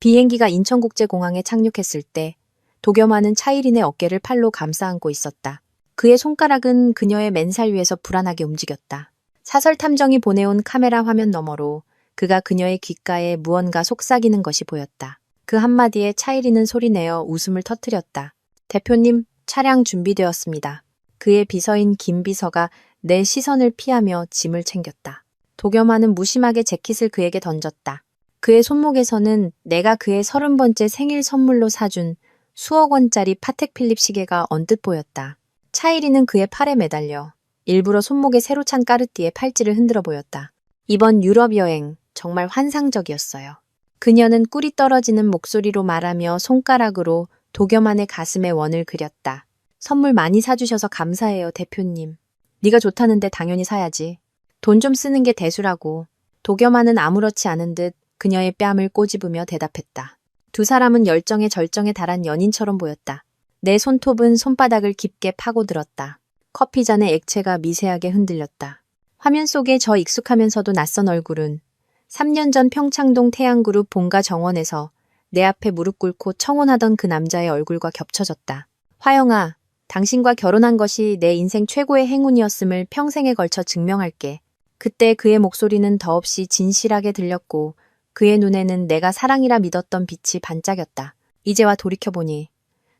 비행기가 인천국제공항에 착륙했을 때 도겸아는 차이린의 어깨를 팔로 감싸 안고 있었다. 그의 손가락은 그녀의 맨살 위에서 불안하게 움직였다. 사설탐정이 보내온 카메라 화면 너머로 그가 그녀의 귓가에 무언가 속삭이는 것이 보였다. 그 한마디에 차이린은 소리내어 웃음을 터뜨렸다. 대표님, 차량 준비되었습니다. 그의 비서인 김 비서가 내 시선을 피하며 짐을 챙겼다. 도겸아는 무심하게 재킷을 그에게 던졌다. 그의 손목에서는 내가 그의 30번째 생일 선물로 사준 수억 원짜리 파텍 필립 시계가 언뜻 보였다. 차이린은 그의 팔에 매달려 일부러 손목에 새로 찬 까르띠에 팔찌를 흔들어 보였다. 이번 유럽 여행 정말 환상적이었어요. 그녀는 꿀이 떨어지는 목소리로 말하며 손가락으로 도겸아의 가슴에 원을 그렸다. 선물 많이 사주셔서 감사해요, 대표님. 네가 좋다는데 당연히 사야지. 돈 좀 쓰는 게 대수라고. 도겸아는 아무렇지 않은 듯 그녀의 뺨을 꼬집으며 대답했다. 두 사람은 열정의 절정에 달한 연인처럼 보였다. 내 손톱은 손바닥을 깊게 파고들었다. 커피잔의 액체가 미세하게 흔들렸다. 화면 속에 저 익숙하면서도 낯선 얼굴은 3년 전 평창동 태양그룹 본가 정원에서 내 앞에 무릎 꿇고 청혼하던 그 남자의 얼굴과 겹쳐졌다. 화영아, 당신과 결혼한 것이 내 인생 최고의 행운이었음을 평생에 걸쳐 증명할게. 그때 그의 목소리는 더없이 진실하게 들렸고 그의 눈에는 내가 사랑이라 믿었던 빛이 반짝였다. 이제와 돌이켜보니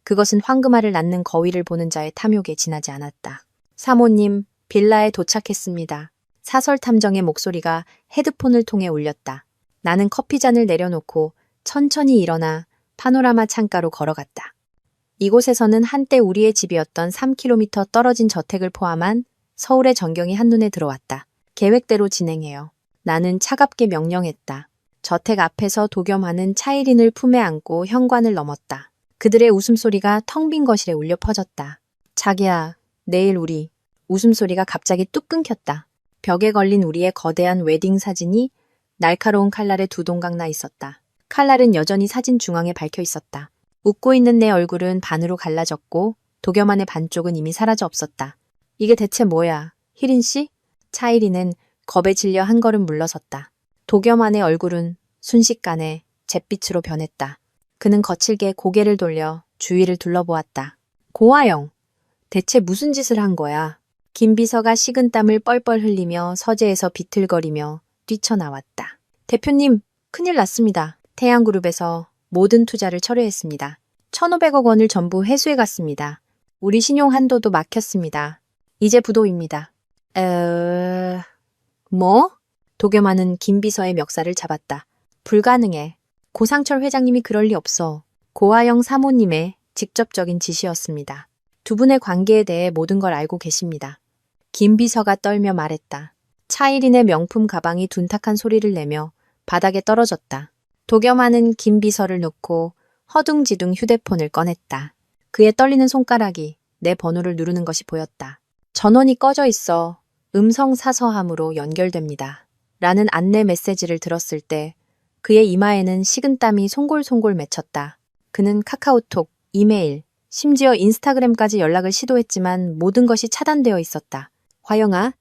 그것은 황금알을 낳는 거위를 보는 자의 탐욕에 지나지 않았다. 사모님, 빌라에 도착했습니다. 사설탐정의 목소리가 헤드폰을 통해 울렸다. 나는 커피잔을 내려놓고 천천히 일어나 파노라마 창가로 걸어갔다. 이곳에서는 한때 우리의 집이었던 3km 떨어진 저택을 포함한 서울의 전경이 한눈에 들어왔다. 계획대로 진행해요. 나는 차갑게 명령했다. 저택 앞에서 도겸아는 차이린을 품에 안고 현관을 넘었다. 그들의 웃음소리가 텅 빈 거실에 울려 퍼졌다. 자기야, 내일 우리. 웃음소리가 갑자기 뚝 끊겼다. 벽에 걸린 우리의 거대한 웨딩 사진이 날카로운 칼날에 두 동강 나 있었다. 칼날은 여전히 사진 중앙에 박혀 있었다. 웃고 있는 내 얼굴은 반으로 갈라졌고 도겸아의 반쪽은 이미 사라져 없었다. 이게 대체 뭐야? 희린 씨? 차이린은 겁에 질려 한 걸음 물러섰다. 도겸아의 얼굴은 순식간에 잿빛으로 변했다. 그는 거칠게 고개를 돌려 주위를 둘러보았다. 고아영, 대체 무슨 짓을 한 거야? 김 비서가 식은땀을 뻘뻘 흘리며 서재에서 비틀거리며 뛰쳐나왔다. 대표님, 큰일 났습니다. 태양그룹에서 모든 투자를 철회했습니다. 1,500억 원을 전부 회수해 갔습니다. 우리 신용 한도도 막혔습니다. 이제 부도입니다. 뭐? 도겸아는 김 비서의 멱살을 잡았다. 불가능해. 고상철 회장님이 그럴 리 없어. 고아영 사모님의 직접적인 지시였습니다. 두 분의 관계에 대해 모든 걸 알고 계십니다. 김 비서가 떨며 말했다. 차이린의 명품 가방이 둔탁한 소리를 내며 바닥에 떨어졌다. 도겸아는 김 비서를 놓고 허둥지둥 휴대폰을 꺼냈다. 그의 떨리는 손가락이 내 번호를 누르는 것이 보였다. 전원이 꺼져 있어 음성사서함으로 연결됩니다. 라는 안내 메시지를 들었을 때 그의 이마에는 식은땀이 송골송골 맺혔다. 그는 카카오톡, 이메일, 심지어 인스타그램까지 연락을 시도했지만 모든 것이 차단되어 있었다. 화영아?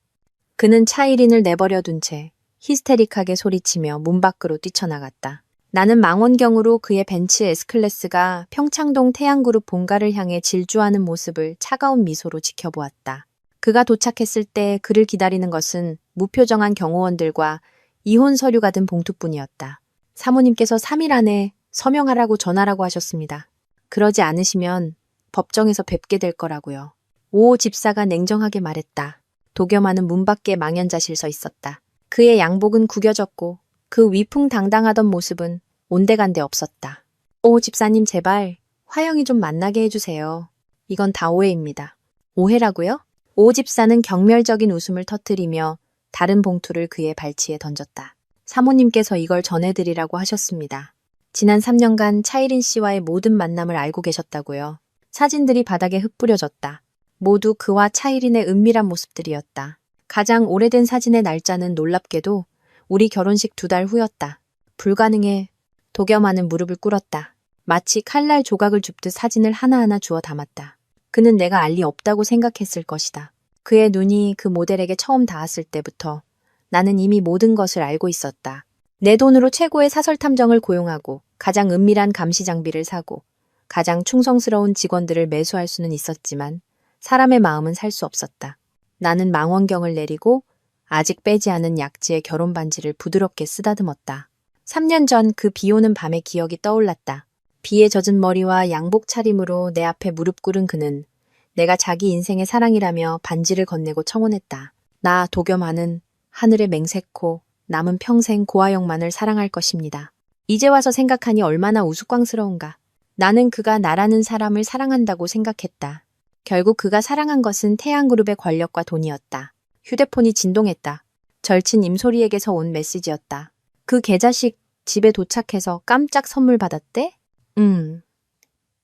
그는 차이린을 내버려 둔 채 히스테릭하게 소리치며 문 밖으로 뛰쳐나갔다. 나는 망원경으로 그의 벤츠 S클래스가 평창동 태양그룹 본가를 향해 질주하는 모습을 차가운 미소로 지켜보았다. 그가 도착했을 때 그를 기다리는 것은 무표정한 경호원들과 이혼 서류가 든 봉투뿐이었다. 사모님께서 3일 안에 서명하라고 전하라고 하셨습니다. 그러지 않으시면 법정에서 뵙게 될 거라고요. 오 집사가 냉정하게 말했다. 도겸아는 문 밖에 망연자실 서 있었다. 그의 양복은 구겨졌고 그 위풍당당하던 모습은 온데간데 없었다. 오 집사님 제발 화영이 좀 만나게 해주세요. 이건 다 오해입니다. 오해라고요? 오 집사는 경멸적인 웃음을 터뜨리며 다른 봉투를 그의 발치에 던졌다. 사모님께서 이걸 전해드리라고 하셨습니다. 지난 3년간 차이린 씨와의 모든 만남을 알고 계셨다고요. 사진들이 바닥에 흩뿌려졌다. 모두 그와 차이린의 은밀한 모습들이었다. 가장 오래된 사진의 날짜는 놀랍게도 우리 결혼식 2달 후였다. 불가능해. 도겸아는 무릎을 꿇었다. 마치 칼날 조각을 줍듯 사진을 하나하나 주워 담았다. 그는 내가 알 리 없다고 생각했을 것이다. 그의 눈이 그 모델에게 처음 닿았을 때부터 나는 이미 모든 것을 알고 있었다. 내 돈으로 최고의 사설탐정을 고용하고 가장 은밀한 감시 장비를 사고 가장 충성스러운 직원들을 매수할 수는 있었지만 사람의 마음은 살 수 없었다. 나는 망원경을 내리고 아직 빼지 않은 약지의 결혼 반지를 부드럽게 쓰다듬었다. 3년 전 그 비 오는 밤의 기억이 떠올랐다. 비에 젖은 머리와 양복 차림으로 내 앞에 무릎 꿇은 그는 내가 자기 인생의 사랑이라며 반지를 건네고 청혼했다. 나 도겸아는 하늘의 맹세코 남은 평생 고아영만을 사랑할 것입니다. 이제 와서 생각하니 얼마나 우스꽝스러운가. 나는 그가 나라는 사람을 사랑한다고 생각했다. 결국 그가 사랑한 것은 태양그룹의 권력과 돈이었다. 휴대폰이 진동했다. 절친 임소리에게서 온 메시지였다. 그 개자식 집에 도착해서 깜짝 선물 받았대?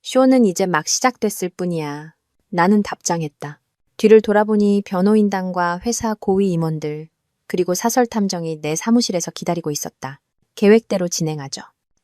쇼는 이제 막 시작됐을 뿐이야. 나는 답장했다. 뒤를 돌아보니 변호인단과 회사 고위 임원들, 그리고 사설탐정이 내 사무실에서 기다리고 있었다. 계획대로 진행하죠.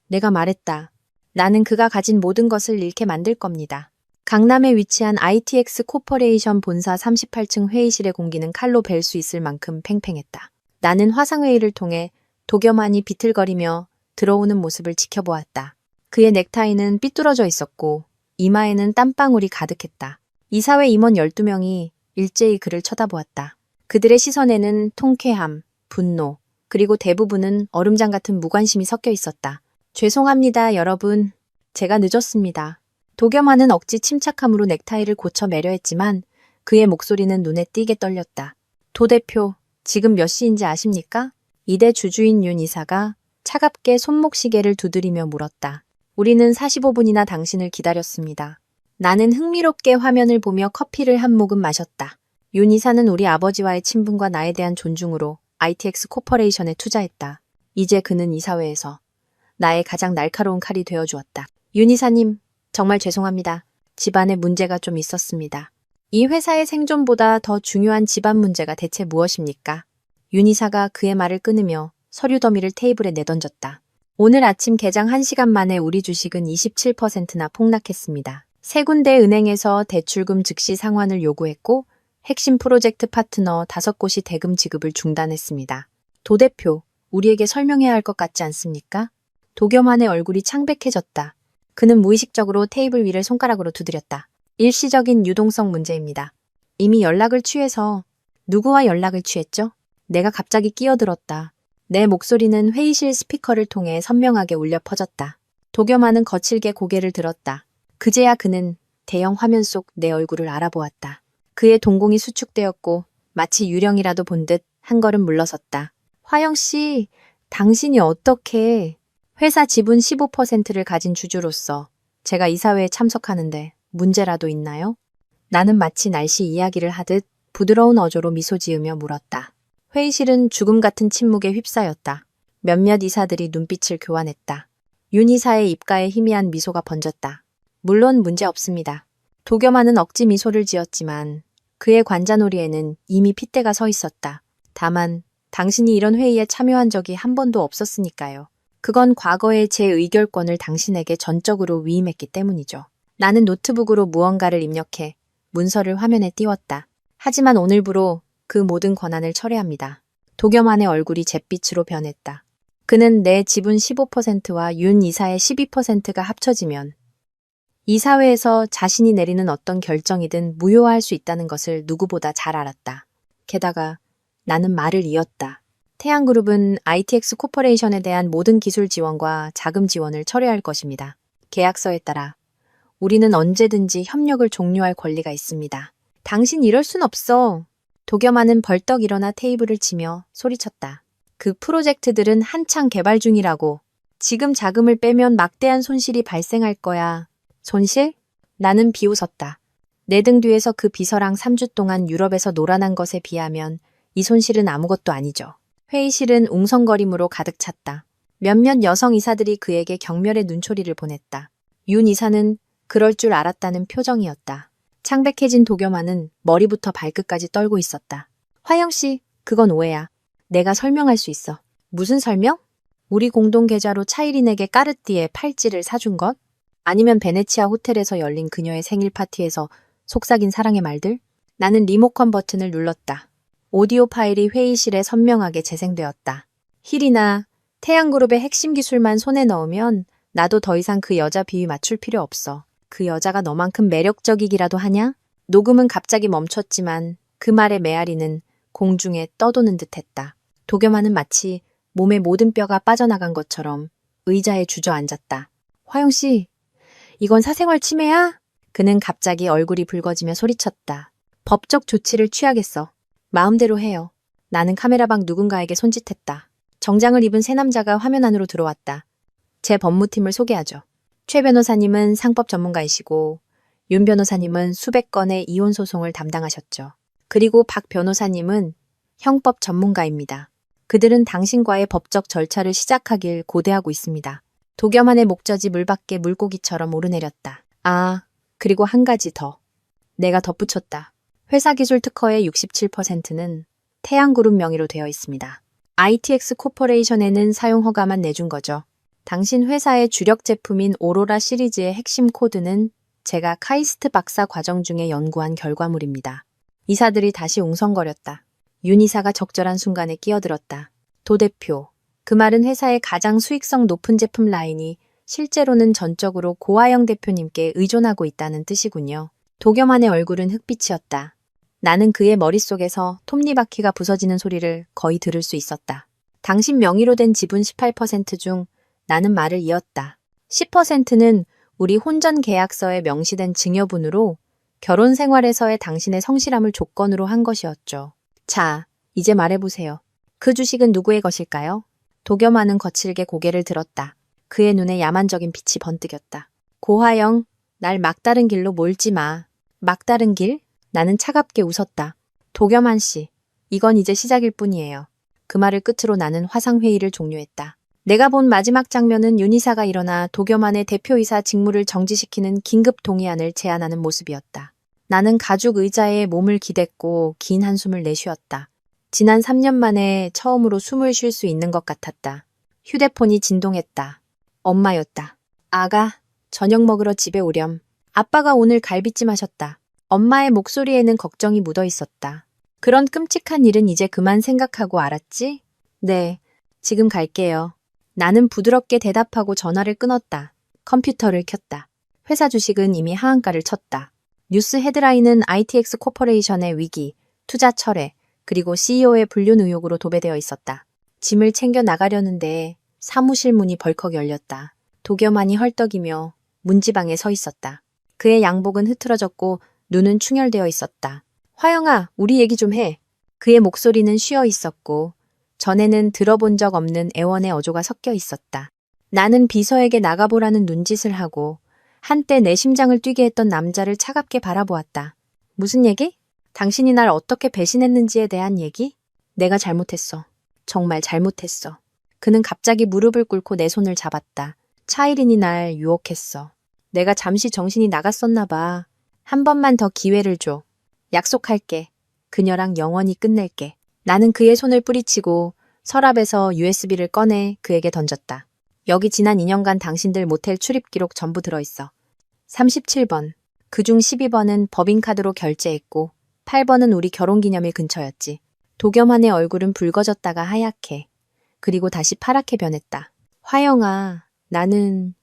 내가 말했다. 나는 그가 가진 모든 것을 잃게 만들 겁니다. 강남에 위치한 ITX 코퍼레이션 본사 38층 회의실의 공기는 칼로 벨 수 있을 만큼 팽팽했다. 나는 화상회의를 통해 도겸안이 비틀거리며 들어오는 모습을 지켜보았다. 그의 넥타이는 삐뚤어져 있었고 이마에는 땀방울이 가득했다. 이사회 임원 12명이 일제히 그를 쳐다보았다. 그들의 시선에는 통쾌함, 분노, 그리고 대부분은 얼음장 같은 무관심이 섞여 있었다. 죄송합니다, 여러분. 제가 늦었습니다. 도겸아는 억지 침착함으로 넥타이를 고쳐 매려 했지만 그의 목소리는 눈에 띄게 떨렸다. 도 대표, 지금 몇 시인지 아십니까? 이대 주주인 윤 이사가 차갑게 손목시계를 두드리며 물었다. 우리는 45분이나 당신을 기다렸습니다. 나는 흥미롭게 화면을 보며 커피를 한 모금 마셨다. 윤 이사는 우리 아버지와의 친분과 나에 대한 존중으로 ITX 코퍼레이션에 투자했다. 이제 그는 이사회에서 나의 가장 날카로운 칼이 되어주었다. 윤 이사님, 정말 죄송합니다. 집안에 문제가 좀 있었습니다. 이 회사의 생존보다 더 중요한 집안 문제가 대체 무엇입니까? 윤 이사가 그의 말을 끊으며 서류 더미를 테이블에 내던졌다. 오늘 아침 개장 1시간 만에 우리 주식은 27%나 폭락했습니다. 세 군데 은행에서 대출금 즉시 상환을 요구했고 핵심 프로젝트 파트너 5곳이 대금 지급을 중단했습니다. 도 대표, 우리에게 설명해야 할 것 같지 않습니까? 도겸환의 얼굴이 창백해졌다. 그는 무의식적으로 테이블 위를 손가락으로 두드렸다. 일시적인 유동성 문제입니다. 이미 연락을 취해서 누구와 연락을 취했죠? 내가 갑자기 끼어들었다. 내 목소리는 회의실 스피커를 통해 선명하게 울려 퍼졌다. 도겸환은 거칠게 고개를 들었다. 그제야 그는 대형 화면 속 내 얼굴을 알아보았다. 그의 동공이 수축되었고 마치 유령이라도 본 듯 한 걸음 물러섰다. 화영 씨, 당신이 어떻게 회사 지분 15%를 가진 주주로서 제가 이사회에 참석하는데 문제라도 있나요? 나는 마치 날씨 이야기를 하듯 부드러운 어조로 미소 지으며 물었다. 회의실은 죽음 같은 침묵에 휩싸였다. 몇몇 이사들이 눈빛을 교환했다. 윤 이사의 입가에 희미한 미소가 번졌다. 물론 문제 없습니다. 도겸아는 억지 미소를 지었지만 그의 관자놀이에는 이미 핏대가 서 있었다. 다만 당신이 이런 회의에 참여한 적이 한 번도 없었으니까요. 그건 과거의 제 의결권을 당신에게 전적으로 위임했기 때문이죠. 나는 노트북으로 무언가를 입력해 문서를 화면에 띄웠다. 하지만 오늘부로 그 모든 권한을 철회합니다. 도겸환의 얼굴이 잿빛으로 변했다. 그는 내 지분 15%와 윤 이사의 12%가 합쳐지면 이사회에서 자신이 내리는 어떤 결정이든 무효화할 수 있다는 것을 누구보다 잘 알았다. 게다가 나는 말을 이었다. 태양그룹은 ITX 코퍼레이션에 대한 모든 기술 지원과 자금 지원을 철회할 것입니다. 계약서에 따라 우리는 언제든지 협력을 종료할 권리가 있습니다. 당신 이럴 순 없어. 도겸아는 벌떡 일어나 테이블을 치며 소리쳤다. 그 프로젝트들은 한창 개발 중이라고. 지금 자금을 빼면 막대한 손실이 발생할 거야. 손실? 나는 비웃었다. 내 등 뒤에서 그 비서랑 3주 동안 유럽에서 놀아난 것에 비하면 이 손실은 아무것도 아니죠. 회의실은 웅성거림으로 가득 찼다. 몇몇 여성 이사들이 그에게 경멸의 눈초리를 보냈다. 윤 이사는 그럴 줄 알았다는 표정이었다. 창백해진 도겸아는 머리부터 발끝까지 떨고 있었다. 화영 씨, 그건 오해야. 내가 설명할 수 있어. 무슨 설명? 우리 공동 계좌로 차이린에게 까르띠에 팔찌를 사준 것? 아니면 베네치아 호텔에서 열린 그녀의 생일 파티에서 속삭인 사랑의 말들? 나는 리모컨 버튼을 눌렀다. 오디오 파일이 회의실에 선명하게 재생되었다. 힐이나 태양그룹의 핵심 기술만 손에 넣으면 나도 더 이상 그 여자 비위 맞출 필요 없어. 그 여자가 너만큼 매력적이기라도 하냐? 녹음은 갑자기 멈췄지만 그 말의 메아리는 공중에 떠도는 듯했다. 도겸아는 마치 몸의 모든 뼈가 빠져나간 것처럼 의자에 주저앉았다. 화영 씨, 이건 사생활 침해야? 그는 갑자기 얼굴이 붉어지며 소리쳤다. 법적 조치를 취하겠어. 마음대로 해요. 나는 카메라방 누군가에게 손짓했다. 정장을 입은 세 남자가 화면 안으로 들어왔다. 제 법무팀을 소개하죠. 최 변호사님은 상법 전문가이시고 윤 변호사님은 수백 건의 이혼 소송을 담당하셨죠. 그리고 박 변호사님은 형법 전문가입니다. 그들은 당신과의 법적 절차를 시작하길 고대하고 있습니다. 도겸안의 목젖이 물밖에 물고기처럼 오르내렸다. 아, 그리고 한 가지 더. 내가 덧붙였다. 회사 기술 특허의 67%는 태양그룹 명의로 되어 있습니다. ITX 코퍼레이션에는 사용 허가만 내준 거죠. 당신 회사의 주력 제품인 오로라 시리즈의 핵심 코드는 제가 카이스트 박사 과정 중에 연구한 결과물입니다. 이사들이 다시 웅성거렸다. 윤 이사가 적절한 순간에 끼어들었다. 도 대표, 그 말은 회사의 가장 수익성 높은 제품 라인이 실제로는 전적으로 고하영 대표님께 의존하고 있다는 뜻이군요. 도겸안의 얼굴은 흑빛이었다. 나는 그의 머릿속에서 톱니바퀴가 부서지는 소리를 거의 들을 수 있었다. 당신 명의로 된 지분 18% 중 나는 말을 이었다. 10%는 우리 혼전 계약서에 명시된 증여분으로 결혼 생활에서의 당신의 성실함을 조건으로 한 것이었죠. 자, 이제 말해보세요. 그 주식은 누구의 것일까요? 도겸아는 거칠게 고개를 들었다. 그의 눈에 야만적인 빛이 번뜩였다. 고하영, 날 막다른 길로 몰지 마. 막다른 길? 나는 차갑게 웃었다. 도겸안 씨, 이건 이제 시작일 뿐이에요. 그 말을 끝으로 나는 화상회의를 종료했다. 내가 본 마지막 장면은 윤 이사가 일어나 도겸안의 대표이사 직무를 정지시키는 긴급 동의안을 제안하는 모습이었다. 나는 가죽 의자에 몸을 기댔고 긴 한숨을 내쉬었다. 지난 3년 만에 처음으로 숨을 쉴 수 있는 것 같았다. 휴대폰이 진동했다. 엄마였다. 아가, 저녁 먹으러 집에 오렴. 아빠가 오늘 갈비찜 하셨다. 엄마의 목소리에는 걱정이 묻어 있었다. 그런 끔찍한 일은 이제 그만 생각하고 알았지? 네, 지금 갈게요. 나는 부드럽게 대답하고 전화를 끊었다. 컴퓨터를 켰다. 회사 주식은 이미 하한가를 쳤다. 뉴스 헤드라인은 ITX 코퍼레이션의 위기, 투자 철회, 그리고 CEO의 불륜 의혹으로 도배되어 있었다. 짐을 챙겨 나가려는데 사무실 문이 벌컥 열렸다. 도겸안이 헐떡이며 문지방에 서 있었다. 그의 양복은 흐트러졌고 눈은 충혈되어 있었다. 화영아, 우리 얘기 좀 해. 그의 목소리는 쉬어 있었고 전에는 들어본 적 없는 애원의 어조가 섞여 있었다. 나는 비서에게 나가보라는 눈짓을 하고 한때 내 심장을 뛰게 했던 남자를 차갑게 바라보았다. 무슨 얘기? 당신이 날 어떻게 배신했는지에 대한 얘기? 내가 잘못했어. 정말 잘못했어. 그는 갑자기 무릎을 꿇고 내 손을 잡았다. 차이린이 날 유혹했어. 내가 잠시 정신이 나갔었나 봐. 한 번만 더 기회를 줘. 약속할게. 그녀랑 영원히 끝낼게. 나는 그의 손을 뿌리치고 서랍에서 USB를 꺼내 그에게 던졌다. 여기 지난 2년간 당신들 모텔 출입 기록 전부 들어있어. 37번. 그중 12번은 법인카드로 결제했고 8번은 우리 결혼기념일 근처였지. 도겸안의 얼굴은 붉어졌다가 하얗게 그리고 다시 파랗게 변했다. 화영아, 나는...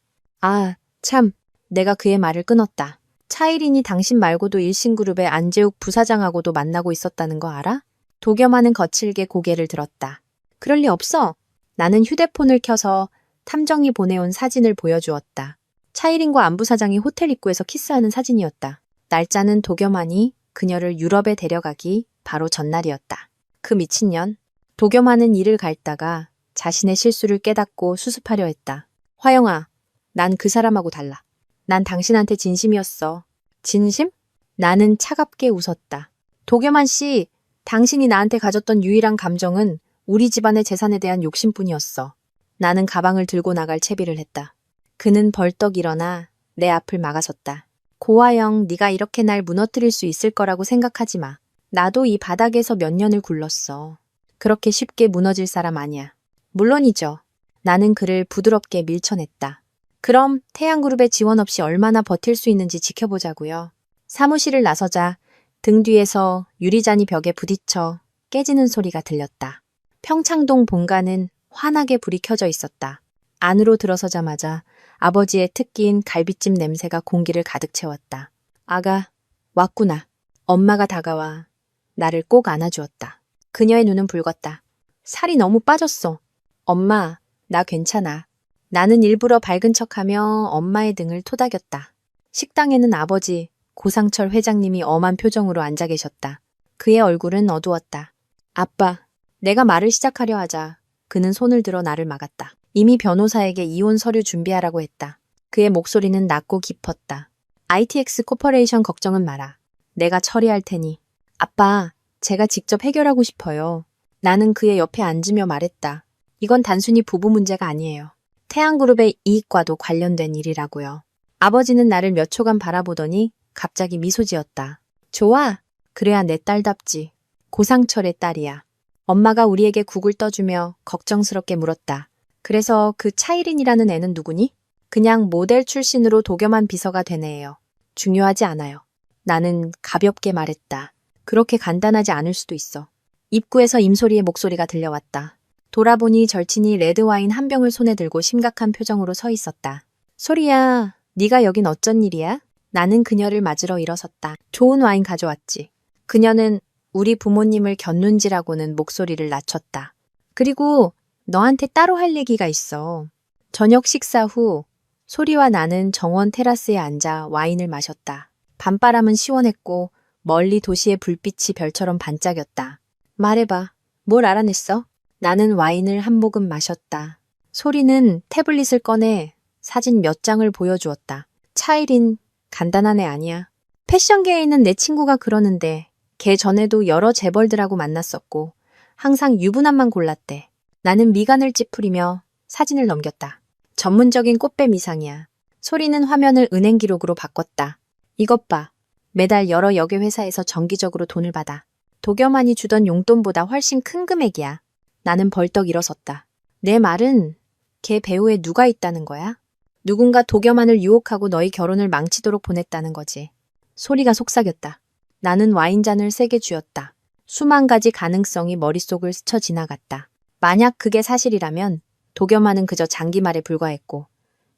아, 참. 내가 그의 말을 끊었다. 차이린이 당신 말고도 일신그룹의 안재욱 부사장하고도 만나고 있었다는 거 알아? 도겸안은 거칠게 고개를 들었다. 그럴 리 없어. 나는 휴대폰을 켜서 탐정이 보내온 사진을 보여주었다. 차이린과 안 부사장이 호텔 입구에서 키스하는 사진이었다. 날짜는 도겸안이 그녀를 유럽에 데려가기 바로 전날이었다. 그 미친년. 도겸안은 이를 갈다가 자신의 실수를 깨닫고 수습하려 했다. 화영아, 난 그 사람하고 달라. 난 당신한테 진심이었어. 진심? 나는 차갑게 웃었다. 도겸안 씨, 당신이 나한테 가졌던 유일한 감정은 우리 집안의 재산에 대한 욕심뿐이었어. 나는 가방을 들고 나갈 채비를 했다. 그는 벌떡 일어나 내 앞을 막아섰다. 고아영, 네가 이렇게 날 무너뜨릴 수 있을 거라고 생각하지 마. 나도 이 바닥에서 몇 년을 굴렀어. 그렇게 쉽게 무너질 사람 아니야. 물론이죠. 나는 그를 부드럽게 밀쳐냈다. 그럼 태양그룹의 지원 없이 얼마나 버틸 수 있는지 지켜보자고요. 사무실을 나서자 등 뒤에서 유리잔이 벽에 부딪혀 깨지는 소리가 들렸다. 평창동 본가는 환하게 불이 켜져 있었다. 안으로 들어서자마자 아버지의 특기인 갈비찜 냄새가 공기를 가득 채웠다. 아가, 왔구나. 엄마가 다가와 나를 꼭 안아주었다. 그녀의 눈은 붉었다. 살이 너무 빠졌어. 엄마, 나 괜찮아. 나는 일부러 밝은 척하며 엄마의 등을 토닥였다. 식당에는 아버지, 고상철 회장님이 엄한 표정으로 앉아 계셨다. 그의 얼굴은 어두웠다. 아빠, 내가 말을 시작하려 하자 그는 손을 들어 나를 막았다. 이미 변호사에게 이혼 서류 준비하라고 했다. 그의 목소리는 낮고 깊었다. ITX 코퍼레이션 걱정은 마라. 내가 처리할 테니. 아빠, 제가 직접 해결하고 싶어요. 나는 그의 옆에 앉으며 말했다. 이건 단순히 부부 문제가 아니에요. 태양그룹의 이익과도 관련된 일이라고요. 아버지는 나를 몇 초간 바라보더니 갑자기 미소 지었다. 좋아. 그래야 내 딸답지. 고상철의 딸이야. 엄마가 우리에게 국을 떠주며 걱정스럽게 물었다. 그래서 그 차이린이라는 애는 누구니? 그냥 모델 출신으로 도겸한 비서가 된 애예요. 중요하지 않아요. 나는 가볍게 말했다. 그렇게 간단하지 않을 수도 있어. 입구에서 임소리의 목소리가 들려왔다. 돌아보니 절친이 레드와인 한 병을 손에 들고 심각한 표정으로 서 있었다. 소리야, 네가 여긴 어쩐 일이야? 나는 그녀를 맞으러 일어섰다. 좋은 와인 가져왔지. 그녀는 우리 부모님을 곁눈질하고는 목소리를 낮췄다. 그리고 너한테 따로 할 얘기가 있어. 저녁 식사 후 소리와 나는 정원 테라스에 앉아 와인을 마셨다. 밤바람은 시원했고 멀리 도시의 불빛이 별처럼 반짝였다. 말해봐. 뭘 알아냈어? 나는 와인을 한 모금 마셨다. 소리는 태블릿을 꺼내 사진 몇 장을 보여주었다. 차이린 간단한 애 아니야. 패션계에 있는 내 친구가 그러는데 걔 전에도 여러 재벌들하고 만났었고 항상 유부남만 골랐대. 나는 미간을 찌푸리며 사진을 넘겼다. 전문적인 꽃뱀 이상이야. 소리는 화면을 은행 기록으로 바꿨다. 이것 봐. 매달 여러 여객 회사에서 정기적으로 돈을 받아. 도겸안이 주던 용돈보다 훨씬 큰 금액이야. 나는 벌떡 일어섰다. 내 말은 걔 배우에 누가 있다는 거야? 누군가 도겸안을 유혹하고 너희 결혼을 망치도록 보냈다는 거지. 소리가 속삭였다. 나는 와인잔을 세게 쥐었다. 수만 가지 가능성이 머릿속을 스쳐 지나갔다. 만약 그게 사실이라면 도겸안은 그저 장기말에 불과했고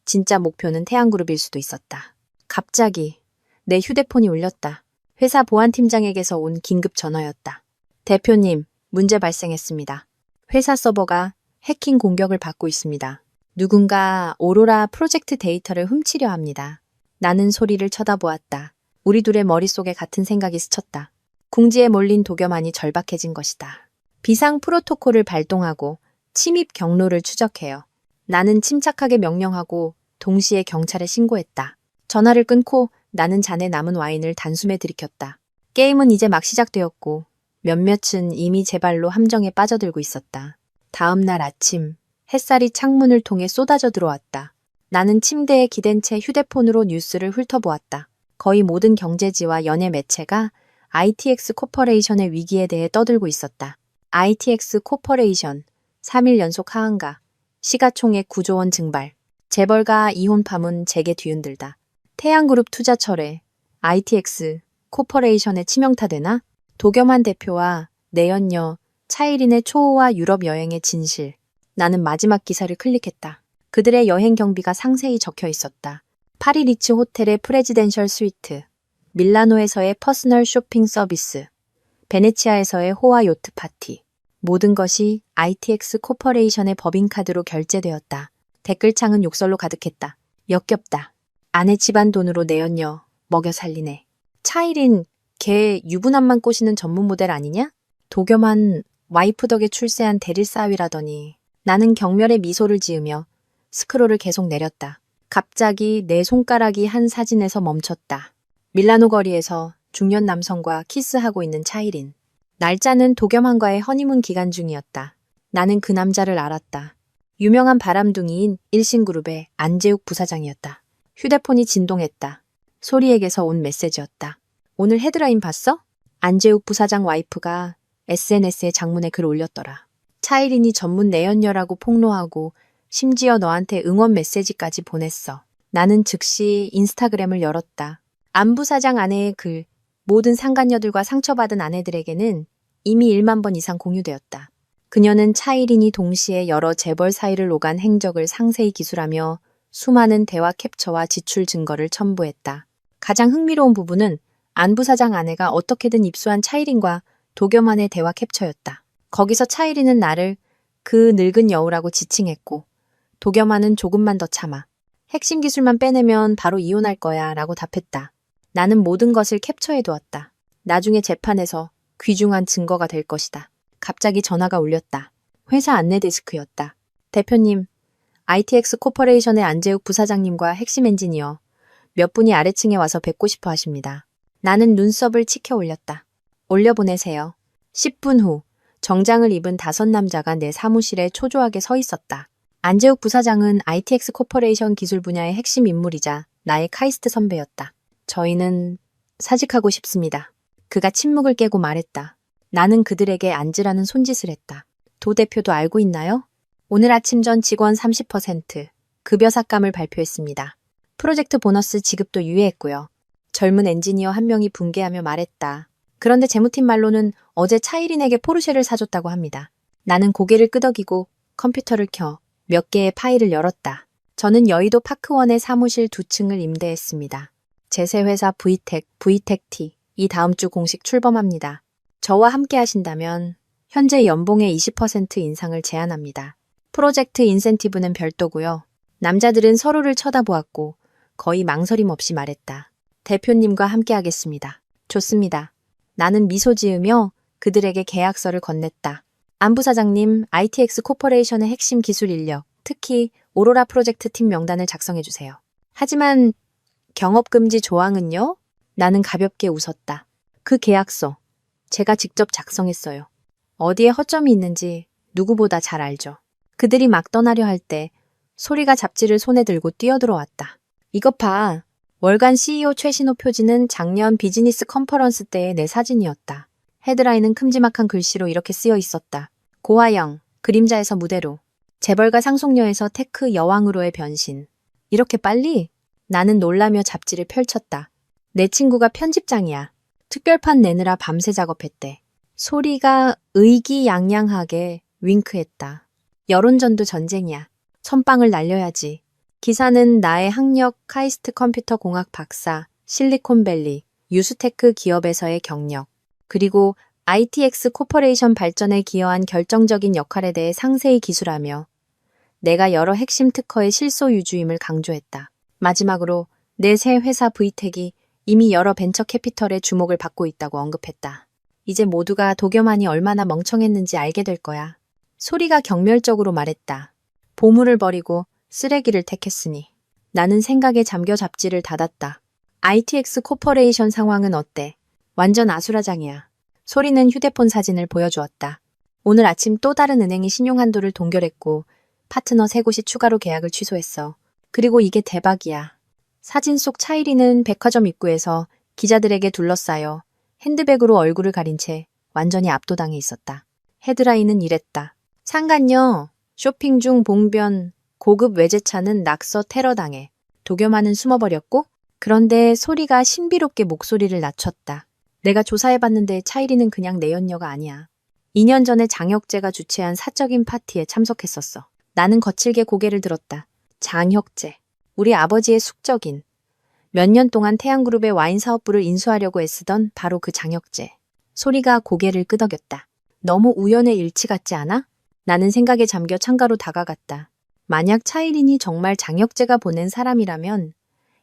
진짜 목표는 태양그룹일 수도 있었다. 갑자기 내 휴대폰이 울렸다. 회사 보안팀장에게서 온 긴급 전화였다. 대표님, 문제 발생했습니다. 회사 서버가 해킹 공격을 받고 있습니다. 누군가 오로라 프로젝트 데이터를 훔치려 합니다. 나는 소리를 쳐다보았다. 우리 둘의 머릿속에 같은 생각이 스쳤다. 궁지에 몰린 도겸안이 절박해진 것이다. 비상 프로토콜을 발동하고 침입 경로를 추적해요. 나는 침착하게 명령하고 동시에 경찰에 신고했다. 전화를 끊고 나는 잔에 남은 와인을 단숨에 들이켰다. 게임은 이제 막 시작되었고 몇몇은 이미 제 발로 함정에 빠져들고 있었다. 다음 날 아침 햇살이 창문을 통해 쏟아져 들어왔다. 나는 침대에 기댄 채 휴대폰으로 뉴스를 훑어보았다. 거의 모든 경제지와 연예 매체가 ITX 코퍼레이션의 위기에 대해 떠들고 있었다. ITX 코퍼레이션 3일 연속 하한가, 시가총액 9조 원 증발, 재벌가 이혼 파문 재개 뒤흔들다. 태양그룹 투자 철회, ITX 코퍼레이션에 치명타되나? 도겸한 대표와 내연녀 차이린의 초호화 유럽 여행의 진실. 나는 마지막 기사를 클릭했다. 그들의 여행 경비가 상세히 적혀 있었다. 파리 리츠 호텔의 프레지덴셜 스위트, 밀라노에서의 퍼스널 쇼핑 서비스, 베네치아에서의 호화 요트 파티. 모든 것이 ITX 코퍼레이션의 법인카드로 결제되었다. 댓글창은 욕설로 가득했다. 역겹다. 아내 집안 돈으로 내연녀 먹여 살리네. 차이린 걔 유부남만 꼬시는 전문 모델 아니냐? 도겸한 와이프 덕에 출세한 대릴사위라더니. 나는 경멸의 미소를 지으며 스크롤을 계속 내렸다. 갑자기 내 손가락이 한 사진에서 멈췄다. 밀라노 거리에서 중년 남성과 키스하고 있는 차이린. 날짜는 도겸한과의 허니문 기간 중이었다. 나는 그 남자를 알았다. 유명한 바람둥이인 일신그룹의 안재욱 부사장이었다. 휴대폰이 진동했다. 소리에게서 온 메시지였다. 오늘 헤드라인 봤어? 안재욱 부사장 와이프가 SNS에 장문에 글 올렸더라. 차이린이 전문 내연녀라고 폭로하고 심지어 너한테 응원 메시지까지 보냈어. 나는 즉시 인스타그램을 열었다. 안 부사장 아내의 글, 모든 상간녀들과 상처받은 아내들에게는 이미 1만 번 이상 공유되었다. 그녀는 차이린이 동시에 여러 재벌 사이를 오간 행적을 상세히 기술하며 수많은 대화 캡처와 지출 증거를 첨부했다. 가장 흥미로운 부분은 안 부사장 아내가 어떻게든 입수한 차이린과 도겸안의 대화 캡처였다. 거기서 차이린은 나를 그 늙은 여우라고 지칭했고 도겸안은 조금만 더 참아. 핵심 기술만 빼내면 바로 이혼할 거야 라고 답했다. 나는 모든 것을 캡처해 두었다. 나중에 재판에서 귀중한 증거가 될 것이다. 갑자기 전화가 울렸다. 회사 안내 데스크였다. 대표님, ITX 코퍼레이션의 안재욱 부사장님과 핵심 엔지니어 몇 분이 아래층에 와서 뵙고 싶어 하십니다. 나는 눈썹을 치켜 올렸다. 올려보내세요. 10분 후 정장을 입은 5남자가 내 사무실에 초조하게 서 있었다. 안재욱 부사장은 ITX 코퍼레이션 기술 분야의 핵심 인물이자 나의 카이스트 선배였다. 저희는 사직하고 싶습니다. 그가 침묵을 깨고 말했다. 나는 그들에게 앉으라는 손짓을 했다. 도 대표도 알고 있나요? 오늘 아침 전 직원 30% 급여 삭감을 발표했습니다. 프로젝트 보너스 지급도 유예했고요. 젊은 엔지니어 한 명이 분개하며 말했다. 그런데 재무팀 말로는 어제 차이린에게 포르쉐를 사줬다고 합니다. 나는 고개를 끄덕이고 컴퓨터를 켜 몇 개의 파일을 열었다. 저는 여의도 파크원의 사무실 2층을 임대했습니다. 제세회사 VTech 이 다음 주 공식 출범합니다. 저와 함께 하신다면 현재 연봉의 20% 인상을 제안합니다. 프로젝트 인센티브는 별도고요. 남자들은 서로를 쳐다보았고 거의 망설임 없이 말했다. 대표님과 함께 하겠습니다. 좋습니다. 나는 미소 지으며 그들에게 계약서를 건넸다. 안 부사장님, ITX 코퍼레이션의 핵심 기술 인력, 특히 오로라 프로젝트 팀 명단을 작성해주세요. 하지만 경업금지 조항은요? 나는 가볍게 웃었다. 그 계약서, 제가 직접 작성했어요. 어디에 허점이 있는지 누구보다 잘 알죠. 그들이 막 떠나려 할 때 소리가 잡지를 손에 들고 뛰어들어왔다. 이것 봐. 월간 CEO 최신호 표지는 작년 비즈니스 컨퍼런스 때의 내 사진이었다. 헤드라인은 큼지막한 글씨로 이렇게 쓰여 있었다. 고하영, 그림자에서 무대로. 재벌가 상속녀에서 테크 여왕으로의 변신. 이렇게 빨리? 나는 놀라며 잡지를 펼쳤다. 내 친구가 편집장이야. 특별판 내느라 밤새 작업했대. 소리가 의기양양하게 윙크했다. 여론전도 전쟁이야. 선빵을 날려야지. 기사는 나의 학력 카이스트 컴퓨터 공학 박사, 실리콘밸리, 유스테크 기업에서의 경력, 그리고 ITX 코퍼레이션 발전에 기여한 결정적인 역할에 대해 상세히 기술하며 내가 여러 핵심 특허의 실소유주임을 강조했다. 마지막으로 내 새 회사 VTech이 이미 여러 벤처 캐피털의 주목을 받고 있다고 언급했다. 이제 모두가 도겸안이 얼마나 멍청했는지 알게 될 거야. 소리가 경멸적으로 말했다. 보물을 버리고 쓰레기를 택했으니. 나는 생각에 잠겨 잡지를 닫았다. ITX 코퍼레이션 상황은 어때? 완전 아수라장이야. 소리는 휴대폰 사진을 보여주었다. 오늘 아침 또 다른 은행이 신용한도를 동결했고 파트너 3곳이 추가로 계약을 취소했어. 그리고 이게 대박이야. 사진 속 차이리는 백화점 입구에서 기자들에게 둘러싸여 핸드백으로 얼굴을 가린 채 완전히 압도당해 있었다. 헤드라인은 이랬다. 상간녀, 쇼핑 중 봉변, 고급 외제차는 낙서 테러당해. 도겸안은 숨어버렸고 그런데 소리가 신비롭게 목소리를 낮췄다. 내가 조사해봤는데 차이리는 그냥 내연녀가 아니야. 2년 전에 장혁재가 주최한 사적인 파티에 참석했었어. 나는 거칠게 고개를 들었다. 장혁재. 우리 아버지의 숙적인. 몇 년 동안 태양그룹의 와인 사업부를 인수하려고 애쓰던 바로 그 장혁재. 소리가 고개를 끄덕였다. 너무 우연의 일치 같지 않아? 나는 생각에 잠겨 창가로 다가갔다. 만약 차이린이 정말 장혁재가 보낸 사람이라면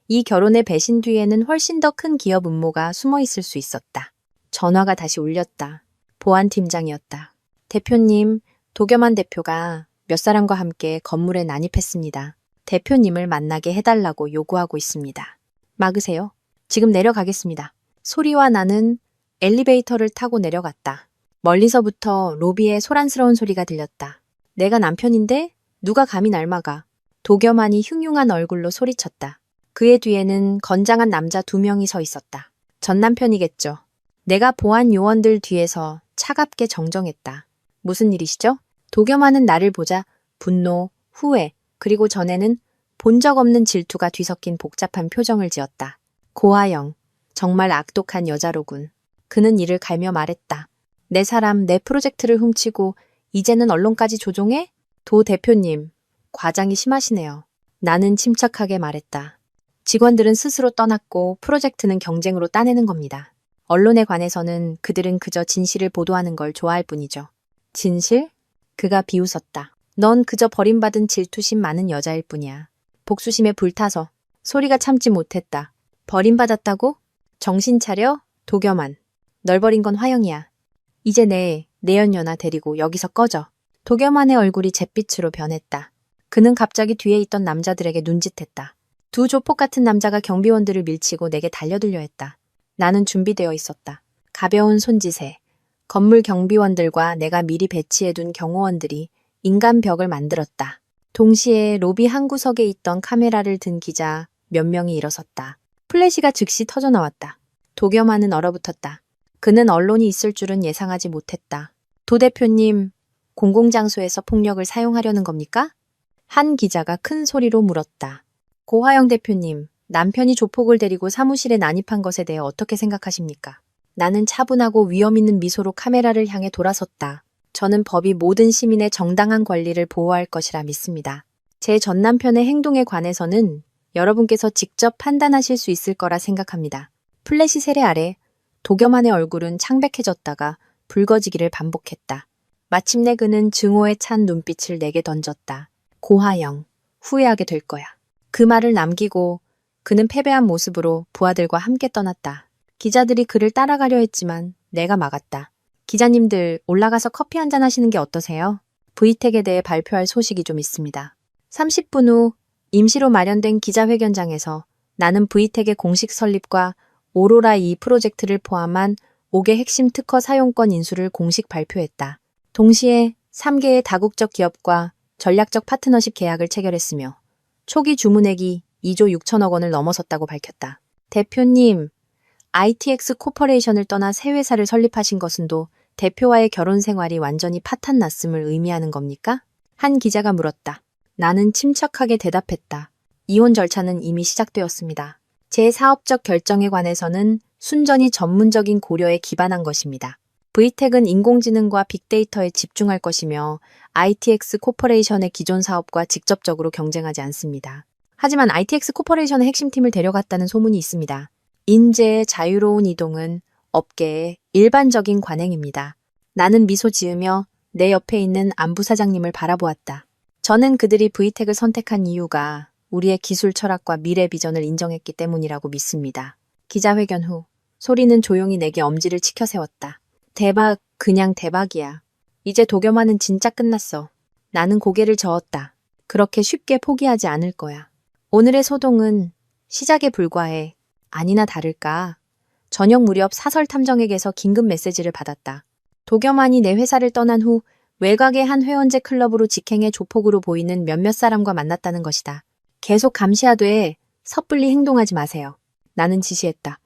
이 결혼의 배신 뒤에는 훨씬 더 큰 기업 음모가 숨어 있을 수 있었다. 전화가 다시 울렸다. 보안팀장이었다. 대표님, 도겸안 대표가 몇 사람과 함께 건물에 난입했습니다. 대표님을 만나게 해달라고 요구하고 있습니다. 막으세요. 지금 내려가겠습니다. 소리와 나는 엘리베이터를 타고 내려갔다. 멀리서부터 로비에 소란스러운 소리가 들렸다. 내가 남편인데 누가 감히 날 막아. 도겸안이 흉흉한 얼굴로 소리쳤다. 그의 뒤에는 건장한 남자 2명이 서 있었다. 전 남편이겠죠. 내가 보안 요원들 뒤에서 차갑게 정정했다. 무슨 일이시죠? 도겸안은 나를 보자 분노, 후회, 그리고 전에는 본 적 없는 질투가 뒤섞인 복잡한 표정을 지었다. 고아영, 정말 악독한 여자로군. 그는 이를 갈며 말했다. 내 사람, 내 프로젝트를 훔치고 이제는 언론까지 조종해? 도 대표님, 과장이 심하시네요. 나는 침착하게 말했다. 직원들은 스스로 떠났고 프로젝트는 경쟁으로 따내는 겁니다. 언론에 관해서는 그들은 그저 진실을 보도하는 걸 좋아할 뿐이죠. 진실? 그가 비웃었다. 넌 그저 버림받은 질투심 많은 여자일 뿐이야. 복수심에 불타서 소리가 참지 못했다. 버림받았다고? 정신 차려? 도겸한. 널 버린 건 화영이야. 이제 내 내연녀나 데리고 여기서 꺼져. 도겸한의 얼굴이 잿빛으로 변했다. 그는 갑자기 뒤에 있던 남자들에게 눈짓했다. 두 조폭 같은 남자가 경비원들을 밀치고 내게 달려들려 했다. 나는 준비되어 있었다. 가벼운 손짓에 건물 경비원들과 내가 미리 배치해둔 경호원들이 인간벽을 만들었다. 동시에 로비 한 구석에 있던 카메라를 든 기자 몇 명이 일어섰다. 플래시가 즉시 터져나왔다. 도겸한은 얼어붙었다. 그는 언론이 있을 줄은 예상하지 못했다. 도 대표님, 공공장소에서 폭력을 사용하려는 겁니까? 한 기자가 큰 소리로 물었다. 고화영 대표님, 남편이 조폭을 데리고 사무실에 난입한 것에 대해 어떻게 생각하십니까? 나는 차분하고 위험 있는 미소로 카메라를 향해 돌아섰다. 저는 법이 모든 시민의 정당한 권리를 보호할 것이라 믿습니다. 제 전 남편의 행동에 관해서는 여러분께서 직접 판단하실 수 있을 거라 생각합니다. 플래시 세례 아래 도겸한의 얼굴은 창백해졌다가 붉어지기를 반복했다. 마침내 그는 증오에 찬 눈빛을 내게 던졌다. 고하영, 후회하게 될 거야. 그 말을 남기고 그는 패배한 모습으로 부하들과 함께 떠났다. 기자들이 그를 따라가려 했지만 내가 막았다. 기자님들 올라가서 커피 한잔 하시는 게 어떠세요? 브이텍에 대해 발표할 소식이 좀 있습니다. 30분 후 임시로 마련된 기자회견장에서 나는 브이텍의 공식 설립과 오로라 2 프로젝트를 포함한 5개 핵심 특허 사용권 인수를 공식 발표했다. 동시에 3개의 다국적 기업과 전략적 파트너십 계약을 체결했으며 초기 주문액이 2조 6천억 원을 넘어섰다고 밝혔다. 대표님, ITX 코퍼레이션을 떠나 새 회사를 설립하신 것은 또 대표와의 결혼 생활이 완전히 파탄났음을 의미하는 겁니까? 한 기자가 물었다. 나는 침착하게 대답했다. 이혼 절차는 이미 시작되었습니다. 제 사업적 결정에 관해서는 순전히 전문적인 고려에 기반한 것입니다. 브이텍은 인공지능과 빅데이터에 집중할 것이며 ITX 코퍼레이션의 기존 사업과 직접적으로 경쟁하지 않습니다. 하지만 ITX 코퍼레이션의 핵심팀을 데려갔다는 소문이 있습니다. 인재의 자유로운 이동은 업계의 일반적인 관행입니다. 나는 미소 지으며 내 옆에 있는 안부사장님을 바라보았다. 저는 그들이 브이텍을 선택한 이유가 우리의 기술 철학과 미래 비전을 인정했기 때문이라고 믿습니다. 기자회견 후 소리는 조용히 내게 엄지를 치켜 세웠다. 대박, 그냥 대박이야. 이제 도겸한은 진짜 끝났어. 나는 고개를 저었다. 그렇게 쉽게 포기하지 않을 거야. 오늘의 소동은 시작에 불과해. 아니나 다를까. 저녁 무렵 사설 탐정에게서 긴급 메시지를 받았다. 도겸한이 내 회사를 떠난 후 외곽의 한 회원제 클럽으로 직행해 조폭으로 보이는 몇몇 사람과 만났다는 것이다. 계속 감시하되 섣불리 행동하지 마세요. 나는 지시했다.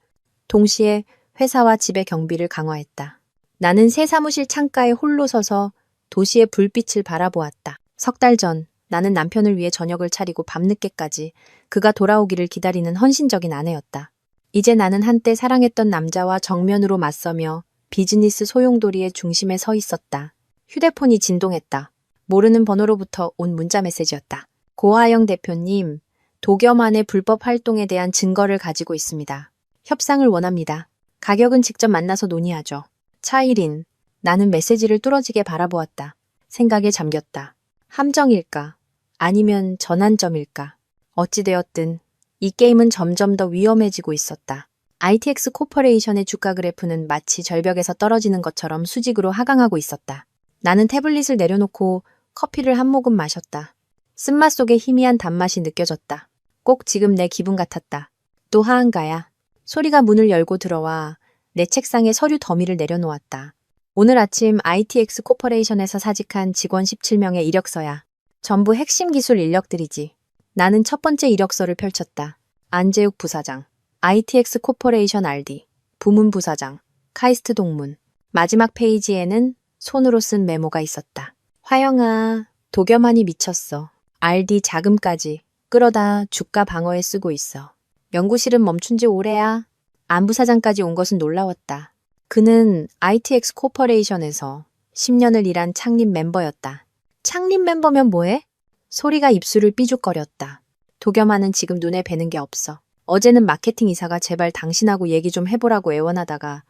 동시에 회사와 집의 경비를 강화했다. 나는 새 사무실 창가에 홀로 서서 도시의 불빛을 바라보았다. 석 달 전 나는 남편을 위해 저녁을 차리고 밤늦게까지 그가 돌아오기를 기다리는 헌신적인 아내였다. 이제 나는 한때 사랑했던 남자와 정면으로 맞서며 비즈니스 소용돌이의 중심에 서 있었다. 휴대폰이 진동했다. 모르는 번호로부터 온 문자 메시지였다. 고하영 대표님, 도겸한의 불법 활동에 대한 증거를 가지고 있습니다. 협상을 원합니다. 가격은 직접 만나서 논의하죠. 차일인, 나는 메시지를 뚫어지게 바라보았다. 생각에 잠겼다. 함정일까? 아니면 전환점일까? 어찌되었든 이 게임은 점점 더 위험해지고 있었다. ITX 코퍼레이션의 주가 그래프는 마치 절벽에서 떨어지는 것처럼 수직으로 하강하고 있었다. 나는 태블릿을 내려놓고 커피를 한 모금 마셨다. 쓴맛 속에 희미한 단맛이 느껴졌다. 꼭 지금 내 기분 같았다. 또 하한가야. 소리가 문을 열고 들어와 내 책상에 서류 더미를 내려놓았다. 오늘 아침 ITX 코퍼레이션에서 사직한 직원 17명의 이력서야. 전부 핵심 기술 인력들이지. 나는 첫 번째 이력서를 펼쳤다. 안재욱 부사장, ITX 코퍼레이션 RD, 부문 부사장, 카이스트 동문. 마지막 페이지에는 손으로 쓴 메모가 있었다. 화영아, 도겸한이 미쳤어. RD 자금까지 끌어다 주가 방어에 쓰고 있어. 연구실은 멈춘 지 오래야. 안 부사장까지 온 것은 놀라웠다. 그는 ITX 코퍼레이션에서 10년을 일한 창립 멤버였다. 창립 멤버면 뭐해? 소리가 입술을 삐죽거렸다. 도겸아는 지금 눈에 뵈는 게 없어. 어제는 마케팅 이사가 제발 당신하고 얘기 좀 해보라고 애원하다가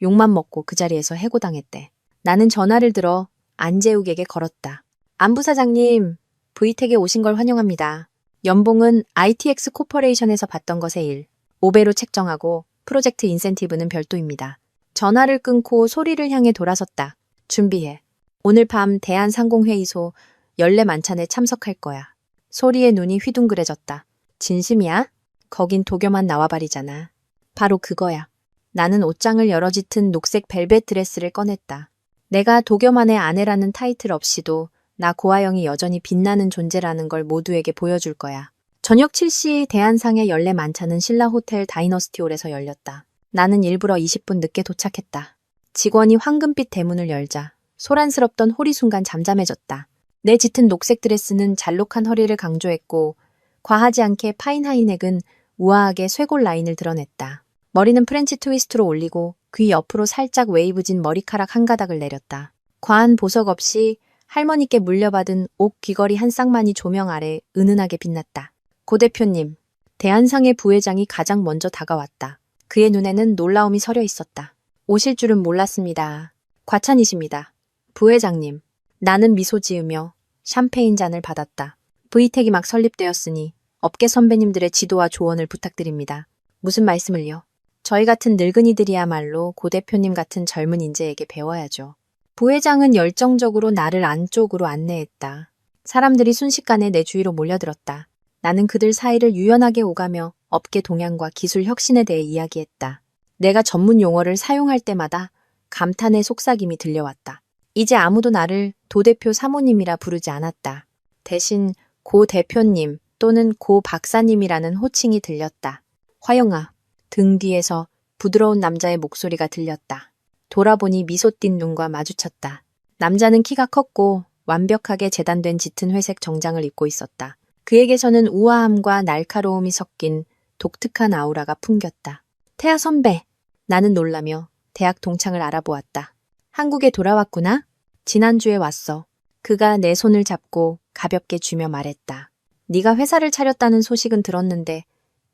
욕만 먹고 그 자리에서 해고당했대. 나는 전화를 들어 안재욱에게 걸었다. 안부사장님, V텍에 오신 걸 환영합니다. 연봉은 ITX 코퍼레이션에서 받던 것의 5배로 책정하고 프로젝트 인센티브는 별도입니다. 전화를 끊고 소리를 향해 돌아섰다. 준비해. 오늘 밤 대한상공회의소 연례 만찬에 참석할 거야. 소리의 눈이 휘둥그레졌다. 진심이야? 거긴 도겸한 나와바리잖아. 바로 그거야. 나는 옷장을 열어 짙은 녹색 벨벳 드레스를 꺼냈다. 내가 도겸한의 아내라는 타이틀 없이도 나 고아영이 여전히 빛나는 존재라는 걸 모두에게 보여줄 거야. 저녁 7시 대한상의 연례 만찬은 신라호텔 다이너스티홀에서 열렸다. 나는 일부러 20분 늦게 도착했다. 직원이 황금빛 대문을 열자 소란스럽던 홀이 순간 잠잠해졌다. 내 짙은 녹색 드레스는 잘록한 허리를 강조했고 과하지 않게 파인 하이넥은 우아하게 쇄골 라인을 드러냈다. 머리는 프렌치 트위스트로 올리고 귀 옆으로 살짝 웨이브진 머리카락 한 가닥을 내렸다. 과한 보석 없이 할머니께 물려받은 옥 귀걸이 한 쌍만이 조명 아래 은은하게 빛났다. 고 대표님, 대한상의 부회장이 가장 먼저 다가왔다. 그의 눈에는 놀라움이 서려 있었다. 오실 줄은 몰랐습니다. 과찬이십니다. 부회장님. 나는 미소 지으며 샴페인 잔을 받았다. V텍이 막 설립되었으니 업계 선배님들의 지도와 조언을 부탁드립니다. 무슨 말씀을요? 저희 같은 늙은이들이야말로 고 대표님 같은 젊은 인재에게 배워야죠. 부회장은 열정적으로 나를 안쪽으로 안내했다. 사람들이 순식간에 내 주위로 몰려들었다. 나는 그들 사이를 유연하게 오가며 업계 동향과 기술 혁신에 대해 이야기했다. 내가 전문 용어를 사용할 때마다 감탄의 속삭임이 들려왔다. 이제 아무도 나를 도 대표 사모님이라 부르지 않았다. 대신 고 대표님 또는 고 박사님이라는 호칭이 들렸다. 화영아, 등 뒤에서 부드러운 남자의 목소리가 들렸다. 돌아보니 미소 띤 눈과 마주쳤다. 남자는 키가 컸고 완벽하게 재단된 짙은 회색 정장을 입고 있었다. 그에게서는 우아함과 날카로움이 섞인 독특한 아우라가 풍겼다. 태아 선배! 나는 놀라며 대학 동창을 알아보았다. 한국에 돌아왔구나? 지난주에 왔어. 그가 내 손을 잡고 가볍게 쥐며 말했다. 네가 회사를 차렸다는 소식은 들었는데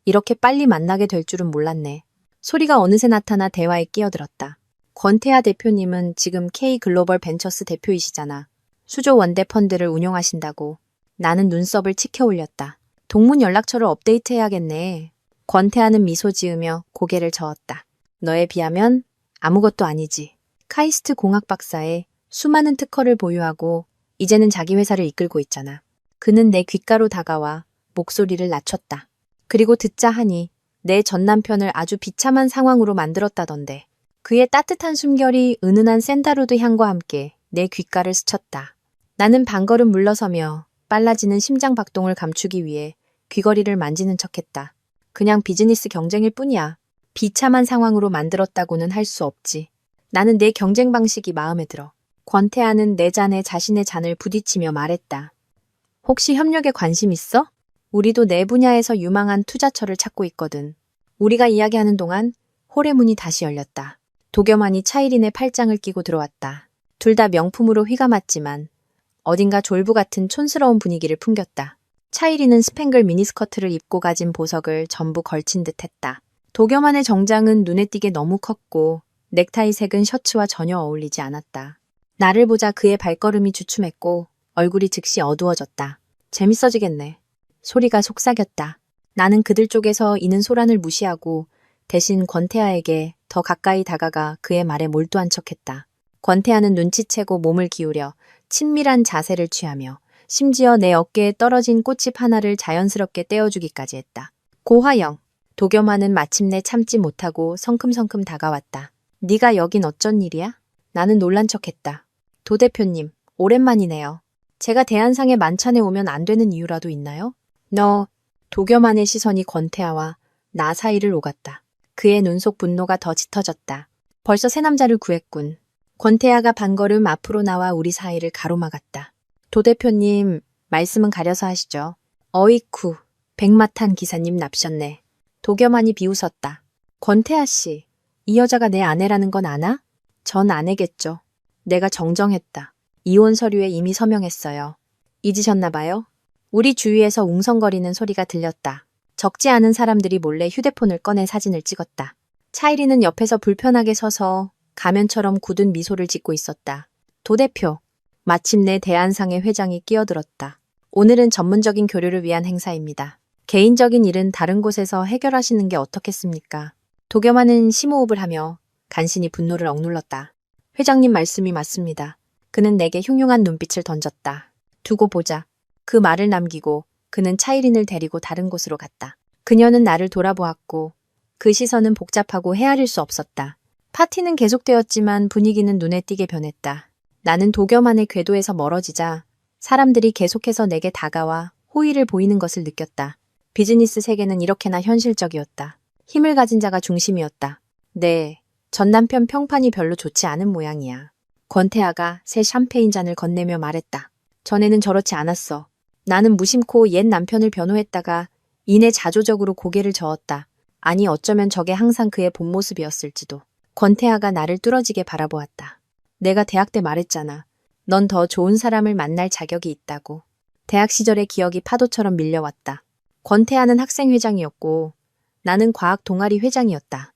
이렇게 빨리 만나게 될 줄은 몰랐네. 소리가 어느새 나타나 대화에 끼어들었다. 권태하 대표님은 지금 K글로벌 벤처스 대표이시잖아. 수조 원대 펀드를 운용하신다고. 나는 눈썹을 치켜 올렸다. 동문 연락처를 업데이트해야겠네. 권태하는 미소 지으며 고개를 저었다. 너에 비하면 아무것도 아니지. 카이스트 공학 박사에 수많은 특허를 보유하고 이제는 자기 회사를 이끌고 있잖아. 그는 내 귓가로 다가와 목소리를 낮췄다. 그리고 듣자 하니 내 전남편을 아주 비참한 상황으로 만들었다던데. 그의 따뜻한 숨결이 은은한 샌다루드 향과 함께 내 귓가를 스쳤다. 나는 반걸음 물러서며 빨라지는 심장 박동을 감추기 위해 귀걸이를 만지는 척했다. 그냥 비즈니스 경쟁일 뿐이야. 비참한 상황으로 만들었다고는 할 수 없지. 나는 내 경쟁 방식이 마음에 들어. 권태하는 내 잔에 자신의 잔을 부딪히며 말했다. 혹시 협력에 관심 있어? 우리도 내 분야에서 유망한 투자처를 찾고 있거든. 우리가 이야기하는 동안 홀의 문이 다시 열렸다. 도겸한이 차이린의 팔짱을 끼고 들어왔다. 둘 다 명품으로 휘감았지만 어딘가 졸부 같은 촌스러운 분위기를 풍겼다. 차이린은 스팽글 미니스커트를 입고 가진 보석을 전부 걸친 듯 했다. 도겸한의 정장은 눈에 띄게 너무 컸고 넥타이 색은 셔츠와 전혀 어울리지 않았다. 나를 보자 그의 발걸음이 주춤했고 얼굴이 즉시 어두워졌다. 재밌어지겠네. 소리가 속삭였다. 나는 그들 쪽에서 이는 소란을 무시하고 대신 권태하에게 더 가까이 다가가 그의 말에 몰두한 척했다. 권태하는 눈치채고 몸을 기울여 친밀한 자세를 취하며 심지어 내 어깨에 떨어진 꽃잎 하나를 자연스럽게 떼어주기까지 했다. 고화영, 도겸한은 마침내 참지 못하고 성큼성큼 다가왔다. 네가 여긴 어쩐 일이야? 나는 놀란 척했다. 도 대표님, 오랜만이네요. 제가 대한상의 만찬에 오면 안 되는 이유라도 있나요? 너, 도겸한의 시선이 권태하와 나 사이를 오갔다. 그의 눈 속 분노가 더 짙어졌다. 벌써 새 남자를 구했군. 권태하가 반걸음 앞으로 나와 우리 사이를 가로막았다. 도 대표님, 말씀은 가려서 하시죠. 어이쿠, 백마탄 기사님 납셨네. 도겸한이 비웃었다. 권태하 씨, 이 여자가 내 아내라는 건 아나? 전 아내겠죠. 내가 정정했다. 이혼 서류에 이미 서명했어요. 잊으셨나 봐요? 우리 주위에서 웅성거리는 소리가 들렸다. 적지 않은 사람들이 몰래 휴대폰을 꺼내 사진을 찍었다. 차이리는 옆에서 불편하게 서서 가면처럼 굳은 미소를 짓고 있었다. 도 대표. 마침내 대한상의 회장이 끼어들었다. 오늘은 전문적인 교류를 위한 행사입니다. 개인적인 일은 다른 곳에서 해결하시는 게 어떻겠습니까? 도겸아는 심호흡을 하며 간신히 분노를 억눌렀다. 회장님 말씀이 맞습니다. 그는 내게 흉흉한 눈빛을 던졌다. 두고 보자. 그 말을 남기고 그는 차이린을 데리고 다른 곳으로 갔다. 그녀는 나를 돌아보았고 그 시선은 복잡하고 헤아릴 수 없었다. 파티는 계속되었지만 분위기는 눈에 띄게 변했다. 나는 도겸안의 궤도에서 멀어지자 사람들이 계속해서 내게 다가와 호의를 보이는 것을 느꼈다. 비즈니스 세계는 이렇게나 현실적이었다. 힘을 가진 자가 중심이었다. 네, 전 남편 평판이 별로 좋지 않은 모양이야. 권태아가 새 샴페인 잔을 건네며 말했다. 전에는 저렇지 않았어. 나는 무심코 옛 남편을 변호했다가 이내 자조적으로 고개를 저었다. 아니 어쩌면 저게 항상 그의 본 모습이었을지도. 권태아가 나를 뚫어지게 바라보았다. 내가 대학 때 말했잖아. 넌 더 좋은 사람을 만날 자격이 있다고. 대학 시절의 기억이 파도처럼 밀려왔다. 권태아는 학생회장이었고 나는 과학 동아리 회장이었다.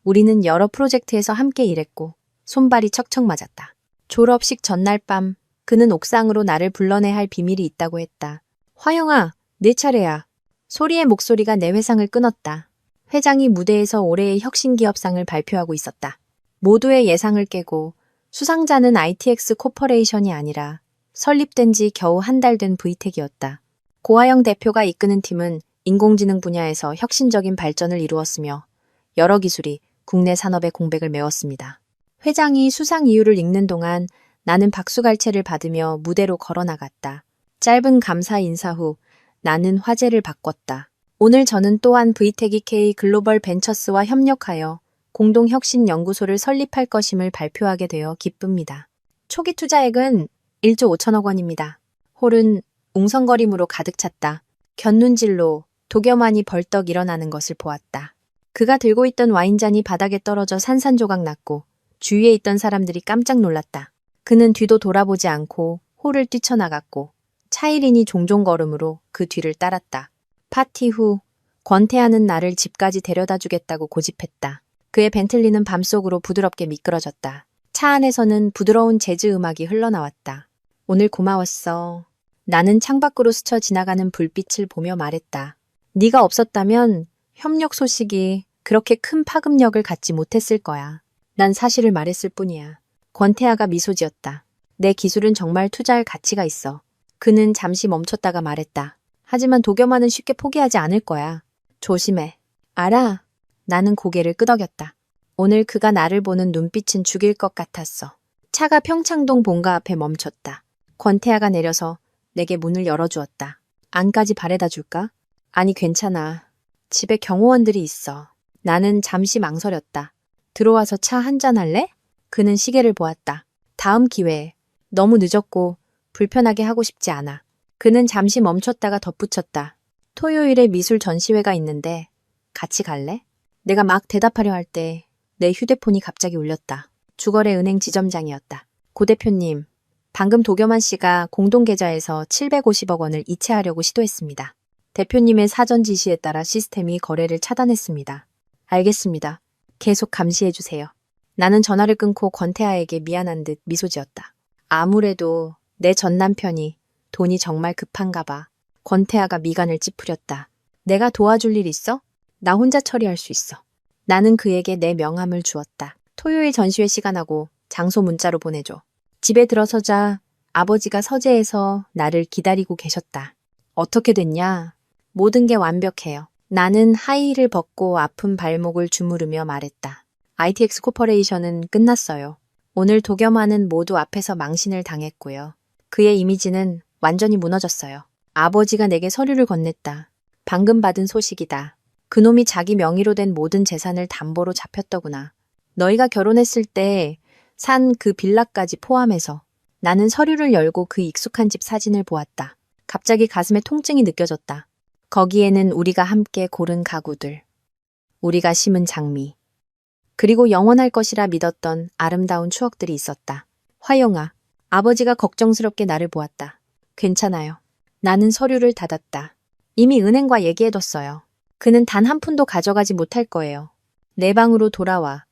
우리는 여러 프로젝트에서 함께 일했고 손발이 척척 맞았다. 졸업식 전날 밤 그는 옥상으로 나를 불러내야 할 비밀이 있다고 했다. 화영아, 내 차례야. 소리의 목소리가 내 회상을 끊었다. 회장이 무대에서 올해의 혁신기업상을 발표하고 있었다. 모두의 예상을 깨고 수상자는 ITX 코퍼레이션이 아니라 설립된 지 겨우 한 달 된 브이텍이었다. 고하영 대표가 이끄는 팀은 인공지능 분야에서 혁신적인 발전을 이루었으며 여러 기술이 국내 산업의 공백을 메웠습니다. 회장이 수상 이유를 읽는 동안 나는 박수갈채를 받으며 무대로 걸어나갔다. 짧은 감사 인사 후 나는 화제를 바꿨다. 오늘 저는 또한 브이텍이 K 글로벌 벤처스와 협력하여 공동혁신연구소를 설립할 것임을 발표하게 되어 기쁩니다. 초기 투자액은 1조 5천억 원입니다. 홀은 웅성거림으로 가득 찼다. 곁눈질로 도겸안이 벌떡 일어나는 것을 보았다. 그가 들고 있던 와인잔이 바닥에 떨어져 산산조각 났고 주위에 있던 사람들이 깜짝 놀랐다. 그는 뒤도 돌아보지 않고 홀을 뛰쳐나갔고 차이린이 종종 걸음으로 그 뒤를 따랐다. 파티 후 권태아는 나를 집까지 데려다 주겠다고 고집했다. 그의 벤틀리는 밤속으로 부드럽게 미끄러졌다. 차 안에서는 부드러운 재즈 음악이 흘러나왔다. 오늘 고마웠어. 나는 창밖으로 스쳐 지나가는 불빛을 보며 말했다. 네가 없었다면 협력 소식이 그렇게 큰 파급력을 갖지 못했을 거야. 난 사실을 말했을 뿐이야. 권태아가 미소 지었다. 내 기술은 정말 투자할 가치가 있어. 그는 잠시 멈췄다가 말했다. 하지만 도겸아는 쉽게 포기하지 않을 거야. 조심해. 알아. 나는 고개를 끄덕였다. 오늘 그가 나를 보는 눈빛은 죽일 것 같았어. 차가 평창동 본가 앞에 멈췄다. 권태아가 내려서 내게 문을 열어주었다. 안까지 바래다 줄까? 아니 괜찮아. 집에 경호원들이 있어. 나는 잠시 망설였다. 들어와서 차 한잔 할래? 그는 시계를 보았다. 다음 기회에. 너무 늦었고 불편하게 하고 싶지 않아. 그는 잠시 멈췄다가 덧붙였다. 토요일에 미술 전시회가 있는데 같이 갈래? 내가 막 대답하려 할 때 내 휴대폰이 갑자기 울렸다. 주거래 은행 지점장이었다. 고 대표님, 방금 도겸안 씨가 공동계좌에서 750억 원을 이체하려고 시도했습니다. 대표님의 사전 지시에 따라 시스템이 거래를 차단했습니다. 알겠습니다. 계속 감시해주세요. 나는 전화를 끊고 권태아에게 미안한 듯 미소 지었다. 아무래도 내 전 남편이 돈이 정말 급한가 봐. 권태아가 미간을 찌푸렸다. 내가 도와줄 일 있어? 나 혼자 처리할 수 있어. 나는 그에게 내 명함을 주었다. 토요일 전시회 시간하고 장소 문자로 보내줘. 집에 들어서자 아버지가 서재에서 나를 기다리고 계셨다. 어떻게 됐냐? 모든 게 완벽해요. 나는 하이힐을 벗고 아픈 발목을 주무르며 말했다. ITX 코퍼레이션은 끝났어요. 오늘 도겸아는 모두 앞에서 망신을 당했고요. 그의 이미지는 완전히 무너졌어요. 아버지가 내게 서류를 건넸다. 방금 받은 소식이다. 그놈이 자기 명의로 된 모든 재산을 담보로 잡혔더구나. 너희가 결혼했을 때 산 그 빌라까지 포함해서. 나는 서류를 열고 그 익숙한 집 사진을 보았다. 갑자기 가슴에 통증이 느껴졌다. 거기에는 우리가 함께 고른 가구들, 우리가 심은 장미, 그리고 영원할 것이라 믿었던 아름다운 추억들이 있었다. 화영아, 아버지가 걱정스럽게 나를 보았다. 괜찮아요. 나는 서류를 닫았다. 이미 은행과 얘기해뒀어요. 그는 단 한 푼도 가져가지 못할 거예요. 내 방으로 돌아와.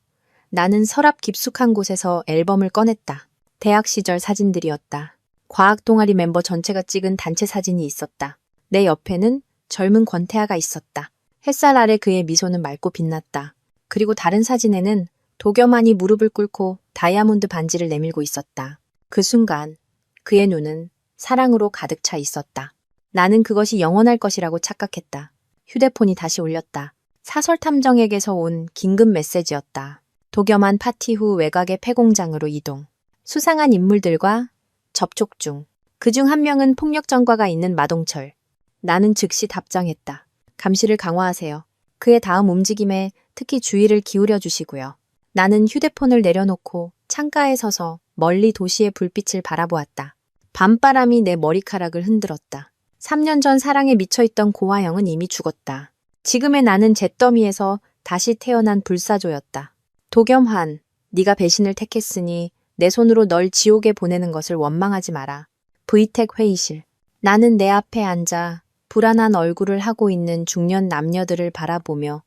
나는 서랍 깊숙한 곳에서 앨범을 꺼냈다. 대학 시절 사진들이었다. 과학 동아리 멤버 전체가 찍은 단체 사진이 있었다. 내 옆에는 젊은 권태아가 있었다. 햇살 아래 그의 미소는 맑고 빛났다. 그리고 다른 사진에는 도겸안이 무릎을 꿇고 다이아몬드 반지를 내밀고 있었다. 그 순간 그의 눈은 사랑으로 가득 차 있었다. 나는 그것이 영원할 것이라고 착각했다. 휴대폰이 다시 울렸다. 사설탐정에게서 온 긴급 메시지였다. 도겸안 파티 후 외곽의 폐공장으로 이동. 수상한 인물들과 접촉 중. 그중 한 명은 폭력 전과가 있는 마동철. 나는 즉시 답장했다. 감시를 강화하세요. 그의 다음 움직임에 특히 주의를 기울여 주시고요. 나는 휴대폰을 내려놓고 창가에 서서 멀리 도시의 불빛을 바라보았다. 밤바람이 내 머리카락을 흔들었다. 3년 전 사랑에 미쳐있던 고화영은 이미 죽었다. 지금의 나는 잿더미에서 다시 태어난 불사조였다. 도겸환, 네가 배신을 택했으니 내 손으로 널 지옥에 보내는 것을 원망하지 마라. VTech 회의실. 나는 내 앞에 앉아 불안한 얼굴을 하고 있는 중년 남녀들을 바라보며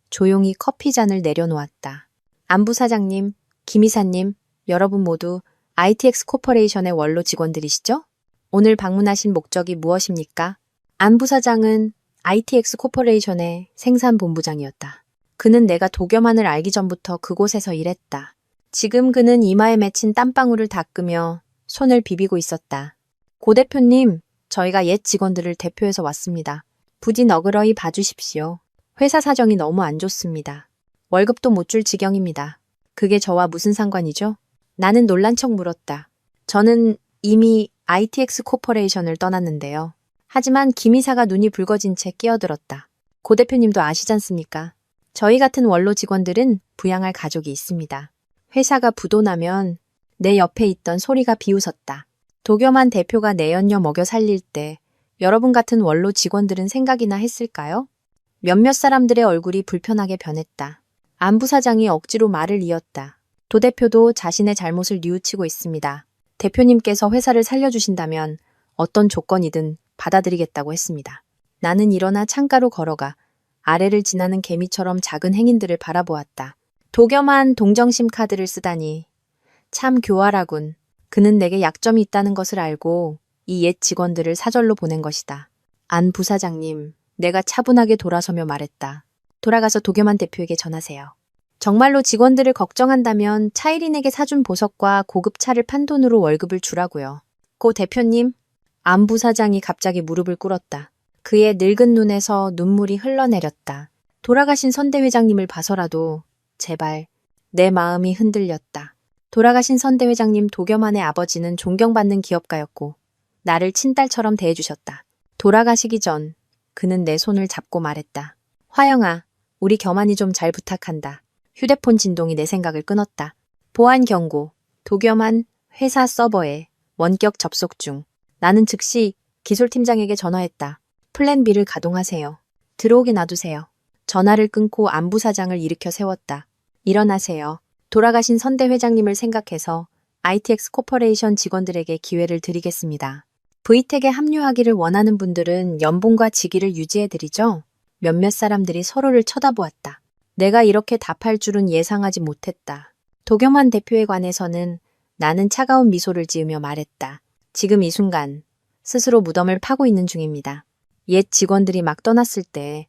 조용히 커피잔을 내려놓았다. 안부사장님, 김이사님, 여러분 모두 ITX 코퍼레이션의 원로 직원들이시죠? 오늘 방문하신 목적이 무엇입니까? 안부사장은 ITX 코퍼레이션의 생산본부장이었다. 그는 내가 도겸안을 알기 전부터 그곳에서 일했다. 지금 그는 이마에 맺힌 땀방울을 닦으며 손을 비비고 있었다. 고 대표님, 저희가 옛 직원들을 대표해서 왔습니다. 부디 너그러이 봐주십시오. 회사 사정이 너무 안 좋습니다. 월급도 못 줄 지경입니다. 그게 저와 무슨 상관이죠? 나는 놀란 척 물었다. 저는 이미 ITX 코퍼레이션을 떠났는데요. 하지만 김 이사가 눈이 붉어진 채 끼어들었다. 고 대표님도 아시잖습니까? 저희 같은 원로 직원들은 부양할 가족이 있습니다. 회사가 부도나면 내 옆에 있던 소리가 비웃었다. 도겸안 대표가 내연녀 먹여 살릴 때 여러분 같은 원로 직원들은 생각이나 했을까요? 몇몇 사람들의 얼굴이 불편하게 변했다. 안 부사장이 억지로 말을 이었다. 도 대표도 자신의 잘못을 뉘우치고 있습니다. 대표님께서 회사를 살려주신다면 어떤 조건이든 받아들이겠다고 했습니다. 나는 일어나 창가로 걸어가 아래를 지나는 개미처럼 작은 행인들을 바라보았다. 도겸한 동정심 카드를 쓰다니. 참 교활하군. 그는 내게 약점이 있다는 것을 알고 이 옛 직원들을 사절로 보낸 것이다. 안 부사장님, 내가 차분하게 돌아서며 말했다. 돌아가서 도겸한 대표에게 전하세요. 정말로 직원들을 걱정한다면 차이린에게 사준 보석과 고급 차를 판 돈으로 월급을 주라고요. 고 대표님, 안 부사장이 갑자기 무릎을 꿇었다. 그의 늙은 눈에서 눈물이 흘러내렸다. 돌아가신 선대 회장님을 봐서라도 제발. 내 마음이 흔들렸다. 돌아가신 선대 회장님 도겸안의 아버지는 존경받는 기업가였고 나를 친딸처럼 대해주셨다. 돌아가시기 전 그는 내 손을 잡고 말했다. 화영아, 우리 겸한이 좀 잘 부탁한다. 휴대폰 진동이 내 생각을 끊었다. 보안 경고. 도겸안 회사 서버에 원격 접속 중. 나는 즉시 기술팀장에게 전화했다. 플랜 B를 가동하세요. 들어오게 놔두세요. 전화를 끊고 안부사장을 일으켜 세웠다. 일어나세요. 돌아가신 선대 회장님을 생각해서 ITX 코퍼레이션 직원들에게 기회를 드리겠습니다. VTech에 합류하기를 원하는 분들은 연봉과 직위를 유지해드리죠? 몇몇 사람들이 서로를 쳐다보았다. 내가 이렇게 답할 줄은 예상하지 못했다. 도겸환 대표에 관해서는 나는 차가운 미소를 지으며 말했다. 지금 이 순간 스스로 무덤을 파고 있는 중입니다. 옛 직원들이 막 떠났을 때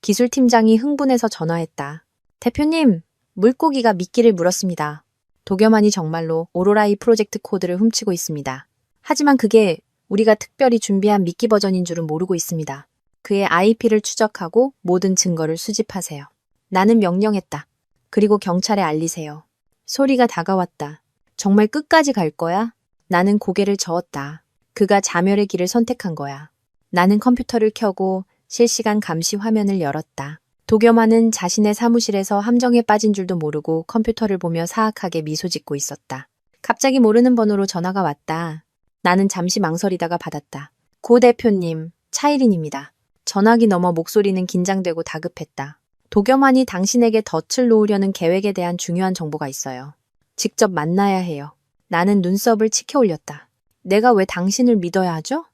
기술팀장이 흥분해서 전화했다. 대표님, 물고기가 미끼를 물었습니다. 도겸환이 정말로 오로라이 프로젝트 코드를 훔치고 있습니다. 하지만 그게 우리가 특별히 준비한 미끼 버전인 줄은 모르고 있습니다. 그의 IP를 추적하고 모든 증거를 수집하세요. 나는 명령했다. 그리고 경찰에 알리세요. 소리가 다가왔다. 정말 끝까지 갈 거야? 나는 고개를 저었다. 그가 자멸의 길을 선택한 거야. 나는 컴퓨터를 켜고 실시간 감시 화면을 열었다. 도겸환은 자신의 사무실에서 함정에 빠진 줄도 모르고 컴퓨터를 보며 사악하게 미소 짓고 있었다. 갑자기 모르는 번호로 전화가 왔다. 나는 잠시 망설이다가 받았다. 고 대표님, 차이린입니다. 전화기 너머 목소리는 긴장되고 다급했다. 도겸환이 당신에게 덫을 놓으려는 계획에 대한 중요한 정보가 있어요. 직접 만나야 해요. 나는 눈썹을 치켜 올렸다. 내가 왜 당신을 믿어야 하죠?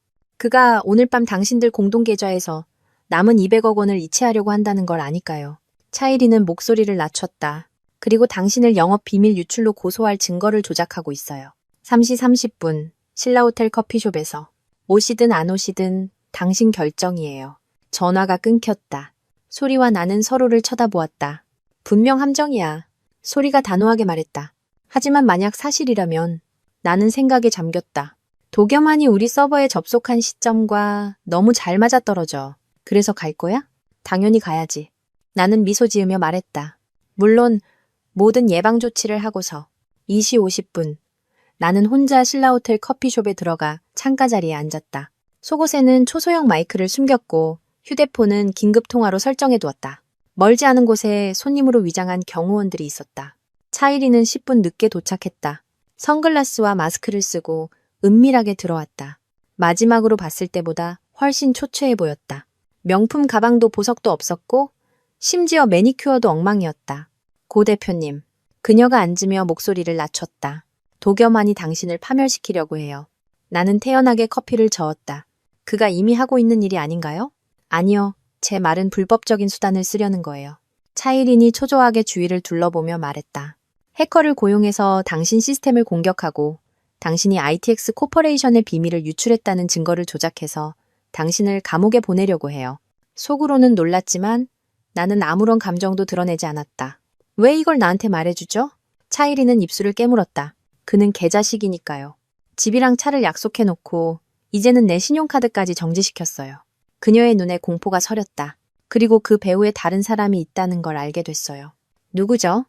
그가 오늘 밤 당신들 공동계좌에서 남은 200억 원을 이체하려고 한다는 걸 아니까요. 차이리는 목소리를 낮췄다. 그리고 당신을 영업 비밀 유출로 고소할 증거를 조작하고 있어요. 3시 30분 신라호텔 커피숍에서 오시든 안 오시든 당신 결정이에요. 전화가 끊겼다. 소리와 나는 서로를 쳐다보았다. 분명 함정이야. 소리가 단호하게 말했다. 하지만 만약 사실이라면 나는 생각에 잠겼다. 도겸안이 우리 서버에 접속한 시점과 너무 잘 맞아떨어져. 그래서 갈 거야? 당연히 가야지. 나는 미소 지으며 말했다. 물론 모든 예방 조치를 하고서 2시 50분 나는 혼자 신라호텔 커피숍에 들어가 창가 자리에 앉았다. 속옷에는 초소형 마이크를 숨겼고 휴대폰은 긴급 통화로 설정해 두었다. 멀지 않은 곳에 손님으로 위장한 경호원들이 있었다. 차이리는 10분 늦게 도착했다. 선글라스와 마스크를 쓰고 은밀하게 들어왔다. 마지막으로 봤을 때보다 훨씬 초췌해 보였다. 명품 가방도 보석도 없었고 심지어 매니큐어도 엉망이었다. 고 대표님, 그녀가 앉으며 목소리를 낮췄다. 도겸안이 당신을 파멸시키려고 해요. 나는 태연하게 커피를 저었다. 그가 이미 하고 있는 일이 아닌가요? 아니요. 제 말은 불법적인 수단을 쓰려는 거예요. 차이린이 초조하게 주위를 둘러보며 말했다. 해커를 고용해서 당신 시스템을 공격하고 당신이 ITX 코퍼레이션의 비밀을 유출했다는 증거를 조작해서 당신을 감옥에 보내려고 해요. 속으로는 놀랐지만 나는 아무런 감정도 드러내지 않았다. 왜 이걸 나한테 말해주죠? 차이리는 입술을 깨물었다. 그는 개자식이니까요. 집이랑 차를 약속해놓고 이제는 내 신용카드까지 정지시켰어요. 그녀의 눈에 공포가 서렸다. 그리고 그 배후에 다른 사람이 있다는 걸 알게 됐어요. 누구죠?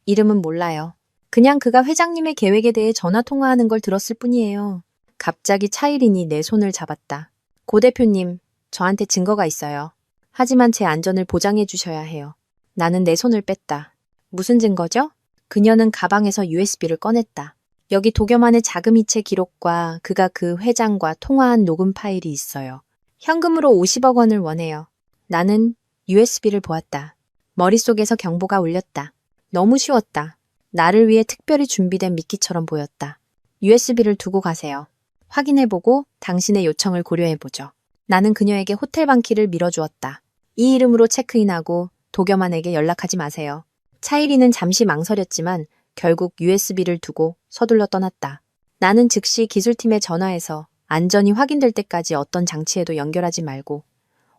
이름은 몰라요. 그냥 그가 회장님의 계획에 대해 전화통화하는 걸 들었을 뿐이에요. 갑자기 차이린이 내 손을 잡았다. 고 대표님, 저한테 증거가 있어요. 하지만 제 안전을 보장해 주셔야 해요. 나는 내 손을 뺐다. 무슨 증거죠? 그녀는 가방에서 USB를 꺼냈다. 여기 도겸안의 자금 이체 기록과 그가 그 회장과 통화한 녹음 파일이 있어요. 현금으로 50억 원을 원해요. 나는 USB를 보았다. 머릿속에서 경보가 울렸다. 너무 쉬웠다. 나를 위해 특별히 준비된 미끼처럼 보였다. USB를 두고 가세요. 확인해보고 당신의 요청을 고려해보죠. 나는 그녀에게 호텔 방키를 밀어주었다. 이 이름으로 체크인하고 도겸안에게 연락하지 마세요. 차이리는 잠시 망설였지만 결국 USB를 두고 서둘러 떠났다. 나는 즉시 기술팀에 전화해서 안전이 확인될 때까지 어떤 장치에도 연결하지 말고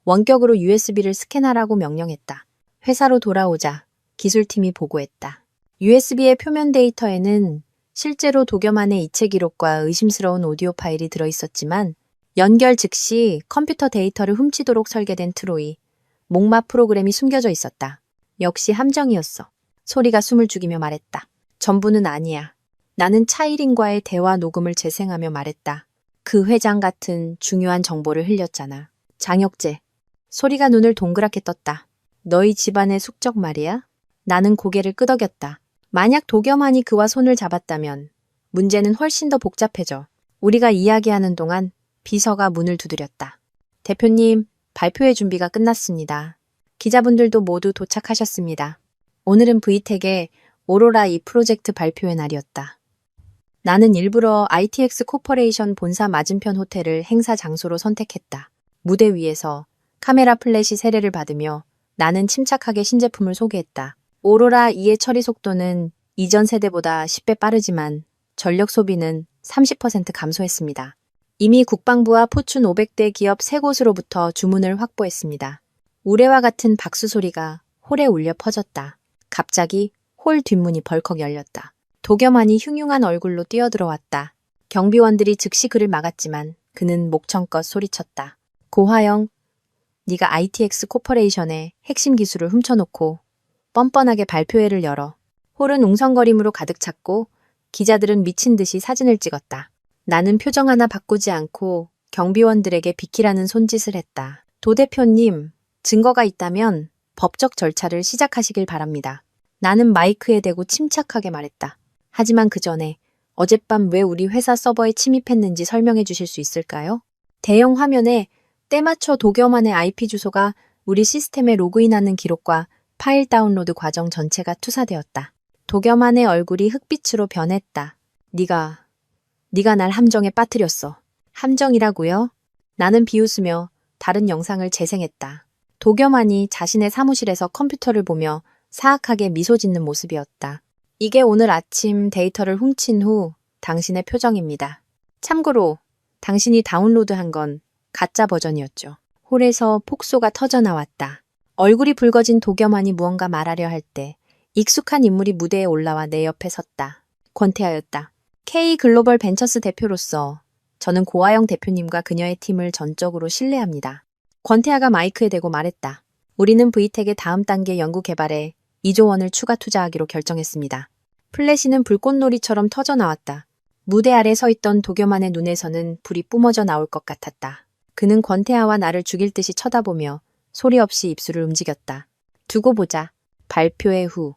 원격으로 USB를 스캔하라고 명령했다. 회사로 돌아오자 기술팀이 보고했다. USB의 표면 데이터에는 실제로 도겸안의 이체 기록과 의심스러운 오디오 파일이 들어있었지만 연결 즉시 컴퓨터 데이터를 훔치도록 설계된 트로이, 목마 프로그램이 숨겨져 있었다. 역시 함정이었어. 소리가 숨을 죽이며 말했다. 전부는 아니야. 나는 차이린과의 대화 녹음을 재생하며 말했다. 그 회장 같은 중요한 정보를 흘렸잖아. 장혁재. 소리가 눈을 동그랗게 떴다. 너희 집안의 숙적 말이야? 나는 고개를 끄덕였다. 만약 도겸안이 그와 손을 잡았다면 문제는 훨씬 더 복잡해져. 우리가 이야기하는 동안 비서가 문을 두드렸다. 대표님, 발표회 준비가 끝났습니다. 기자분들도 모두 도착하셨습니다. 오늘은 VTech의 오로라 이 프로젝트 발표회 날이었다. 나는 일부러 ITX 코퍼레이션 본사 맞은편 호텔을 행사 장소로 선택했다. 무대 위에서 카메라 플래시 세례를 받으며 나는 침착하게 신제품을 소개했다. 오로라 2의 처리 속도는 이전 세대보다 10배 빠르지만 전력 소비는 30% 감소했습니다. 이미 국방부와 포춘 500대 기업 3곳으로부터 주문을 확보했습니다. 우레와 같은 박수 소리가 홀에 울려 퍼졌다. 갑자기 홀 뒷문이 벌컥 열렸다. 도겸안이 흉흉한 얼굴로 뛰어들어왔다. 경비원들이 즉시 그를 막았지만 그는 목청껏 소리쳤다. 고화영, 네가 ITX 코퍼레이션의 핵심 기술을 훔쳐놓고 뻔뻔하게 발표회를 열어. 홀은 웅성거림으로 가득 찼고 기자들은 미친 듯이 사진을 찍었다. 나는 표정 하나 바꾸지 않고 경비원들에게 비키라는 손짓을 했다. 도 대표님, 증거가 있다면 법적 절차를 시작하시길 바랍니다. 나는 마이크에 대고 침착하게 말했다. 하지만 그 전에 어젯밤 왜 우리 회사 서버에 침입했는지 설명해 주실 수 있을까요? 대형 화면에 때맞춰 도겸안의 IP 주소가 우리 시스템에 로그인하는 기록과 파일 다운로드 과정 전체가 투사되었다. 도겸안의 얼굴이 흑빛으로 변했다. 네가 날 함정에 빠뜨렸어. 함정이라고요? 나는 비웃으며 다른 영상을 재생했다. 도겸안이 자신의 사무실에서 컴퓨터를 보며 사악하게 미소 짓는 모습이었다. 이게 오늘 아침 데이터를 훔친 후 당신의 표정입니다. 참고로 당신이 다운로드한 건 가짜 버전이었죠. 홀에서 폭소가 터져 나왔다. 얼굴이 붉어진 도겸안이 무언가 말하려 할 때 익숙한 인물이 무대에 올라와 내 옆에 섰다. 권태하였다. K글로벌 벤처스 대표로서 저는 고아영 대표님과 그녀의 팀을 전적으로 신뢰합니다. 권태하가 마이크에 대고 말했다. 우리는 V텍의 다음 단계 연구 개발에 2조 원을 추가 투자하기로 결정했습니다. 플래시는 불꽃놀이처럼 터져 나왔다. 무대 아래 서 있던 도겸안의 눈에서는 불이 뿜어져 나올 것 같았다. 그는 권태하와 나를 죽일 듯이 쳐다보며 소리 없이 입술을 움직였다. 두고 보자. 발표회 후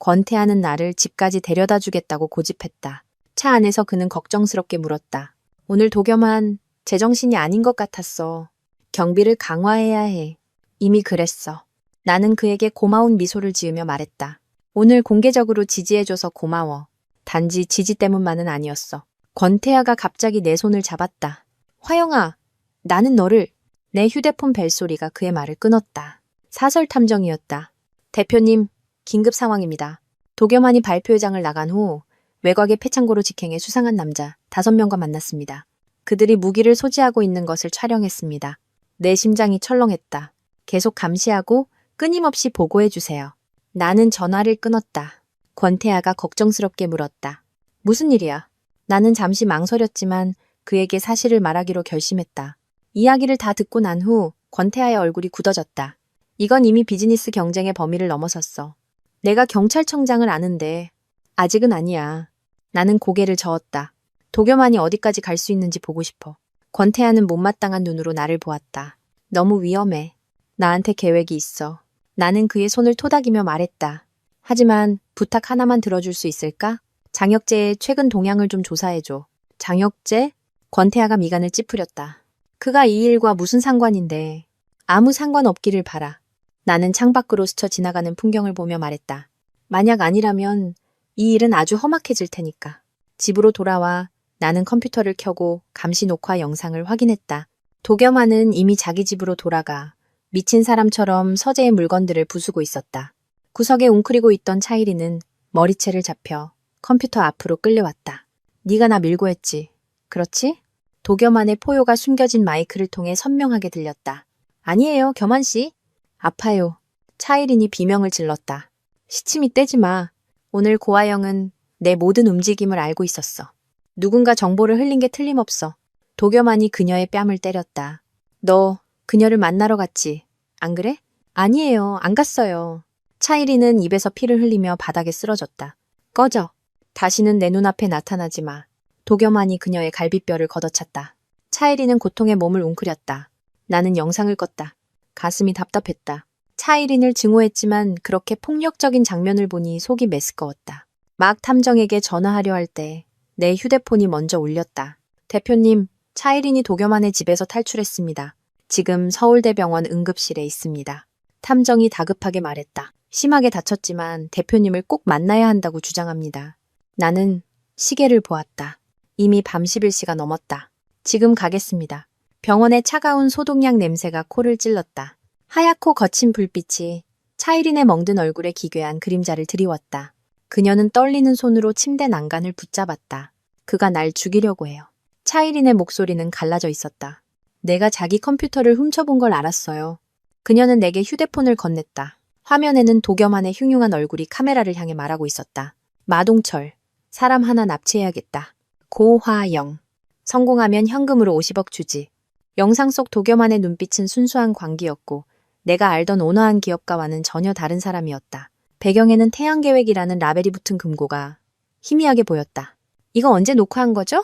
권태하는 나를 집까지 데려다 주겠다고 고집했다. 차 안에서 그는 걱정스럽게 물었다. 오늘 도겸안 제정신이 아닌 것 같았어. 경비를 강화해야 해. 이미 그랬어. 나는 그에게 고마운 미소를 지으며 말했다. 오늘 공개적으로 지지해줘서 고마워. 단지 지지 때문만은 아니었어. 권태하가 갑자기 내 손을 잡았다. 화영아, 나는 너를... 내 휴대폰 벨소리가 그의 말을 끊었다. 사설 탐정이었다. 대표님, 긴급 상황입니다. 도겸안이 발표회장을 나간 후 외곽의 폐창고로 직행해 수상한 남자 5명과 만났습니다. 그들이 무기를 소지하고 있는 것을 촬영했습니다. 내 심장이 철렁했다. 계속 감시하고 끊임없이 보고해주세요. 나는 전화를 끊었다. 권태하가 걱정스럽게 물었다. 무슨 일이야? 나는 잠시 망설였지만 그에게 사실을 말하기로 결심했다. 이야기를 다 듣고 난 후 권태하의 얼굴이 굳어졌다. 이건 이미 비즈니스 경쟁의 범위를 넘어섰어. 내가 경찰청장을 아는데 아직은 아니야. 나는 고개를 저었다. 도겸안이 어디까지 갈 수 있는지 보고 싶어. 권태하는 못마땅한 눈으로 나를 보았다. 너무 위험해. 나한테 계획이 있어. 나는 그의 손을 토닥이며 말했다. 하지만 부탁 하나만 들어줄 수 있을까? 장혁재의 최근 동향을 좀 조사해줘. 장혁재? 권태하가 미간을 찌푸렸다. 그가 이 일과 무슨 상관인데. 아무 상관없기를 바라. 나는 창밖으로 스쳐 지나가는 풍경을 보며 말했다. 만약 아니라면 이 일은 아주 험악해질 테니까. 집으로 돌아와 나는 컴퓨터를 켜고 감시 녹화 영상을 확인했다. 도겸안은 이미 자기 집으로 돌아가 미친 사람처럼 서재의 물건들을 부수고 있었다. 구석에 웅크리고 있던 차이리는 머리채를 잡혀 컴퓨터 앞으로 끌려왔다. 네가 나 밀고 했지. 그렇지? 도겸안의 포효가 숨겨진 마이크를 통해 선명하게 들렸다. 아니에요, 겸한 씨. 아파요. 차이린이 비명을 질렀다. 시침이 떼지 마. 오늘 고아영은 내 모든 움직임을 알고 있었어. 누군가 정보를 흘린 게 틀림없어. 도겸안이 그녀의 뺨을 때렸다. 너 그녀를 만나러 갔지? 안 그래? 아니에요. 안 갔어요. 차이린은 입에서 피를 흘리며 바닥에 쓰러졌다. 꺼져. 다시는 내 눈앞에 나타나지 마. 도겸안이 그녀의 갈비뼈를 걷어찼다. 차이린은 고통에 몸을 웅크렸다. 나는 영상을 껐다. 가슴이 답답했다. 차이린을 증오했지만 그렇게 폭력적인 장면을 보니 속이 메스꺼웠다. 막 탐정에게 전화하려 할 때 내 휴대폰이 먼저 울렸다. 대표님, 차이린이 도겸안의 집에서 탈출했습니다. 지금 서울대병원 응급실에 있습니다. 탐정이 다급하게 말했다. 심하게 다쳤지만 대표님을 꼭 만나야 한다고 주장합니다. 나는 시계를 보았다. 이미 밤 11시가 넘었다. 지금 가겠습니다. 병원의 차가운 소독약 냄새가 코를 찔렀다. 하얗고 거친 불빛이 차이린의 멍든 얼굴에 기괴한 그림자를 드리웠다. 그녀는 떨리는 손으로 침대 난간을 붙잡았다. 그가 날 죽이려고 해요. 차이린의 목소리는 갈라져 있었다. 내가 자기 컴퓨터를 훔쳐본 걸 알았어요. 그녀는 내게 휴대폰을 건넸다. 화면에는 도겸안의 흉흉한 얼굴이 카메라를 향해 말하고 있었다. 마동철, 사람 하나 납치해야겠다. 고화영, 성공하면 현금으로 50억 주지. 영상 속 도겸안의 눈빛은 순수한 광기였고 내가 알던 온화한 기업가와는 전혀 다른 사람이었다. 배경에는 태양계획이라는 라벨이 붙은 금고가 희미하게 보였다. 이거 언제 녹화한 거죠?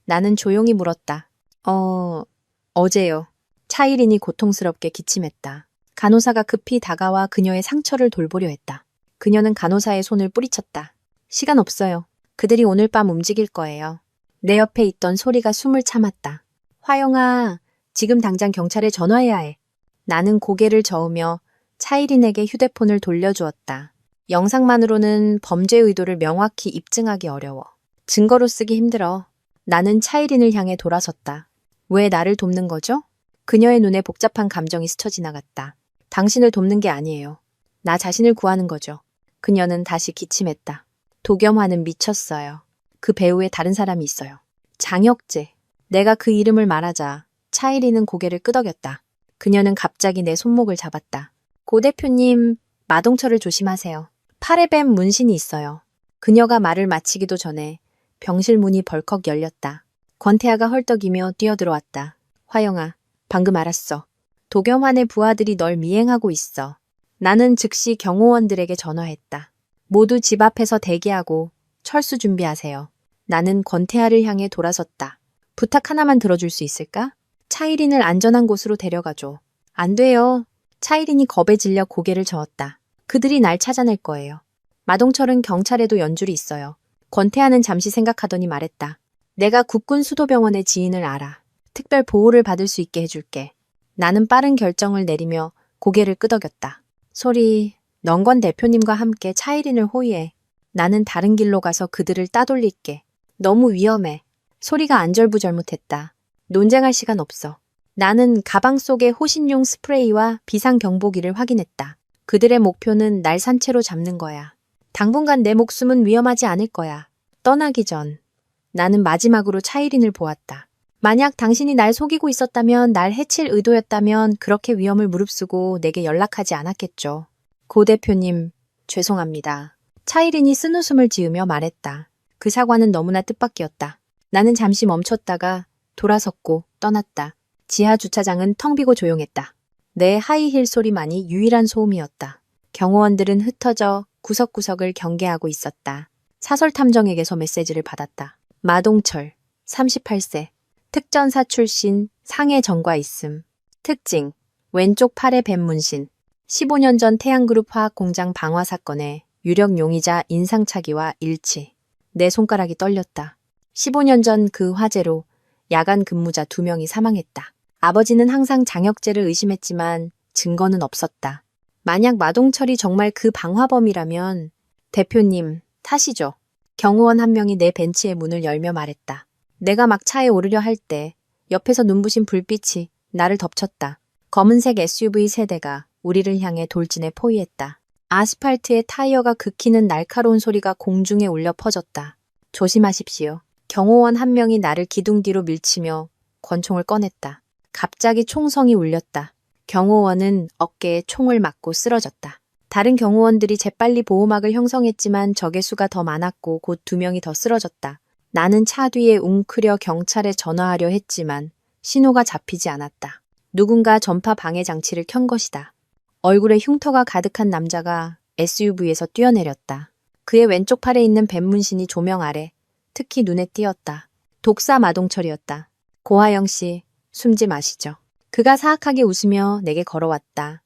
나는 조용히 물었다. 어제요. 차이린이 고통스럽게 기침했다. 간호사가 급히 다가와 그녀의 상처를 돌보려 했다. 그녀는 간호사의 손을 뿌리쳤다. 시간 없어요. 그들이 오늘 밤 움직일 거예요. 내 옆에 있던 소리가 숨을 참았다. 화영아, 지금 당장 경찰에 전화해야 해. 나는 고개를 저으며 차이린에게 휴대폰을 돌려주었다. 영상만으로는 범죄 의도를 명확히 입증하기 어려워. 증거로 쓰기 힘들어. 나는 차이린을 향해 돌아섰다. 왜 나를 돕는 거죠? 그녀의 눈에 복잡한 감정이 스쳐 지나갔다. 당신을 돕는 게 아니에요. 나 자신을 구하는 거죠. 그녀는 다시 기침했다. 도겸화는 미쳤어요. 그 배우에 다른 사람이 있어요. 장혁재. 내가 그 이름을 말하자 차이리는 고개를 끄덕였다. 그녀는 갑자기 내 손목을 잡았다. 고 대표님, 마동철을 조심하세요. 팔에 뱀 문신이 있어요. 그녀가 말을 마치기도 전에 병실 문이 벌컥 열렸다. 권태아가 헐떡이며 뛰어들어왔다. 화영아, 방금 알았어. 도겸환의 부하들이 널 미행하고 있어. 나는 즉시 경호원들에게 전화했다. 모두 집 앞에서 대기하고 철수 준비하세요. 나는 권태아를 향해 돌아섰다. 부탁 하나만 들어줄 수 있을까? 차이린을 안전한 곳으로 데려가줘. 안 돼요. 차이린이 겁에 질려 고개를 저었다. 그들이 날 찾아낼 거예요. 마동철은 경찰에도 연줄이 있어요. 권태아는 잠시 생각하더니 말했다. 내가 국군 수도병원의 지인을 알아. 특별 보호를 받을 수 있게 해줄게. 나는 빠른 결정을 내리며 고개를 끄덕였다. 소리, 넌 권 대표님과 함께 차이린을 호위해. 나는 다른 길로 가서 그들을 따돌릴게. 너무 위험해. 소리가 안절부절못했다. 논쟁할 시간 없어. 나는 가방 속에 호신용 스프레이와 비상경보기를 확인했다. 그들의 목표는 날 산채로 잡는 거야. 당분간 내 목숨은 위험하지 않을 거야. 떠나기 전 나는 마지막으로 차이린을 보았다. 만약 당신이 날 속이고 있었다면, 날 해칠 의도였다면 그렇게 위험을 무릅쓰고 내게 연락하지 않았겠죠. 고 대표님, 죄송합니다. 차이린이 쓴웃음을 지으며 말했다. 그 사과는 너무나 뜻밖이었다. 나는 잠시 멈췄다가 돌아섰고 떠났다. 지하 주차장은 텅 비고 조용했다. 내 하이힐 소리만이 유일한 소음이었다. 경호원들은 흩어져 구석구석을 경계하고 있었다. 사설탐정에게서 메시지를 받았다. 마동철, 38세, 특전사 출신, 상해 전과 있음. 특징, 왼쪽 팔에 뱀 문신. 15년 전 태양그룹 화학공장 방화 사건의 유력 용의자 인상착의와 일치. 내 손가락이 떨렸다. 15년 전 그 화재로 야간 근무자 2명이 사망했다. 아버지는 항상 장혁재를 의심했지만 증거는 없었다. 만약 마동철이 정말 그 방화범이라면 대표님, 탓이죠. 경호원 한 명이 내 벤치의 문을 열며 말했다. 내가 막 차에 오르려 할 때 옆에서 눈부신 불빛이 나를 덮쳤다. 검은색 SUV 세대가 우리를 향해 돌진해 포위했다. 아스팔트에 타이어가 긁히는 날카로운 소리가 공중에 울려 퍼졌다. 조심하십시오. 경호원 한 명이 나를 기둥 뒤로 밀치며 권총을 꺼냈다. 갑자기 총성이 울렸다. 경호원은 어깨에 총을 맞고 쓰러졌다. 다른 경호원들이 재빨리 보호막을 형성했지만 적의 수가 더 많았고 곧 2명이 더 쓰러졌다. 나는 차 뒤에 웅크려 경찰에 전화하려 했지만 신호가 잡히지 않았다. 누군가 전파 방해 장치를 켠 것이다. 얼굴에 흉터가 가득한 남자가 SUV에서 뛰어내렸다. 그의 왼쪽 팔에 있는 뱀 문신이 조명 아래 특히 눈에 띄었다. 독사 마동철이었다. 고하영 씨, 숨지 마시죠. 그가 사악하게 웃으며 내게 걸어왔다.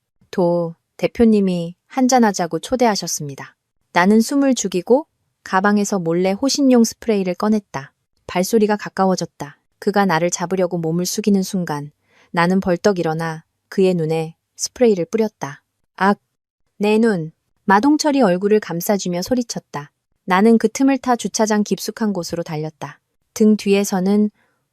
대표님이 한잔하자고 초대하셨습니다. 나는 숨을 죽이고 가방에서 몰래 호신용 스프레이를 꺼냈다. 발소리가 가까워졌다. 그가 나를 잡으려고 몸을 숙이는 순간 나는 벌떡 일어나 그의 눈에 스프레이를 뿌렸다. 악! 내 눈! 마동철이 얼굴을 감싸주며 소리쳤다. 나는 그 틈을 타 주차장 깊숙한 곳으로 달렸다. 등 뒤에서는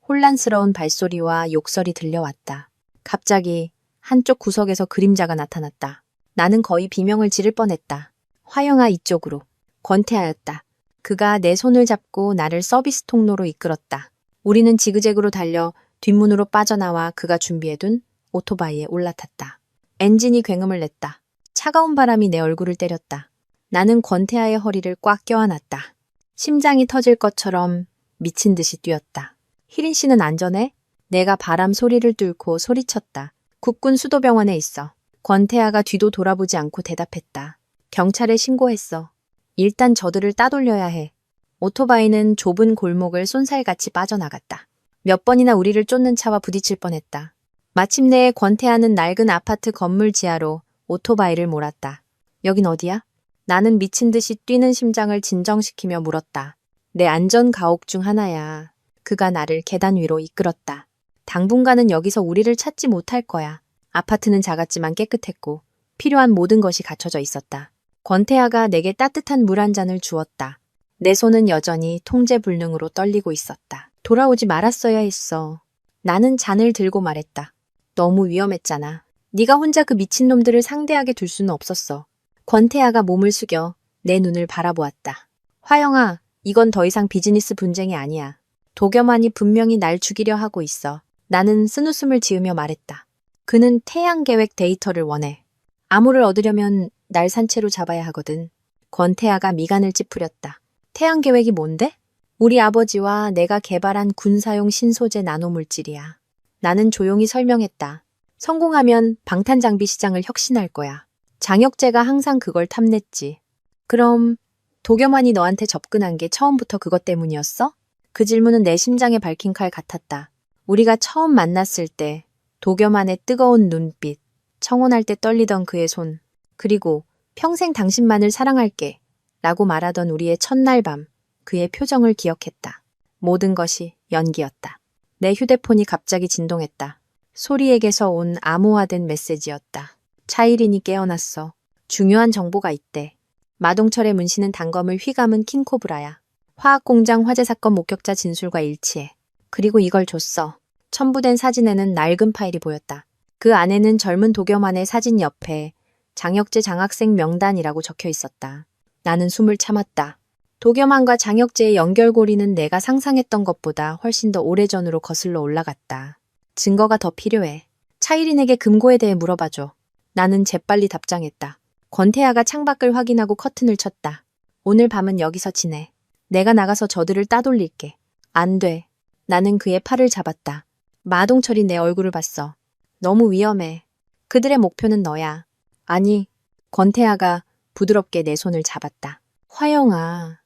혼란스러운 발소리와 욕설이 들려왔다. 갑자기 한쪽 구석에서 그림자가 나타났다. 나는 거의 비명을 지를 뻔했다. 화영아 이쪽으로. 권태하였다. 그가 내 손을 잡고 나를 서비스 통로로 이끌었다. 우리는 지그재그로 달려 뒷문으로 빠져나와 그가 준비해둔 오토바이에 올라탔다. 엔진이 굉음을 냈다. 차가운 바람이 내 얼굴을 때렸다. 나는 권태아의 허리를 꽉 껴안았다. 심장이 터질 것처럼 미친 듯이 뛰었다. 희린 씨는 안전해? 내가 바람 소리를 뚫고 소리쳤다. 국군 수도병원에 있어. 권태아가 뒤도 돌아보지 않고 대답했다. 경찰에 신고했어. 일단 저들을 따돌려야 해. 오토바이는 좁은 골목을 쏜살같이 빠져나갔다. 몇 번이나 우리를 쫓는 차와 부딪힐 뻔했다. 마침내 권태아는 낡은 아파트 건물 지하로 오토바이를 몰았다. 여긴 어디야? 나는 미친 듯이 뛰는 심장을 진정시키며 물었다. 내 안전 가옥 중 하나야. 그가 나를 계단 위로 이끌었다. 당분간은 여기서 우리를 찾지 못할 거야. 아파트는 작았지만 깨끗했고 필요한 모든 것이 갖춰져 있었다. 권태아가 내게 따뜻한 물 한 잔을 주었다. 내 손은 여전히 통제불능으로 떨리고 있었다. 돌아오지 말았어야 했어. 나는 잔을 들고 말했다. 너무 위험했잖아. 네가 혼자 그 미친놈들을 상대하게 둘 수는 없었어. 권태아가 몸을 숙여 내 눈을 바라보았다. 화영아, 이건 더 이상 비즈니스 분쟁이 아니야. 도겸환이 분명히 날 죽이려 하고 있어. 나는 쓴웃음을 지으며 말했다. 그는 태양 계획 데이터를 원해. 암호를 얻으려면 날 산채로 잡아야 하거든. 권태아가 미간을 찌푸렸다. 태양 계획이 뭔데? 우리 아버지와 내가 개발한 군사용 신소재 나노물질이야. 나는 조용히 설명했다. 성공하면 방탄장비 시장을 혁신할 거야. 장혁재가 항상 그걸 탐냈지. 그럼 도겸환이 너한테 접근한 게 처음부터 그것 때문이었어? 그 질문은 내 심장에 박힌 칼 같았다. 우리가 처음 만났을 때 도겸환의 뜨거운 눈빛, 청혼할 때 떨리던 그의 손, 그리고 평생 당신만을 사랑할게 라고 말하던 우리의 첫날 밤, 그의 표정을 기억했다. 모든 것이 연기였다. 내 휴대폰이 갑자기 진동했다. 소리에게서 온 암호화된 메시지였다. 차이린이 깨어났어. 중요한 정보가 있대. 마동철의 문신은 단검을 휘감은 킹코브라야. 화학공장 화재 사건 목격자 진술과 일치해. 그리고 이걸 줬어. 첨부된 사진에는 낡은 파일이 보였다. 그 안에는 젊은 도겸환의 사진 옆에 장혁재 장학생 명단이라고 적혀 있었다. 나는 숨을 참았다. 도겸환과 장혁재의 연결고리는 내가 상상했던 것보다 훨씬 더 오래전으로 거슬러 올라갔다. 증거가 더 필요해. 차이린에게 금고에 대해 물어봐줘. 나는 재빨리 답장했다. 권태아가 창밖을 확인하고 커튼을 쳤다. 오늘 밤은 여기서 지내. 내가 나가서 저들을 따돌릴게. 안 돼. 나는 그의 팔을 잡았다. 마동철이 내 얼굴을 봤어. 너무 위험해. 그들의 목표는 너야. 아니, 권태아가 부드럽게 내 손을 잡았다. 화영아,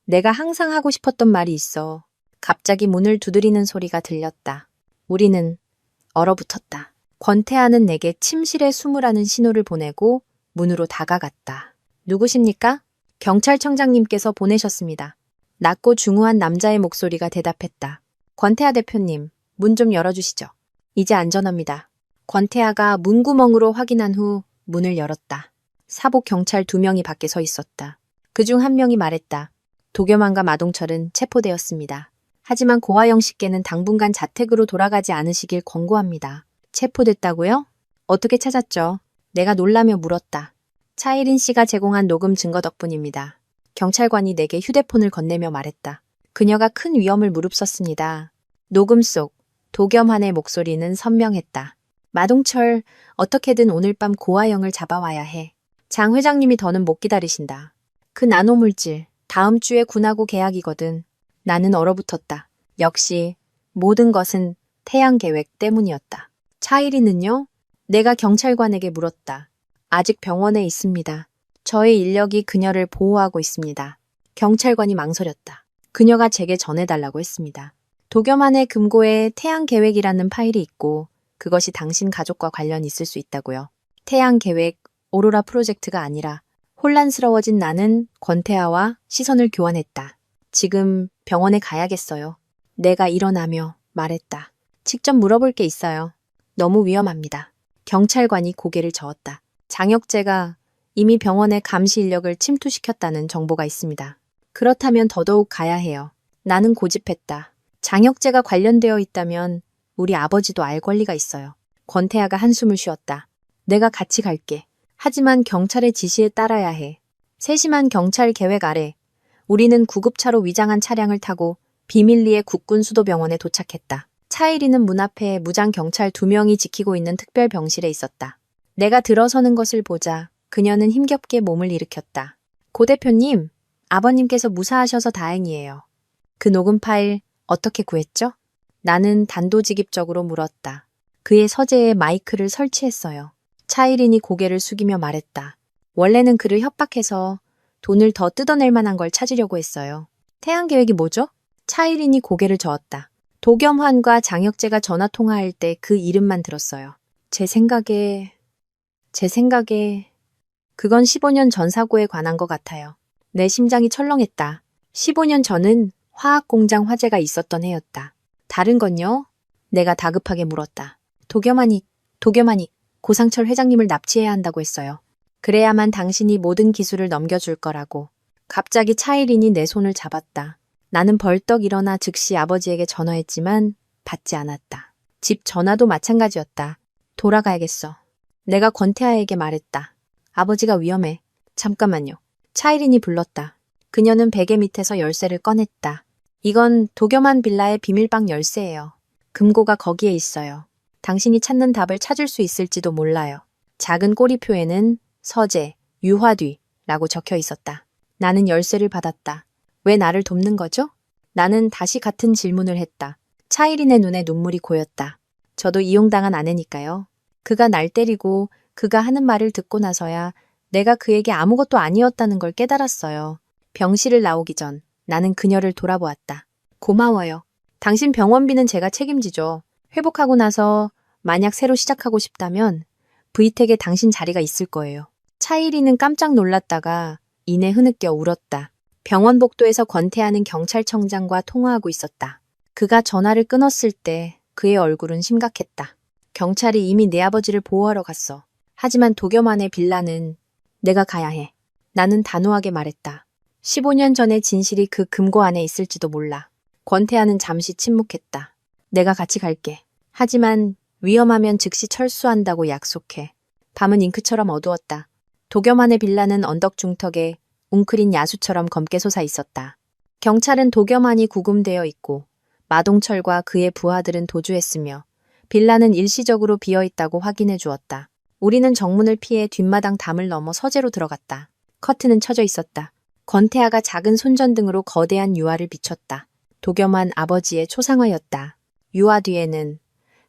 내가 항상 하고 싶었던 말이 있어. 갑자기 문을 두드리는 소리가 들렸다. 우리는 얼어붙었다. 권태아는 내게 침실에 숨으라는 신호를 보내고 문으로 다가갔다. 누구십니까? 경찰청장님께서 보내셨습니다. 낮고 중후한 남자의 목소리가 대답했다. 권태아 대표님, 문 좀 열어주시죠. 이제 안전합니다. 권태아가 문구멍으로 확인한 후 문을 열었다. 사복 경찰 2명이 밖에 서 있었다. 그중 한 명이 말했다. 도겸환과 마동철은 체포되었습니다. 하지만 고화영 씨께는 당분간 자택으로 돌아가지 않으시길 권고합니다. 체포됐다고요? 어떻게 찾았죠? 내가 놀라며 물었다. 차이린 씨가 제공한 녹음 증거 덕분입니다. 경찰관이 내게 휴대폰을 건네며 말했다. 그녀가 큰 위험을 무릅썼습니다. 녹음 속 도겸환의 목소리는 선명했다. 마동철, 어떻게든 오늘 밤 고화영을 잡아와야 해. 장 회장님이 더는 못 기다리신다. 그 나노물질, 다음 주에 군하고 계약이거든. 나는 얼어붙었다. 역시 모든 것은 태양 계획 때문이었다. 차이리는요? 내가 경찰관에게 물었다. 아직 병원에 있습니다. 저의 인력이 그녀를 보호하고 있습니다. 경찰관이 망설였다. 그녀가 제게 전해달라고 했습니다. 도겸환의 금고에 태양 계획이라는 파일이 있고 그것이 당신 가족과 관련이 있을 수 있다고요. 태양 계획, 오로라 프로젝트가 아니라 혼란스러워진 나는 권태아와 시선을 교환했다. 지금 병원에 가야겠어요. 내가 일어나며 말했다. 직접 물어볼 게 있어요. 너무 위험합니다. 경찰관이 고개를 저었다. 장혁재가 이미 병원에 감시 인력을 침투시켰다는 정보가 있습니다. 그렇다면 더더욱 가야 해요. 나는 고집했다. 장혁재가 관련되어 있다면 우리 아버지도 알 권리가 있어요. 권태아가 한숨을 쉬었다. 내가 같이 갈게. 하지만 경찰의 지시에 따라야 해. 세심한 경찰 계획 아래 우리는 구급차로 위장한 차량을 타고 비밀리에 국군수도병원에 도착했다. 차이리는 문 앞에 무장 경찰 2명이 지키고 있는 특별 병실에 있었다. 내가 들어서는 것을 보자 그녀는 힘겹게 몸을 일으켰다. 고 대표님, 아버님께서 무사하셔서 다행이에요. 그 녹음 파일 어떻게 구했죠? 나는 단도직입적으로 물었다. 그의 서재에 마이크를 설치했어요. 차이린이 고개를 숙이며 말했다. 원래는 그를 협박해서 돈을 더 뜯어낼 만한 걸 찾으려고 했어요. 태양 계획이 뭐죠? 차이린이 고개를 저었다. 도겸환과 장혁재가 전화 통화할 때 그 이름만 들었어요. 제 생각에 그건 15년 전 사고에 관한 것 같아요. 내 심장이 철렁했다. 15년 전은 화학공장 화재가 있었던 해였다. 다른 건요? 내가 다급하게 물었다. 도겸환이 고상철 회장님을 납치해야 한다고 했어요. 그래야만 당신이 모든 기술을 넘겨줄 거라고. 갑자기 차이린이 내 손을 잡았다. 나는 벌떡 일어나 즉시 아버지에게 전화했지만 받지 않았다. 집 전화도 마찬가지였다. 돌아가야겠어. 내가 권태아에게 말했다. 아버지가 위험해. 잠깐만요. 차이린이 불렀다. 그녀는 베개 밑에서 열쇠를 꺼냈다. 이건 도겸한 빌라의 비밀방 열쇠예요. 금고가 거기에 있어요. 당신이 찾는 답을 찾을 수 있을지도 몰라요. 작은 꼬리표에는 서재, 유화뒤라고 적혀 있었다. 나는 열쇠를 받았다. 왜 나를 돕는 거죠? 나는 다시 같은 질문을 했다. 차이린의 눈에 눈물이 고였다. 저도 이용당한 아내니까요. 그가 날 때리고 그가 하는 말을 듣고 나서야 내가 그에게 아무것도 아니었다는 걸 깨달았어요. 병실을 나오기 전 나는 그녀를 돌아보았다. 고마워요. 당신 병원비는 제가 책임지죠. 회복하고 나서 만약 새로 시작하고 싶다면 브이텍에 당신 자리가 있을 거예요. 차이리는 깜짝 놀랐다가 이내 흐느껴 울었다. 병원 복도에서 권태하는 경찰청장과 통화하고 있었다. 그가 전화를 끊었을 때 그의 얼굴은 심각했다. 경찰이 이미 내 아버지를 보호하러 갔어. 하지만 도겸안의 빌라는 내가 가야 해. 나는 단호하게 말했다. 15년 전의 진실이 그 금고 안에 있을지도 몰라. 권태하는 잠시 침묵했다. 내가 같이 갈게. 하지만 위험하면 즉시 철수한다고 약속해. 밤은 잉크처럼 어두웠다. 도겸안의 빌라는 언덕 중턱에 웅크린 야수처럼 검게 솟아 있었다. 경찰은 도겸안이 구금되어 있고 마동철과 그의 부하들은 도주했으며 빌라는 일시적으로 비어있다고 확인해 주었다. 우리는 정문을 피해 뒷마당 담을 넘어 서재로 들어갔다. 커튼은 쳐져 있었다. 권태아가 작은 손전등으로 거대한 유화를 비췄다. 도겸안 아버지의 초상화였다. 유화 뒤에는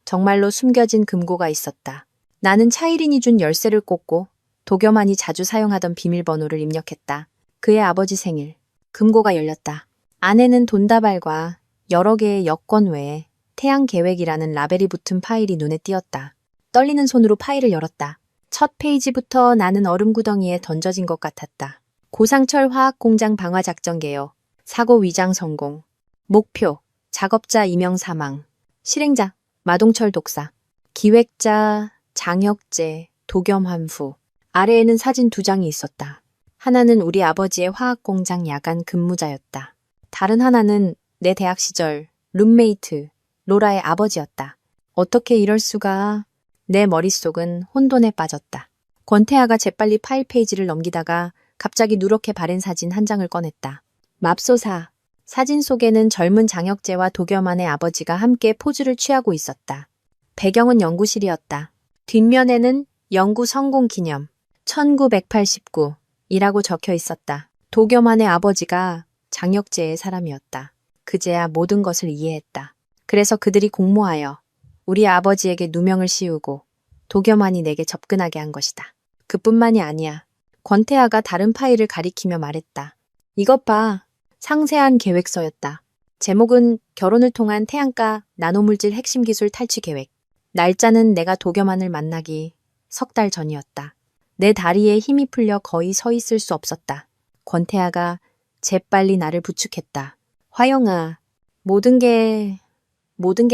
정말로 숨겨진 금고가 있었다. 나는 차이린이 준 열쇠를 꽂고 도겸안이 자주 사용하던 비밀번호를 입력했다. 그의 아버지 생일. 금고가 열렸다. 안에는 돈다발과 여러 개의 여권 외에 태양 계획이라는 라벨이 붙은 파일이 눈에 띄었다. 떨리는 손으로 파일을 열었다. 첫 페이지부터 나는 얼음 구덩이에 던져진 것 같았다. 고상철 화학공장 방화 작전 개요. 사고 위장 성공. 목표. 작업자 이명 사망. 실행자. 마동철 독사. 기획자. 장혁재. 도겸환후. 아래에는 사진 2장이 있었다. 하나는 우리 아버지의 화학공장 야간 근무자였다. 다른 하나는 내 대학 시절 룸메이트 로라의 아버지였다. 어떻게 이럴 수가. 내 머릿속은 혼돈에 빠졌다. 권태아가 재빨리 파일 페이지를 넘기다가 갑자기 누렇게 바랜 사진 한 장을 꺼냈다. 맙소사. 사진 속에는 젊은 장혁재와 도겸안의 아버지가 함께 포즈를 취하고 있었다. 배경은 연구실이었다. 뒷면에는 연구 성공 기념 1989이라고 적혀 있었다. 도겸안의 아버지가 장혁재의 사람이었다. 그제야 모든 것을 이해했다. 그래서 그들이 공모하여 우리 아버지에게 누명을 씌우고 도겸안이 내게 접근하게 한 것이다. 그뿐만이 아니야. 권태아가 다른 파일을 가리키며 말했다. 이것 봐. 상세한 계획서였다. 제목은 결혼을 통한 태양가 나노물질 핵심 기술 탈취 계획. 날짜는 내가 도겸안을 만나기 석 달 전이었다. 내 다리에 힘이 풀려 거의 서 있을 수 없었다. 권태아가 재빨리 나를 부축했다. 화영아, 모든 게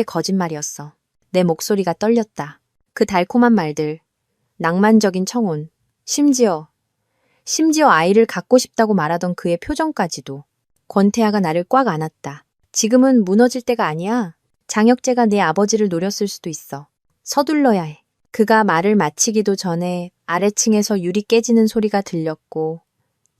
거짓말이었어. 내 목소리가 떨렸다. 그 달콤한 말들, 낭만적인 청혼, 심지어 아이를 갖고 싶다고 말하던 그의 표정까지도. 권태아가 나를 꽉 안았다. 지금은 무너질 때가 아니야. 장혁재가 내 아버지를 노렸을 수도 있어. 서둘러야 해. 그가 말을 마치기도 전에 아래층에서 유리 깨지는 소리가 들렸고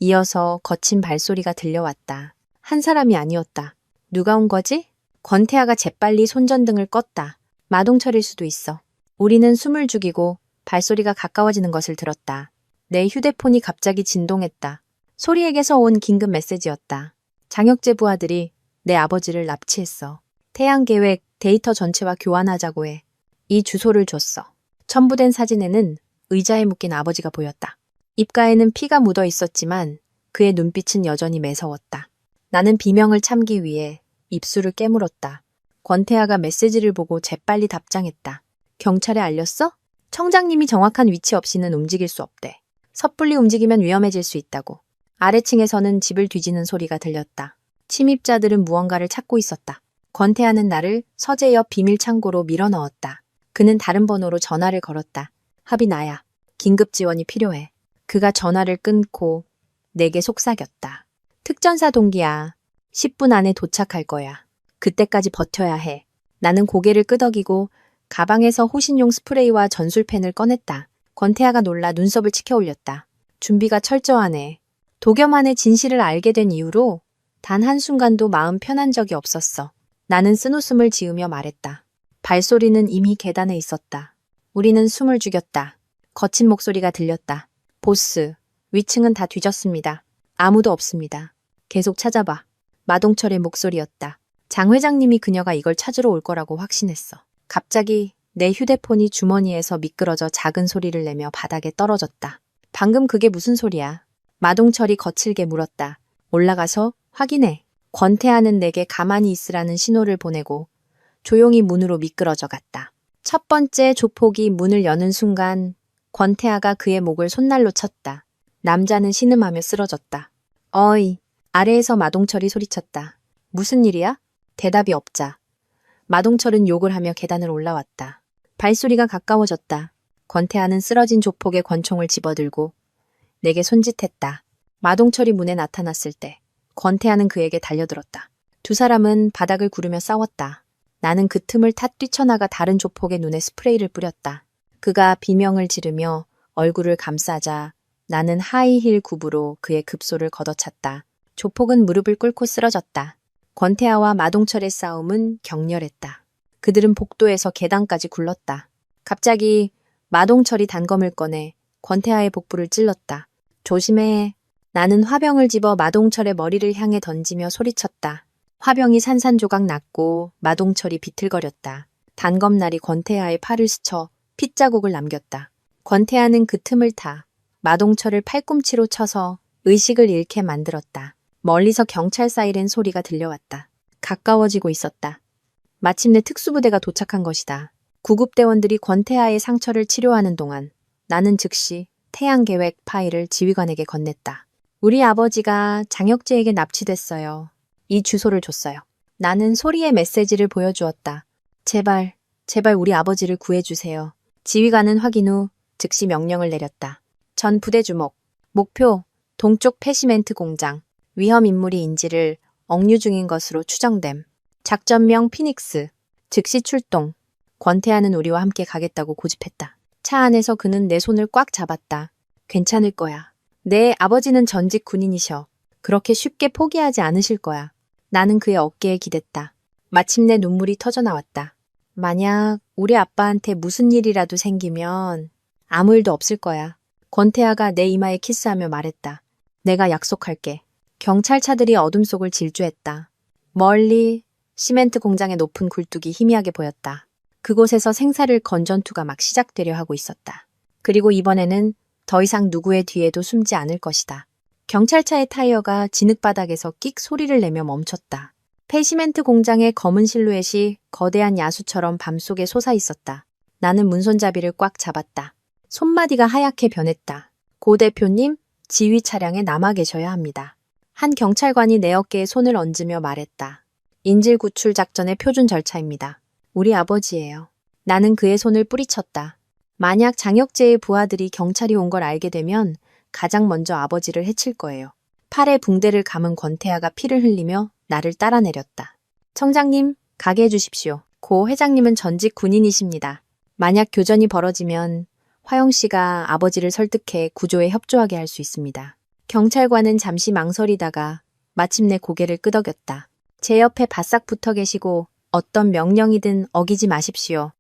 이어서 거친 발소리가 들려왔다. 한 사람이 아니었다. 누가 온 거지? 권태아가 재빨리 손전등을 껐다. 마동철일 수도 있어. 우리는 숨을 죽이고 발소리가 가까워지는 것을 들었다. 내 휴대폰이 갑자기 진동했다. 소리에게서 온 긴급 메시지였다. 장혁재 부하들이 내 아버지를 납치했어. 태양계획 데이터 전체와 교환하자고 해. 이 주소를 줬어. 첨부된 사진에는 의자에 묶인 아버지가 보였다. 입가에는 피가 묻어 있었지만 그의 눈빛은 여전히 매서웠다. 나는 비명을 참기 위해 입술을 깨물었다. 권태아가 메시지를 보고 재빨리 답장했다. 경찰에 알렸어? 청장님이 정확한 위치 없이는 움직일 수 없대. 섣불리 움직이면 위험해질 수 있다고. 아래층에서는 집을 뒤지는 소리가 들렸다. 침입자들은 무언가를 찾고 있었다. 권태아는 나를 서재 옆 비밀 창고로 밀어넣었다. 그는 다른 번호로 전화를 걸었다. 합이 나야. 긴급 지원이 필요해. 그가 전화를 끊고 내게 속삭였다. 특전사 동기야. 10분 안에 도착할 거야. 그때까지 버텨야 해. 나는 고개를 끄덕이고 가방에서 호신용 스프레이와 전술펜을 꺼냈다. 권태아가 놀라 눈썹을 치켜 올렸다. 준비가 철저하네. 도겸안의 진실을 알게 된 이후로 단 한순간도 마음 편한 적이 없었어. 나는 쓴웃음을 지으며 말했다. 발소리는 이미 계단에 있었다. 우리는 숨을 죽였다. 거친 목소리가 들렸다. 보스, 위층은 다 뒤졌습니다. 아무도 없습니다. 계속 찾아봐. 마동철의 목소리였다. 장 회장님이 그녀가 이걸 찾으러 올 거라고 확신했어. 갑자기 내 휴대폰이 주머니에서 미끄러져 작은 소리를 내며 바닥에 떨어졌다. 방금 그게 무슨 소리야? 마동철이 거칠게 물었다. 올라가서 확인해. 권태아는 내게 가만히 있으라는 신호를 보내고 조용히 문으로 미끄러져 갔다. 첫 번째 조폭이 문을 여는 순간 권태아가 그의 목을 손날로 쳤다. 남자는 신음하며 쓰러졌다. 어이, 아래에서 마동철이 소리쳤다. 무슨 일이야? 대답이 없자 마동철은 욕을 하며 계단을 올라왔다. 발소리가 가까워졌다. 권태아는 쓰러진 조폭의 권총을 집어들고 내게 손짓했다. 마동철이 문에 나타났을 때 권태아는 그에게 달려들었다. 두 사람은 바닥을 구르며 싸웠다. 나는 그 틈을 탓 뛰쳐나가 다른 조폭의 눈에 스프레이를 뿌렸다. 그가 비명을 지르며 얼굴을 감싸자 나는 하이힐 굽으로 그의 급소를 걷어찼다. 조폭은 무릎을 꿇고 쓰러졌다. 권태아와 마동철의 싸움은 격렬했다. 그들은 복도에서 계단까지 굴렀다. 갑자기 마동철이 단검을 꺼내 권태아의 복부를 찔렀다. 조심해. 나는 화병을 집어 마동철의 머리를 향해 던지며 소리쳤다. 화병이 산산조각 났고 마동철이 비틀거렸다. 단검날이 권태아의 팔을 스쳐 핏자국을 남겼다. 권태아는 그 틈을 타 마동철을 팔꿈치로 쳐서 의식을 잃게 만들었다. 멀리서 경찰 사이렌 소리가 들려왔다. 가까워지고 있었다. 마침내 특수부대가 도착한 것이다. 구급대원들이 권태아의 상처를 치료하는 동안 나는 즉시 태양계획 파일을 지휘관에게 건넸다. 우리 아버지가 장혁재에게 납치됐어요. 이 주소를 줬어요. 나는 소리의 메시지를 보여주었다. 제발, 제발 우리 아버지를 구해주세요. 지휘관은 확인 후 즉시 명령을 내렸다. 전 부대 주목. 목표, 동쪽 폐시멘트 공장. 위험 인물이 인지를 억류 중인 것으로 추정됨. 작전명 피닉스. 즉시 출동. 권태아는 우리와 함께 가겠다고 고집했다. 차 안에서 그는 내 손을 꽉 잡았다. 괜찮을 거야. 내 아버지는 전직 군인이셔. 그렇게 쉽게 포기하지 않으실 거야. 나는 그의 어깨에 기댔다. 마침내 눈물이 터져 나왔다. 만약 우리 아빠한테 무슨 일이라도 생기면 아무 일도 없을 거야. 권태아가 내 이마에 키스하며 말했다. 내가 약속할게. 경찰차들이 어둠 속을 질주했다. 멀리 시멘트 공장의 높은 굴뚝이 희미하게 보였다. 그곳에서 생사를 건 전투가 막 시작되려 하고 있었다. 그리고 이번에는 더 이상 누구의 뒤에도 숨지 않을 것이다. 경찰차의 타이어가 진흙바닥에서 끽 소리를 내며 멈췄다. 폐시멘트 공장의 검은 실루엣이 거대한 야수처럼 밤속에 솟아 있었다. 나는 문손잡이를 꽉 잡았다. 손마디가 하얗게 변했다. 고 대표님, 지휘 차량에 남아 계셔야 합니다. 한 경찰관이 내 어깨에 손을 얹으며 말했다. 인질 구출 작전의 표준 절차입니다. 우리 아버지예요. 나는 그의 손을 뿌리쳤다. 만약 장혁재의 부하들이 경찰이 온 걸 알게 되면 가장 먼저 아버지를 해칠 거예요. 팔에 붕대를 감은 권태아가 피를 흘리며 나를 따라 내렸다. 청장님, 가게 해주십시오. 고 회장님은 전직 군인이십니다. 만약 교전이 벌어지면 화영 씨가 아버지를 설득해 구조에 협조하게 할 수 있습니다. 경찰관은 잠시 망설이다가 마침내 고개를 끄덕였다. 제 옆에 바싹 붙어 계시고 어떤 명령이든 어기지 마십시오.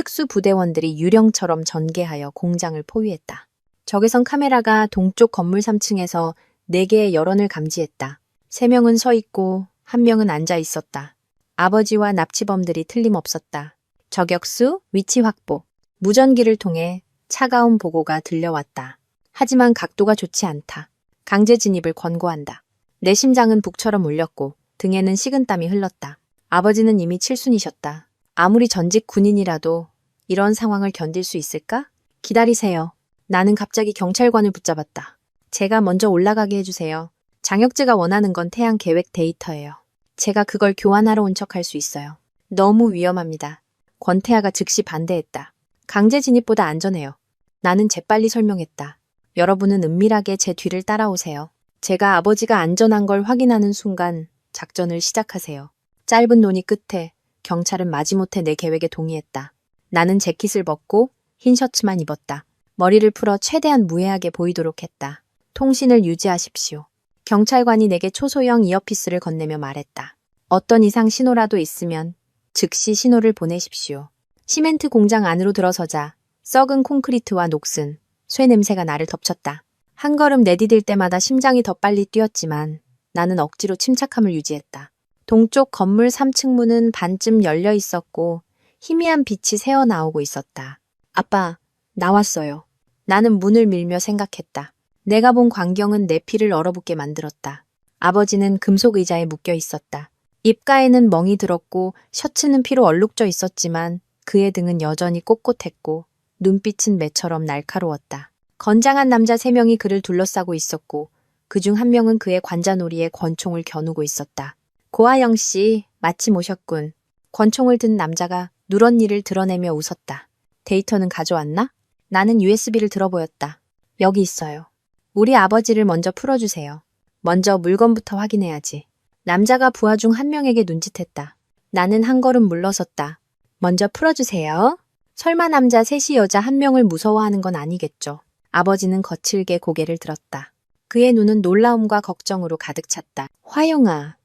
특수부대원들이 유령처럼 전개하여 공장을 포위했다. 적외선 카메라가 동쪽 건물 3층에서 4개의 여론을 감지했다. 3명은 서 있고 1명은 앉아 있었다. 아버지와 납치범들이 틀림없었다. 저격수, 위치 확보. 무전기를 통해 차가운 보고가 들려왔다. 하지만 각도가 좋지 않다. 강제 진입을 권고한다. 내 심장은 북처럼 울렸고 등에는 식은땀이 흘렀다. 아버지는 이미 칠순이셨다. 아무리 전직 군인이라도 이런 상황을 견딜 수 있을까? 기다리세요. 나는 갑자기 경찰관을 붙잡았다. 제가 먼저 올라가게 해주세요. 장혁재가 원하는 건 태양 계획 데이터예요. 제가 그걸 교환하러 온 척 할 수 있어요. 너무 위험합니다. 권태아가 즉시 반대했다. 강제 진입보다 안전해요. 나는 재빨리 설명했다. 여러분은 은밀하게 제 뒤를 따라오세요. 제가 아버지가 안전한 걸 확인하는 순간 작전을 시작하세요. 짧은 논의 끝에 경찰은 마지못해 내 계획에 동의했다. 나는 재킷을 벗고 흰 셔츠만 입었다. 머리를 풀어 최대한 무해하게 보이도록 했다. 통신을 유지하십시오. 경찰관이 내게 초소형 이어피스를 건네며 말했다. 어떤 이상 신호라도 있으면 즉시 신호를 보내십시오. 시멘트 공장 안으로 들어서자 썩은 콘크리트와 녹슨, 쇠 냄새가 나를 덮쳤다. 한 걸음 내디딜 때마다 심장이 더 빨리 뛰었지만 나는 억지로 침착함을 유지했다. 동쪽 건물 3층 문은 반쯤 열려 있었고 희미한 빛이 새어나오고 있었다. 아빠, 나왔어요. 나는 문을 밀며 생각했다. 내가 본 광경은 내 피를 얼어붙게 만들었다. 아버지는 금속 의자에 묶여 있었다. 입가에는 멍이 들었고 셔츠는 피로 얼룩져 있었지만 그의 등은 여전히 꼿꼿했고 눈빛은 매처럼 날카로웠다. 건장한 남자 3명이 그를 둘러싸고 있었고 그중 한 명은 그의 관자놀이에 권총을 겨누고 있었다. 고아영 씨, 마침 오셨군. 권총을 든 남자가 누런니를 드러내며 웃었다. 데이터는 가져왔나? 나는 USB를 들어보였다. 여기 있어요. 우리 아버지를 먼저 풀어주세요. 먼저 물건부터 확인해야지. 남자가 부하 중 한 명에게 눈짓했다. 나는 한 걸음 물러섰다. 먼저 풀어주세요. 설마 남자 셋이 여자 한 명을 무서워하는 건 아니겠죠. 아버지는 거칠게 고개를 들었다. 그의 눈은 놀라움과 걱정으로 가득 찼다. 화영아,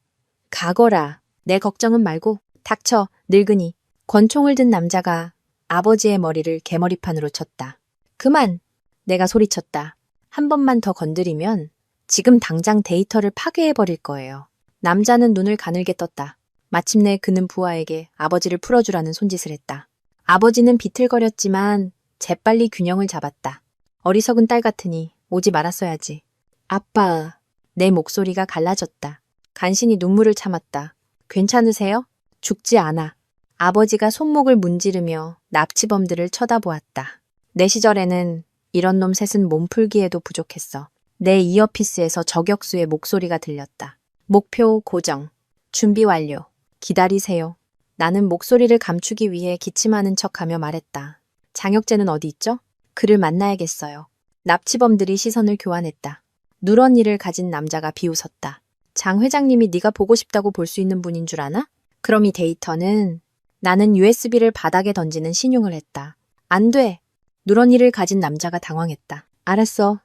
가거라. 내 걱정은 말고 닥쳐, 늙은이. 권총을 든 남자가 아버지의 머리를 개머리판으로 쳤다. 그만! 내가 소리쳤다. 한 번만 더 건드리면 지금 당장 데이터를 파괴해버릴 거예요. 남자는 눈을 가늘게 떴다. 마침내 그는 부하에게 아버지를 풀어주라는 손짓을 했다. 아버지는 비틀거렸지만 재빨리 균형을 잡았다. 어리석은 딸 같으니 오지 말았어야지. 아빠, 내 목소리가 갈라졌다. 간신히 눈물을 참았다. 괜찮으세요? 죽지 않아. 아버지가 손목을 문지르며 납치범들을 쳐다보았다. 내 시절에는 이런 놈 셋은 몸풀기에도 부족했어. 내 이어피스에서 저격수의 목소리가 들렸다. 목표 고정. 준비 완료. 기다리세요. 나는 목소리를 감추기 위해 기침하는 척하며 말했다. 장혁재는 어디 있죠? 그를 만나야겠어요. 납치범들이 시선을 교환했다. 누런이를 가진 남자가 비웃었다. 장 회장님이 네가 보고 싶다고 볼 수 있는 분인 줄 아나? 그럼 이 데이터는... 나는 USB를 바닥에 던지는 신용을 했다. 안 돼. 누런이를 가진 남자가 당황했다. 알았어.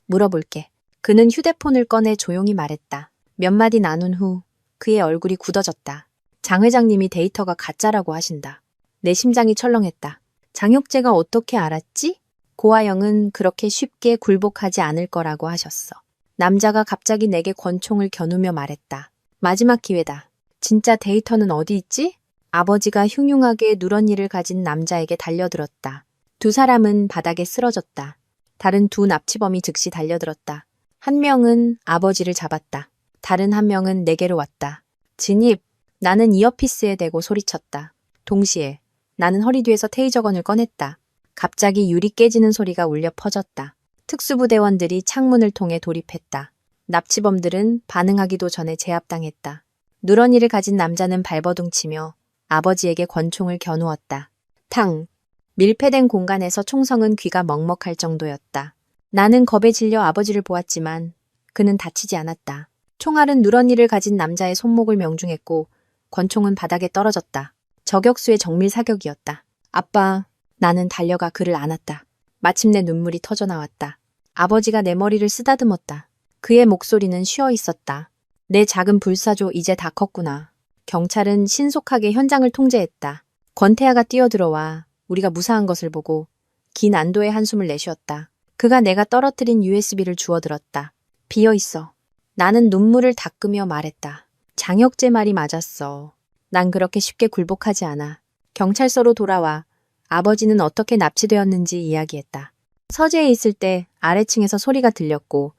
물어볼게. 그는 휴대폰을 꺼내 조용히 말했다. 몇 마디 나눈 후 그의 얼굴이 굳어졌다. 장 회장님이 데이터가 가짜라고 하신다. 내 심장이 철렁했다. 장혁재가 어떻게 알았지? 고아영은 그렇게 쉽게 굴복하지 않을 거라고 하셨어. 남자가 갑자기 내게 권총을 겨누며 말했다. 마지막 기회다. 진짜 데이터는 어디 있지? 아버지가 흉흉하게 누런이를 가진 남자에게 달려들었다. 두 사람은 바닥에 쓰러졌다. 다른 두 납치범이 즉시 달려들었다. 한 명은 아버지를 잡았다. 다른 한 명은 내게로 왔다. 진입! 나는 이어피스에 대고 소리쳤다. 동시에 나는 허리 뒤에서 테이저건을 꺼냈다. 갑자기 유리 깨지는 소리가 울려 퍼졌다. 특수부대원들이 창문을 통해 돌입했다. 납치범들은 반응하기도 전에 제압당했다. 누런이를 가진 남자는 발버둥치며 아버지에게 권총을 겨누었다. 탕! 밀폐된 공간에서 총성은 귀가 먹먹할 정도였다. 나는 겁에 질려 아버지를 보았지만 그는 다치지 않았다. 총알은 누런이를 가진 남자의 손목을 명중했고 권총은 바닥에 떨어졌다. 저격수의 정밀 사격이었다. 아빠, 나는 달려가 그를 안았다. 마침내 눈물이 터져나왔다. 아버지가 내 머리를 쓰다듬었다. 그의 목소리는 쉬어 있었다. 내 작은 불사조 이제 다 컸구나. 경찰은 신속하게 현장을 통제했다. 권태아가 뛰어들어와 우리가 무사한 것을 보고 긴 안도의 한숨을 내쉬었다. 그가 내가 떨어뜨린 USB를 주워들었다. 비어있어. 나는 눈물을 닦으며 말했다. 장혁재 말이 맞았어. 난 그렇게 쉽게 굴복하지 않아. 경찰서로 돌아와 아버지는 어떻게 납치되었는지 이야기했다. 서재에 있을 때 아래층에서 소리가 들렸고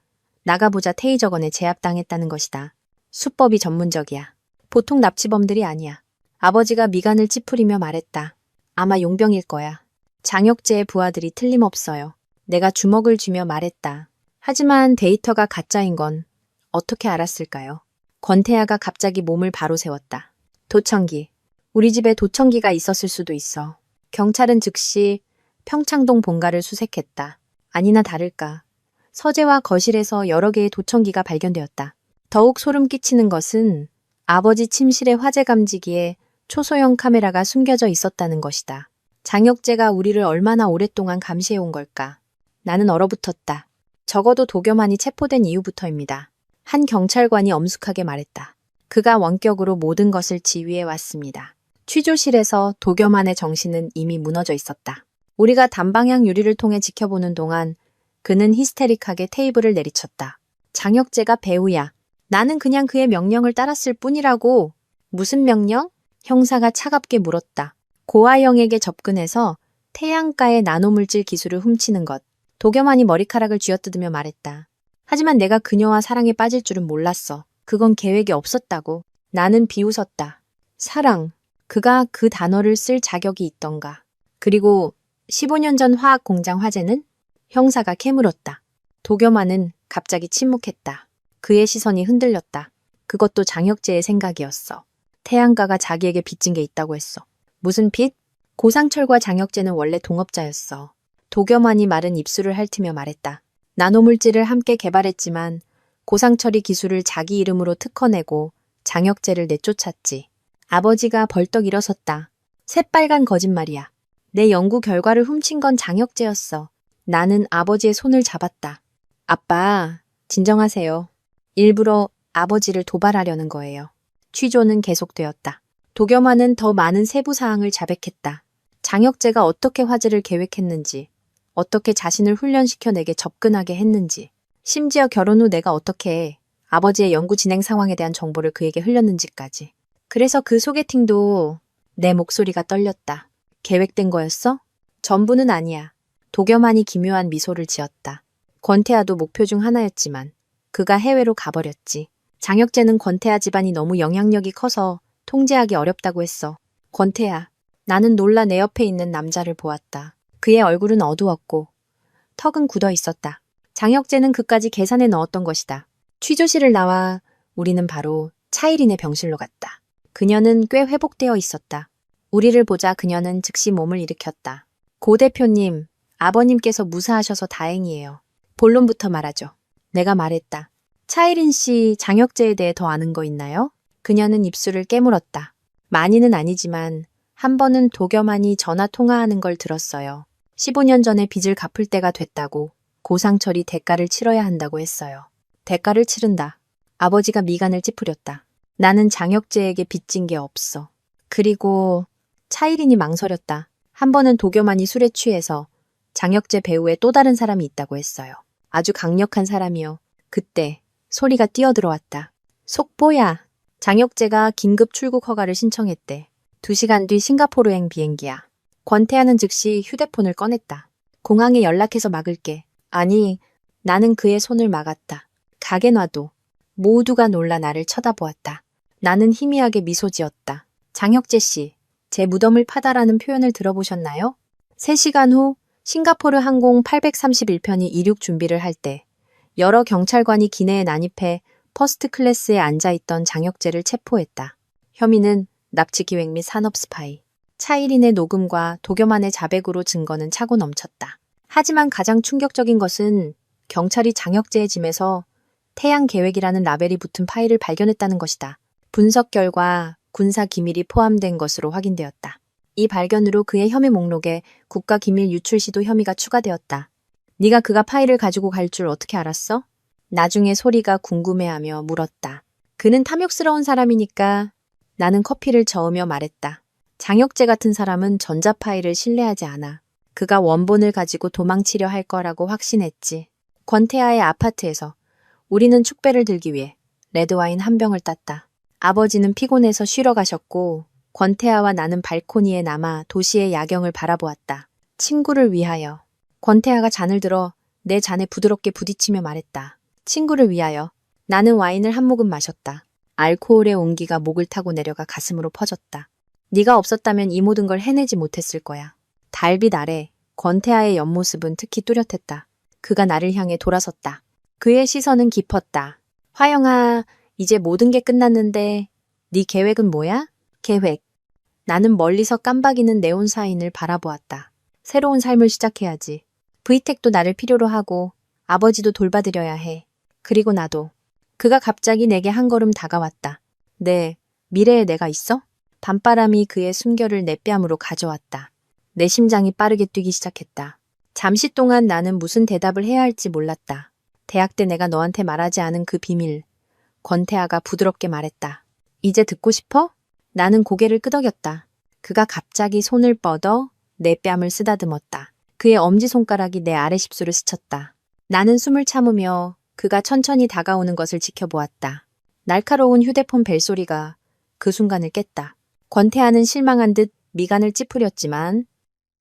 나가보자 테이저건에 제압당했다는 것이다. 수법이 전문적이야. 보통 납치범들이 아니야. 아버지가 미간을 찌푸리며 말했다. 아마 용병일 거야. 장혁재의 부하들이 틀림없어요. 내가 주먹을 쥐며 말했다. 하지만 데이터가 가짜인 건 어떻게 알았을까요? 권태아가 갑자기 몸을 바로 세웠다. 도청기. 우리 집에 도청기가 있었을 수도 있어. 경찰은 즉시 평창동 본가를 수색했다. 아니나 다를까. 서재와 거실에서 여러 개의 도청기가 발견되었다. 더욱 소름 끼치는 것은 아버지 침실의 화재 감지기에 초소형 카메라가 숨겨져 있었다는 것이다. 장혁재가 우리를 얼마나 오랫동안 감시해온 걸까? 나는 얼어붙었다. 적어도 도겸안이 체포된 이후부터입니다. 한 경찰관이 엄숙하게 말했다. 그가 원격으로 모든 것을 지휘해 왔습니다. 취조실에서 도겸안의 정신은 이미 무너져 있었다. 우리가 단방향 유리를 통해 지켜보는 동안 그는 히스테릭하게 테이블을 내리쳤다. 장혁재가 배우야. 나는 그냥 그의 명령을 따랐을 뿐이라고. 무슨 명령? 형사가 차갑게 물었다. 고아영에게 접근해서 태양가의 나노물질 기술을 훔치는 것. 도겸안이 머리카락을 쥐어뜯으며 말했다. 하지만 내가 그녀와 사랑에 빠질 줄은 몰랐어. 그건 계획이 없었다고. 나는 비웃었다. 사랑. 그가 그 단어를 쓸 자격이 있던가. 그리고 15년 전 화학 공장 화재는? 형사가 캐물었다. 도겸안은 갑자기 침묵했다. 그의 시선이 흔들렸다. 그것도 장혁재의 생각이었어. 태양가가 자기에게 빚진 게 있다고 했어. 무슨 빚? 고상철과 장혁재는 원래 동업자였어. 도겸안이 마른 입술을 핥으며 말했다. 나노물질을 함께 개발했지만 고상철이 기술을 자기 이름으로 특허내고 장혁재를 내쫓았지. 아버지가 벌떡 일어섰다. 새빨간 거짓말이야. 내 연구 결과를 훔친 건 장혁재였어. 나는 아버지의 손을 잡았다. 아빠, 진정하세요. 일부러 아버지를 도발하려는 거예요. 취조는 계속되었다. 도겸안은 더 많은 세부 사항을 자백했다. 장혁재가 어떻게 화재를 계획했는지, 어떻게 자신을 훈련시켜 내게 접근하게 했는지, 심지어 결혼 후 내가 어떻게 아버지의 연구 진행 상황에 대한 정보를 그에게 흘렸는지까지. 그래서 그 소개팅도 내 목소리가 떨렸다. 계획된 거였어? 전부는 아니야. 도겸안이 기묘한 미소를 지었다. 권태아도 목표 중 하나였지만 그가 해외로 가버렸지. 장혁재는 권태아 집안이 너무 영향력이 커서 통제하기 어렵다고 했어. 권태아. 나는 놀라 내 옆에 있는 남자를 보았다. 그의 얼굴은 어두웠고 턱은 굳어 있었다. 장혁재는 그까지 계산해 넣었던 것이다. 취조실을 나와 우리는 바로 차이린의 병실로 갔다. 그녀는 꽤 회복되어 있었다. 우리를 보자 그녀는 즉시 몸을 일으켰다. 고 대표님, 아버님께서 무사하셔서 다행이에요. 본론부터 말하죠. 내가 말했다. 차이린 씨, 장혁재에 대해 더 아는 거 있나요? 그녀는 입술을 깨물었다. 많이는 아니지만 한 번은 도겸안이 전화 통화하는 걸 들었어요. 15년 전에 빚을 갚을 때가 됐다고 고상철이 대가를 치러야 한다고 했어요. 대가를 치른다. 아버지가 미간을 찌푸렸다. 나는 장혁재에게 빚진 게 없어. 그리고 차이린이 망설였다. 한 번은 도겸안이 술에 취해서 장혁재 배우에 또 다른 사람이 있다고 했어요. 아주 강력한 사람이요. 그때 소리가 뛰어들어왔다. 속보야. 장혁재가 긴급 출국 허가를 신청했대. 2시간 뒤 싱가포르행 비행기야. 권태아는 즉시 휴대폰을 꺼냈다. 공항에 연락해서 막을게. 아니, 나는 그의 손을 막았다. 가게 놔둬. 모두가 놀라 나를 쳐다보았다. 나는 희미하게 미소 지었다. 장혁재 씨, 제 무덤을 파다라는 표현을 들어보셨나요? 3시간 후 싱가포르 항공 831편이 이륙 준비를 할 때 여러 경찰관이 기내에 난입해 퍼스트 클래스에 앉아있던 장혁재를 체포했다. 혐의는 납치 기획 및 산업 스파이. 차이린의 녹음과 도겸안의 자백으로 증거는 차고 넘쳤다. 하지만 가장 충격적인 것은 경찰이 장혁재의 짐에서 태양 계획이라는 라벨이 붙은 파일을 발견했다는 것이다. 분석 결과 군사 기밀이 포함된 것으로 확인되었다. 이 발견으로 그의 혐의 목록에 국가기밀 유출 시도 혐의가 추가되었다. 네가 그가 파일을 가지고 갈 줄 어떻게 알았어? 나중에 소리가 궁금해하며 물었다. 그는 탐욕스러운 사람이니까. 나는 커피를 저으며 말했다. 장혁재 같은 사람은 전자 파일을 신뢰하지 않아. 그가 원본을 가지고 도망치려 할 거라고 확신했지. 권태아의 아파트에서 우리는 축배를 들기 위해 레드와인 한 병을 땄다. 아버지는 피곤해서 쉬러 가셨고 권태아와 나는 발코니에 남아 도시의 야경을 바라보았다. 친구를 위하여. 권태아가 잔을 들어 내 잔에 부드럽게 부딪히며 말했다. 친구를 위하여. 나는 와인을 한 모금 마셨다. 알코올의 온기가 목을 타고 내려가 가슴으로 퍼졌다. 네가 없었다면 이 모든 걸 해내지 못했을 거야. 달빛 아래 권태아의 옆모습은 특히 뚜렷했다. 그가 나를 향해 돌아섰다. 그의 시선은 깊었다. 화영아, 이제 모든 게 끝났는데 네 계획은 뭐야? 계획. 나는 멀리서 깜박이는 네온 사인을 바라보았다. 새로운 삶을 시작해야지. 브이텍도 나를 필요로 하고 아버지도 돌봐드려야 해. 그리고 나도. 그가 갑자기 내게 한 걸음 다가왔다. 네, 미래에 내가 있어? 밤바람이 그의 숨결을 내 뺨으로 가져왔다. 내 심장이 빠르게 뛰기 시작했다. 잠시 동안 나는 무슨 대답을 해야 할지 몰랐다. 대학 때 내가 너한테 말하지 않은 그 비밀. 권태아가 부드럽게 말했다. 이제 듣고 싶어? 나는 고개를 끄덕였다. 그가 갑자기 손을 뻗어 내 뺨을 쓰다듬었다. 그의 엄지손가락이 내 아래 십술을 스쳤다. 나는 숨을 참으며 그가 천천히 다가오는 것을 지켜보았다. 날카로운 휴대폰 벨소리가 그 순간을 깼다. 권태아는 실망한 듯 미간을 찌푸렸지만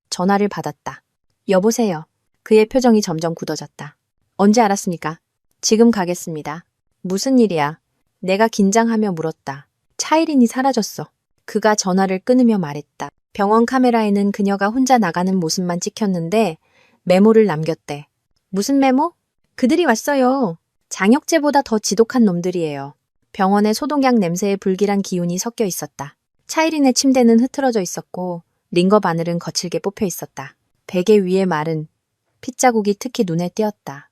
전화를 받았다. 여보세요. 그의 표정이 점점 굳어졌다. 언제 알았습니까? 지금 가겠습니다. 무슨 일이야? 내가 긴장하며 물었다. 차이린이 사라졌어. 그가 전화를 끊으며 말했다. 병원 카메라에는 그녀가 혼자 나가는 모습만 찍혔는데 메모를 남겼대. 무슨 메모? 그들이 왔어요. 장혁재보다 더 지독한 놈들이에요. 병원에 소독약 냄새에 불길한 기운이 섞여 있었다. 차이린의 침대는 흐트러져 있었고 링거 바늘은 거칠게 뽑혀 있었다. 베개 위에 마른 핏자국이 특히 눈에 띄었다.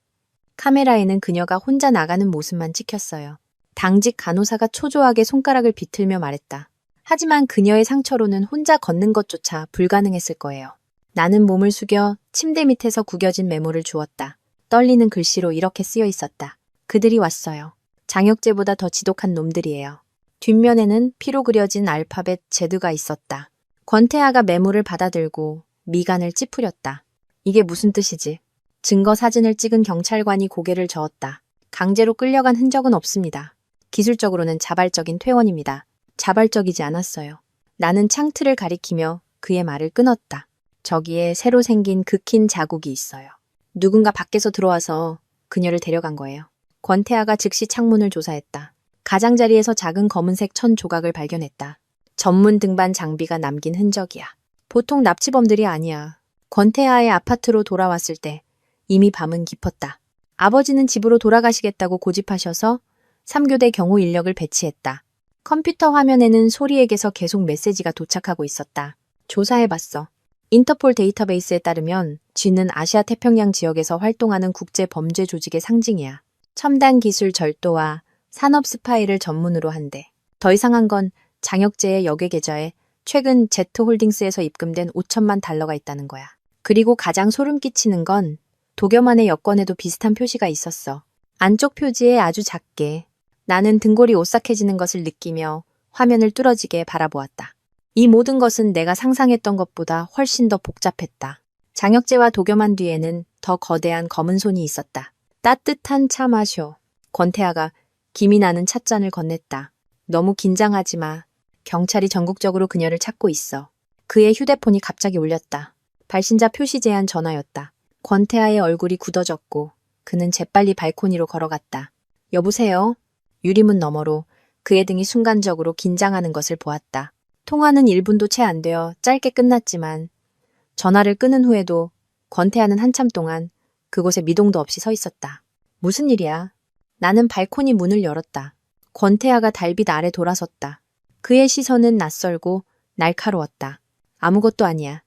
카메라에는 그녀가 혼자 나가는 모습만 찍혔어요. 당직 간호사가 초조하게 손가락을 비틀며 말했다. 하지만 그녀의 상처로는 혼자 걷는 것조차 불가능했을 거예요. 나는 몸을 숙여 침대 밑에서 구겨진 메모를 주었다. 떨리는 글씨로 이렇게 쓰여 있었다. 그들이 왔어요. 장혁재보다 더 지독한 놈들이에요. 뒷면에는 피로 그려진 알파벳 Z가 있었다. 권태아가 메모를 받아들고 미간을 찌푸렸다. 이게 무슨 뜻이지? 증거 사진을 찍은 경찰관이 고개를 저었다. 강제로 끌려간 흔적은 없습니다. 기술적으로는 자발적인 퇴원입니다. 자발적이지 않았어요. 나는 창틀을 가리키며 그의 말을 끊었다. 저기에 새로 생긴 극힌 자국이 있어요. 누군가 밖에서 들어와서 그녀를 데려간 거예요. 권태아가 즉시 창문을 조사했다. 가장자리에서 작은 검은색 천 조각을 발견했다. 전문 등반 장비가 남긴 흔적이야. 보통 납치범들이 아니야. 권태아의 아파트로 돌아왔을 때 이미 밤은 깊었다. 아버지는 집으로 돌아가시겠다고 고집하셔서 3교대 경호 인력을 배치했다. 컴퓨터 화면에는 소리에게서 계속 메시지가 도착하고 있었다. 조사해봤어. 인터폴 데이터베이스에 따르면 쥐는 아시아 태평양 지역에서 활동하는 국제 범죄 조직의 상징이야. 첨단 기술 절도와 산업 스파이를 전문으로 한대. 더 이상한 건 장혁재의 역외 계좌에 최근 Z홀딩스에서 입금된 5천만 달러가 있다는 거야. 그리고 가장 소름 끼치는 건 도겸안의 여권에도 비슷한 표시가 있었어. 안쪽 표지에 아주 작게. 나는 등골이 오싹해지는 것을 느끼며 화면을 뚫어지게 바라보았다. 이 모든 것은 내가 상상했던 것보다 훨씬 더 복잡했다. 장혁재와 도겸안 뒤에는 더 거대한 검은 손이 있었다. 따뜻한 차 마셔. 권태아가 김이 나는 찻잔을 건넸다. 너무 긴장하지 마. 경찰이 전국적으로 그녀를 찾고 있어. 그의 휴대폰이 갑자기 울렸다. 발신자 표시 제한 전화였다. 권태아의 얼굴이 굳어졌고 그는 재빨리 발코니로 걸어갔다. 여보세요? 유리문 너머로 그의 등이 순간적으로 긴장하는 것을 보았다. 통화는 1분도 채 안 되어 짧게 끝났지만 전화를 끊은 후에도 권태아는 한참 동안 그곳에 미동도 없이 서 있었다. 무슨 일이야? 나는 발코니 문을 열었다. 권태아가 달빛 아래 돌아섰다. 그의 시선은 낯설고 날카로웠다. 아무것도 아니야.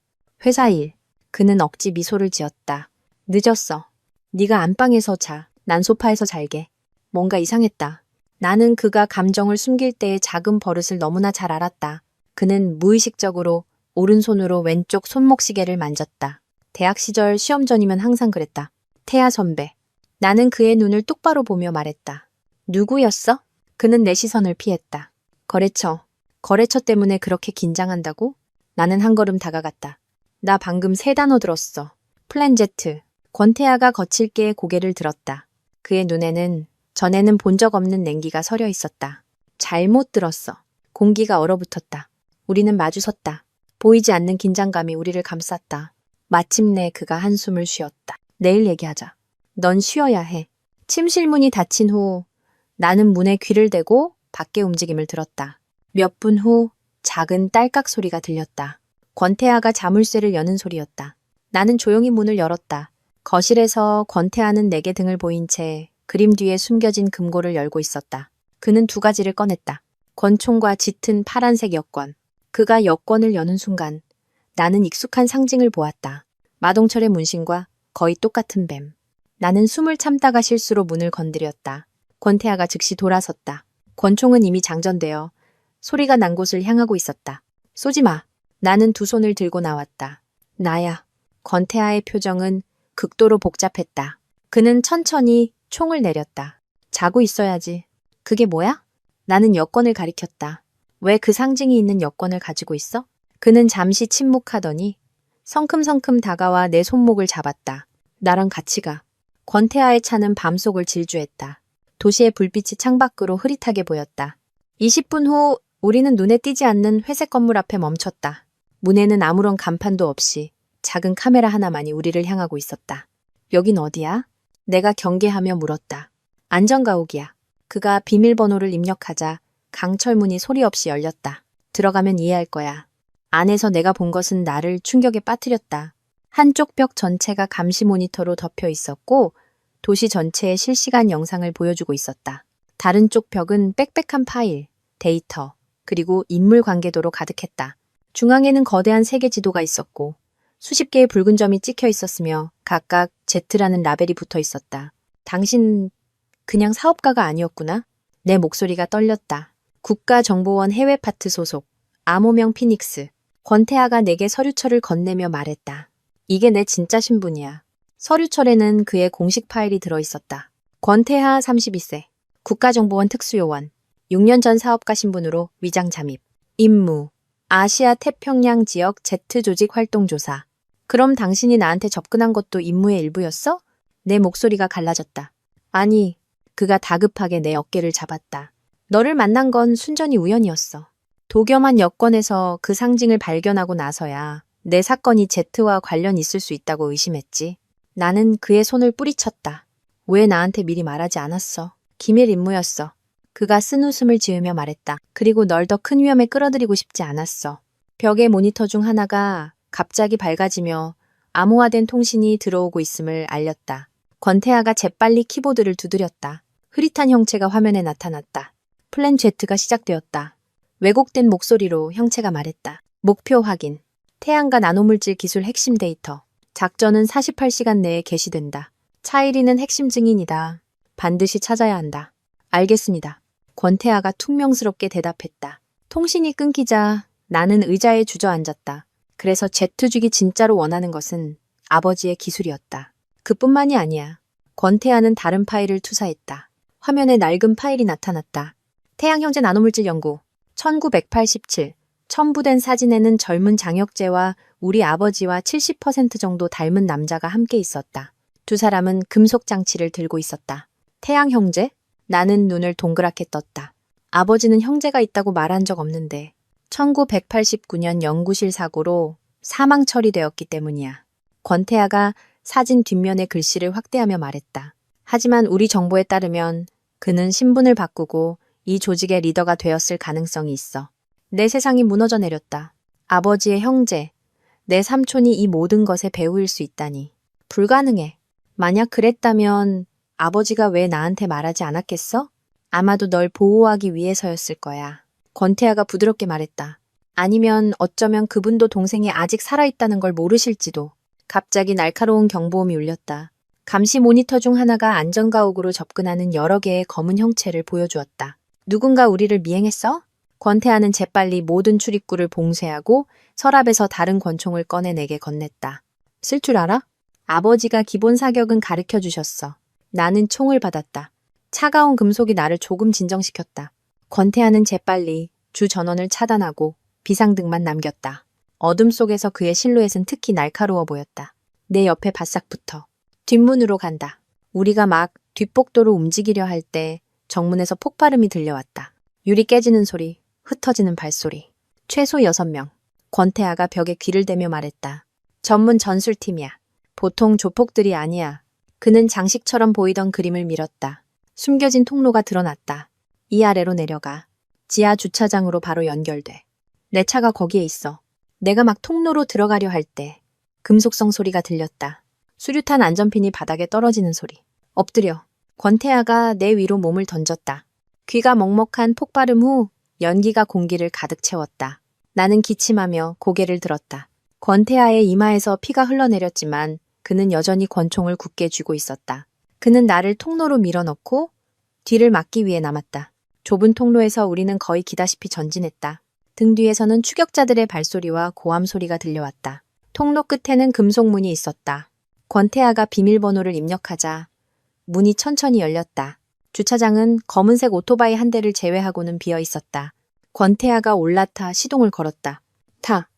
회사 일. 그는 억지 미소를 지었다. 늦었어. 네가 안방에서 자. 난 소파에서 잘게. 뭔가 이상했다. 나는 그가 감정을 숨길 때의 작은 버릇을 너무나 잘 알았다. 그는 무의식적으로 오른손으로 왼쪽 손목시계를 만졌다. 대학 시절 시험 전이면 항상 그랬다. 태아 선배. 나는 그의 눈을 똑바로 보며 말했다. 누구였어? 그는 내 시선을 피했다. 거래처. 거래처 때문에 그렇게 긴장한다고? 나는 한 걸음 다가갔다. 나 방금 세 단어 들었어. 플랜 Z. 권태아가 거칠게 고개를 들었다. 그의 눈에는 전에는 본 적 없는 냉기가 서려 있었다. 잘못 들었어. 공기가 얼어붙었다. 우리는 마주섰다. 보이지 않는 긴장감이 우리를 감쌌다. 마침내 그가 한숨을 쉬었다. 내일 얘기하자. 넌 쉬어야 해. 침실문이 닫힌 후 나는 문에 귀를 대고 밖의 움직임을 들었다. 몇 분 후 작은 딸깍 소리가 들렸다. 권태아가 자물쇠를 여는 소리였다. 나는 조용히 문을 열었다. 거실에서 권태아는 내게 등을 보인 채 그림 뒤에 숨겨진 금고를 열고 있었다. 그는 두 가지를 꺼냈다. 권총과 짙은 파란색 여권. 그가 여권을 여는 순간 나는 익숙한 상징을 보았다. 마동철의 문신과 거의 똑같은 뱀. 나는 숨을 참다가 실수로 문을 건드렸다. 권태아가 즉시 돌아섰다. 권총은 이미 장전되어 소리가 난 곳을 향하고 있었다. 쏘지 마. 나는 두 손을 들고 나왔다. 나야. 권태하의 표정은 극도로 복잡했다. 그는 천천히 총을 내렸다. 자고 있어야지. 그게 뭐야? 나는 여권을 가리켰다. 왜 그 상징이 있는 여권을 가지고 있어? 그는 잠시 침묵하더니 성큼성큼 다가와 내 손목을 잡았다. 나랑 같이 가. 권태하의 차는 밤속을 질주했다. 도시의 불빛이 창밖으로 흐릿하게 보였다. 20분 후 우리는 눈에 띄지 않는 회색 건물 앞에 멈췄다. 문에는 아무런 간판도 없이 작은 카메라 하나만이 우리를 향하고 있었다. 여긴 어디야? 내가 경계하며 물었다. 안전가옥이야. 그가 비밀번호를 입력하자 강철문이 소리 없이 열렸다. 들어가면 이해할 거야. 안에서 내가 본 것은 나를 충격에 빠뜨렸다. 한쪽 벽 전체가 감시 모니터로 덮여 있었고 도시 전체의 실시간 영상을 보여주고 있었다. 다른 쪽 벽은 빽빽한 파일, 데이터, 그리고 인물 관계도로 가득했다. 중앙에는 거대한 세계 지도가 있었고 수십 개의 붉은 점이 찍혀 있었으며 각각 Z라는 라벨이 붙어 있었다. 당신 그냥 사업가가 아니었구나? 내 목소리가 떨렸다. 국가정보원 해외 파트 소속 암호명 피닉스. 권태하가 내게 서류철을 건네며 말했다. 이게 내 진짜 신분이야. 서류철에는 그의 공식 파일이 들어있었다. 권태하 32세. 국가정보원 특수요원. 6년 전 사업가 신분으로 위장 잠입. 임무. 아시아 태평양 지역 Z 조직 활동 조사. 그럼 당신이 나한테 접근한 것도 임무의 일부였어? 내 목소리가 갈라졌다. 아니, 그가 다급하게 내 어깨를 잡았다. 너를 만난 건 순전히 우연이었어. 도겸한 여권에서 그 상징을 발견하고 나서야 내 사건이 Z와 관련 있을 수 있다고 의심했지. 나는 그의 손을 뿌리쳤다. 왜 나한테 미리 말하지 않았어? 기밀 임무였어. 그가 쓴웃음을 지으며 말했다. 그리고 널 더 큰 위험에 끌어들이고 싶지 않았어. 벽의 모니터 중 하나가 갑자기 밝아지며 암호화된 통신이 들어오고 있음을 알렸다. 권태하가 재빨리 키보드를 두드렸다. 흐릿한 형체가 화면에 나타났다. 플랜 Z가 시작되었다. 왜곡된 목소리로 형체가 말했다. 목표 확인. 태양과 나노물질 기술 핵심 데이터. 작전은 48시간 내에 개시된다. 차이리는 핵심 증인이다. 반드시 찾아야 한다. 알겠습니다. 권태하가 퉁명스럽게 대답했다. 통신이 끊기자 나는 의자에 주저앉았다. 그래서 Z죽이 진짜로 원하는 것은 아버지의 기술이었다. 그뿐만이 아니야. 권태하는 다른 파일을 투사했다. 화면에 낡은 파일이 나타났다. 태양 형제 나노물질 연구. 1987. 첨부된 사진에는 젊은 장혁재와 우리 아버지와 70% 정도 닮은 남자가 함께 있었다. 두 사람은 금속 장치를 들고 있었다. 태양 형제? 나는 눈을 동그랗게 떴다. 아버지는 형제가 있다고 말한 적 없는데 1989년 연구실 사고로 사망 처리되었기 때문이야. 권태하가 사진 뒷면의 글씨를 확대하며 말했다. 하지만 우리 정보에 따르면 그는 신분을 바꾸고 이 조직의 리더가 되었을 가능성이 있어. 내 세상이 무너져 내렸다. 아버지의 형제, 내 삼촌이 이 모든 것의 배우일 수 있다니. 불가능해. 만약 그랬다면 아버지가 왜 나한테 말하지 않았겠어? 아마도 널 보호하기 위해서였을 거야. 권태하가 부드럽게 말했다. 아니면 어쩌면 그분도 동생이 아직 살아있다는 걸 모르실지도. 갑자기 날카로운 경보음이 울렸다. 감시 모니터 중 하나가 안전가옥으로 접근하는 여러 개의 검은 형체를 보여주었다. 누군가 우리를 미행했어? 권태하는 재빨리 모든 출입구를 봉쇄하고 서랍에서 다른 권총을 꺼내 내게 건넸다. 쓸 줄 알아? 아버지가 기본 사격은 가르쳐 주셨어. 나는 총을 받았다. 차가운 금속이 나를 조금 진정시켰다. 권태하는 재빨리 주 전원을 차단하고 비상등만 남겼다. 어둠 속에서 그의 실루엣은 특히 날카로워 보였다. 내 옆에 바싹 붙어. 뒷문으로 간다. 우리가 막 뒷복도로 움직이려 할 때 정문에서 폭발음이 들려왔다. 유리 깨지는 소리, 흩어지는 발소리. 최소 6명. 권태하가 벽에 귀를 대며 말했다. 전문 전술팀이야. 보통 조폭들이 아니야. 그는 장식처럼 보이던 그림을 밀었다. 숨겨진 통로가 드러났다. 이 아래로 내려가. 지하 주차장으로 바로 연결돼. 내 차가 거기에 있어. 내가 막 통로로 들어가려 할 때 금속성 소리가 들렸다. 수류탄 안전핀이 바닥에 떨어지는 소리. 엎드려. 권태하가 내 위로 몸을 던졌다. 귀가 먹먹한 폭발음 후 연기가 공기를 가득 채웠다. 나는 기침하며 고개를 들었다. 권태하의 이마에서 피가 흘러내렸지만 그는 여전히 권총을 굳게 쥐고 있었다. 그는 나를 통로로 밀어넣고 뒤를 막기 위해 남았다. 좁은 통로에서 우리는 거의 기다시피 전진했다. 등 뒤에서는 추격자들의 발소리와 고함 소리가 들려왔다. 통로 끝에는 금속 문이 있었다. 권태아가 비밀번호를 입력하자 문이 천천히 열렸다. 주차장은 검은색 오토바이 한 대를 제외하고는 비어 있었다. 권태아가 올라타 시동을 걸었다. 타.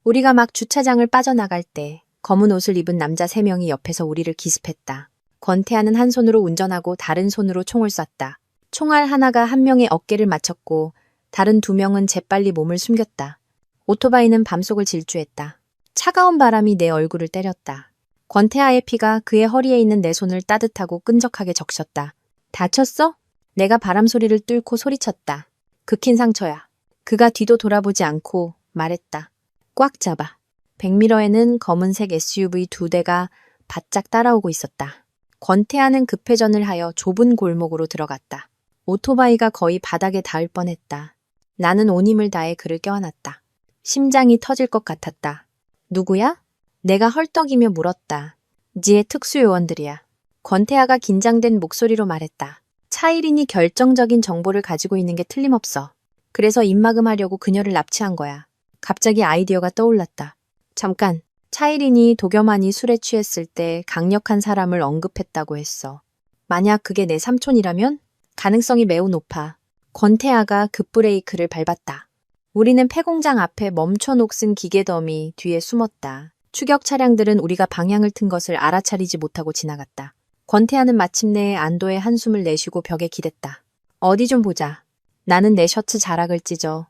우리가 막 주차장을 빠져나갈 때 검은 옷을 입은 남자 3명이 옆에서 우리를 기습했다. 권태아는 한 손으로 운전하고 다른 손으로 총을 쐈다. 총알 하나가 한 명의 어깨를 맞췄고 다른 2명은 재빨리 몸을 숨겼다. 오토바이는 밤속을 질주했다. 차가운 바람이 내 얼굴을 때렸다. 권태아의 피가 그의 허리에 있는 내 손을 따뜻하고 끈적하게 적셨다. 다쳤어? 내가 바람 소리를 뚫고 소리쳤다. 극힌 상처야. 그가 뒤도 돌아보지 않고 말했다. 꽉 잡아. 백미러에는 검은색 SUV 2대가 바짝 따라오고 있었다. 권태아는 급회전을 하여 좁은 골목으로 들어갔다. 오토바이가 거의 바닥에 닿을 뻔했다. 나는 온 힘을 다해 그를 껴안았다. 심장이 터질 것 같았다. 누구야? 내가 헐떡이며 물었다. 지의 특수요원들이야. 권태아가 긴장된 목소리로 말했다. 차이린이 결정적인 정보를 가지고 있는 게 틀림없어. 그래서 입막음하려고 그녀를 납치한 거야. 갑자기 아이디어가 떠올랐다. 잠깐, 차이린이 도겸안이 술에 취했을 때 강력한 사람을 언급했다고 했어. 만약 그게 내 삼촌이라면? 가능성이 매우 높아. 권태아가 급브레이크를 밟았다. 우리는 폐공장 앞에 멈춰 녹슨 기계더미 뒤에 숨었다. 추격 차량들은 우리가 방향을 튼 것을 알아차리지 못하고 지나갔다. 권태아는 마침내 안도의 한숨을 내쉬고 벽에 기댔다. 어디 좀 보자. 나는 내 셔츠 자락을 찢어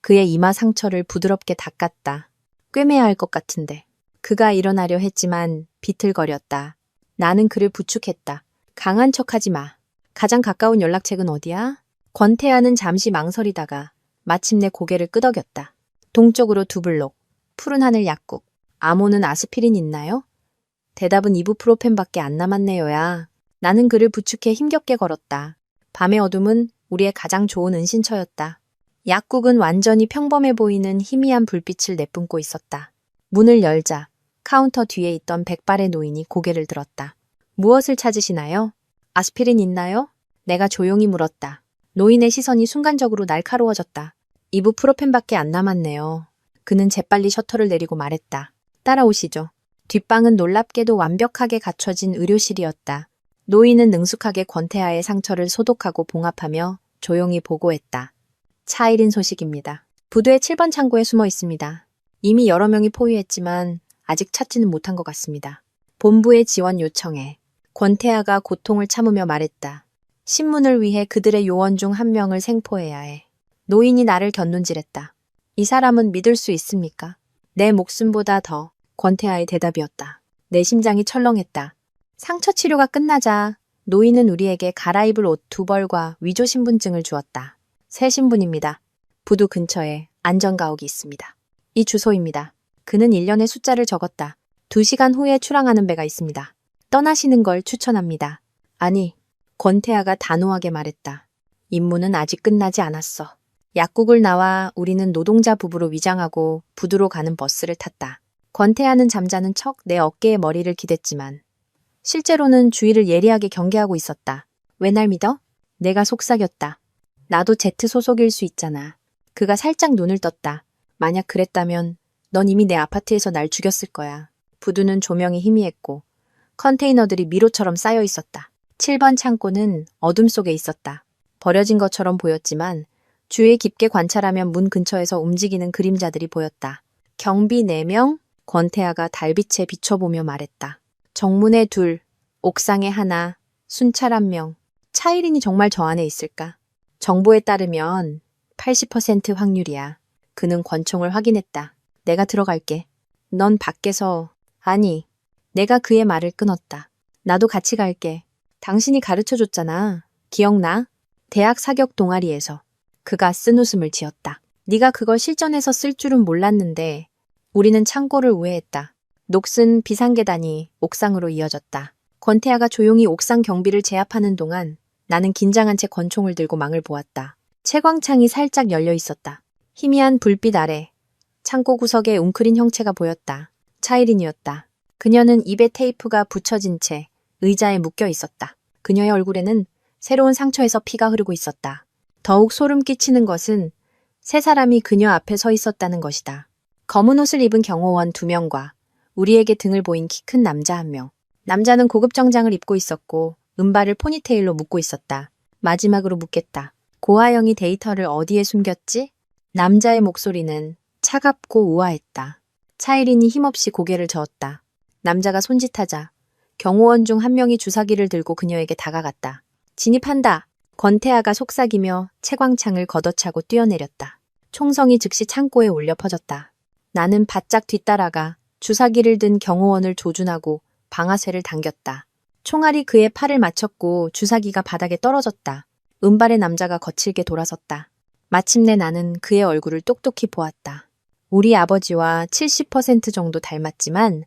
그의 이마 상처를 부드럽게 닦았다. 꿰매야 할 것 같은데. 그가 일어나려 했지만 비틀거렸다. 나는 그를 부축했다. 강한 척하지 마. 가장 가까운 연락책은 어디야? 권태아는 잠시 망설이다가 마침내 고개를 끄덕였다. 동쪽으로 2블록. 푸른 하늘 약국. 암호는 아스피린 있나요? 대답은 이부프로펜밖에 안 남았네요야. 나는 그를 부축해 힘겹게 걸었다. 밤의 어둠은 우리의 가장 좋은 은신처였다. 약국은 완전히 평범해 보이는 희미한 불빛을 내뿜고 있었다. 문을 열자 카운터 뒤에 있던 백발의 노인이 고개를 들었다. 무엇을 찾으시나요? 아스피린 있나요? 내가 조용히 물었다. 노인의 시선이 순간적으로 날카로워졌다. 이부프로펜밖에 안 남았네요. 그는 재빨리 셔터를 내리고 말했다. 따라오시죠. 뒷방은 놀랍게도 완벽하게 갖춰진 의료실이었다. 노인은 능숙하게 권태아의 상처를 소독하고 봉합하며 조용히 보고했다. 차이린 소식입니다. 부두의 7번 창고에 숨어 있습니다. 이미 여러 명이 포위했지만 아직 찾지는 못한 것 같습니다. 본부의 지원 요청해. 권태아가 고통을 참으며 말했다. 신문을 위해 그들의 요원 중 한 명을 생포해야 해. 노인이 나를 곁눈질했다. 이 사람은 믿을 수 있습니까? 내 목숨보다 더. 권태아의 대답이었다. 내 심장이 철렁했다. 상처 치료가 끝나자 노인은 우리에게 갈아입을 옷 2벌과 위조 신분증을 주었다. 새 신분입니다. 부두 근처에 안전가옥이 있습니다. 이 주소입니다. 그는 1년의 숫자를 적었다. 2시간 후에 출항하는 배가 있습니다. 떠나시는 걸 추천합니다. 아니, 권태아가 단호하게 말했다. 임무는 아직 끝나지 않았어. 약국을 나와 우리는 노동자 부부로 위장하고 부두로 가는 버스를 탔다. 권태아는 잠자는 척 내 어깨에 머리를 기댔지만 실제로는 주위를 예리하게 경계하고 있었다. 왜 날 믿어? 내가 속삭였다. 나도 제트 소속일 수 있잖아. 그가 살짝 눈을 떴다. 만약 그랬다면 넌 이미 내 아파트에서 날 죽였을 거야. 부두는 조명이 희미했고 컨테이너들이 미로처럼 쌓여 있었다. 7번 창고는 어둠 속에 있었다. 버려진 것처럼 보였지만 주위에 깊게 관찰하면 문 근처에서 움직이는 그림자들이 보였다. 경비 4명, 권태아가 달빛에 비춰보며 말했다. 정문에 2, 옥상에 1, 순찰 1명. 차이린이 정말 저 안에 있을까? 정보에 따르면 80% 확률이야. 그는 권총을 확인했다. 내가 들어갈게. 넌 밖에서... 아니, 내가 그의 말을 끊었다. 나도 같이 갈게. 당신이 가르쳐줬잖아. 기억나? 대학 사격 동아리에서. 그가 쓴웃음을 지었다. 네가 그걸 실전에서 쓸 줄은 몰랐는데 우리는 창고를 우회했다. 녹슨 비상계단이 옥상으로 이어졌다. 권태아가 조용히 옥상 경비를 제압하는 동안 나는 긴장한 채 권총을 들고 망을 보았다. 채광창이 살짝 열려 있었다. 희미한 불빛 아래 창고 구석에 웅크린 형체가 보였다. 차이린이었다. 그녀는 입에 테이프가 붙여진 채 의자에 묶여 있었다. 그녀의 얼굴에는 새로운 상처에서 피가 흐르고 있었다. 더욱 소름 끼치는 것은 세 사람이 그녀 앞에 서 있었다는 것이다. 검은 옷을 입은 경호원 2명과 우리에게 등을 보인 키 큰 남자 한 명. 남자는 고급 정장을 입고 있었고 은발을 포니테일로 묶고 있었다. 마지막으로 묻겠다. 고아영이 데이터를 어디에 숨겼지? 남자의 목소리는 차갑고 우아했다. 차이린이 힘없이 고개를 저었다. 남자가 손짓하자 경호원 중 한 명이 주사기를 들고 그녀에게 다가갔다. 진입한다. 권태아가 속삭이며 채광창을 걷어차고 뛰어내렸다. 총성이 즉시 창고에 울려 퍼졌다. 나는 바짝 뒤따라가 주사기를 든 경호원을 조준하고 방아쇠를 당겼다. 총알이 그의 팔을 맞췄고 주사기가 바닥에 떨어졌다. 은발의 남자가 거칠게 돌아섰다. 마침내 나는 그의 얼굴을 똑똑히 보았다. 우리 아버지와 70% 정도 닮았지만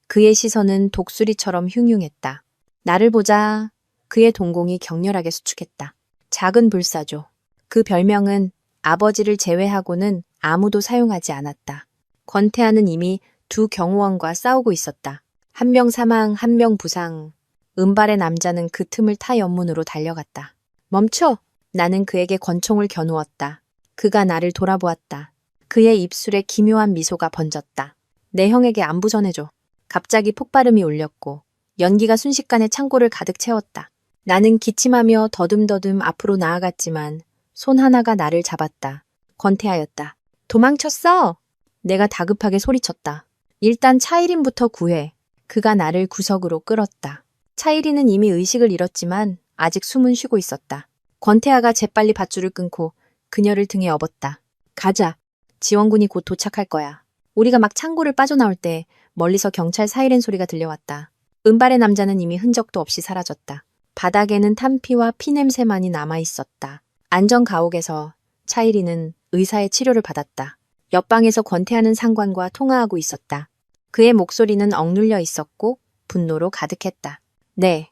그의 시선은 독수리처럼 흉흉했다. 나를 보자 그의 동공이 격렬하게 수축했다. 작은 불사조. 그 별명은 아버지를 제외하고는 아무도 사용하지 않았다. 권태아는 이미 두 경호원과 싸우고 있었다. 한 명 사망, 한 명 부상. 은발의 남자는 그 틈을 타 연문으로 달려갔다. 멈춰! 나는 그에게 권총을 겨누었다. 그가 나를 돌아보았다. 그의 입술에 기묘한 미소가 번졌다. 내 형에게 안부 전해줘. 갑자기 폭발음이 울렸고 연기가 순식간에 창고를 가득 채웠다. 나는 기침하며 더듬더듬 앞으로 나아갔지만 손 하나가 나를 잡았다. 권태하였다. 도망쳤어! 내가 다급하게 소리쳤다. 일단 차이린부터 구해. 그가 나를 구석으로 끌었다. 차이린은 이미 의식을 잃었지만 아직 숨은 쉬고 있었다. 권태아가 재빨리 밧줄을 끊고 그녀를 등에 업었다. 가자. 지원군이 곧 도착할 거야. 우리가 막 창고를 빠져나올 때 멀리서 경찰 사이렌 소리가 들려왔다. 은발의 남자는 이미 흔적도 없이 사라졌다. 바닥에는 탄피와 피냄새만이 남아있었다. 안전 가옥에서 차이린은 의사의 치료를 받았다. 옆방에서 권태하는 상관과 통화하고 있었다. 그의 목소리는 억눌려 있었고 분노로 가득했다. 네,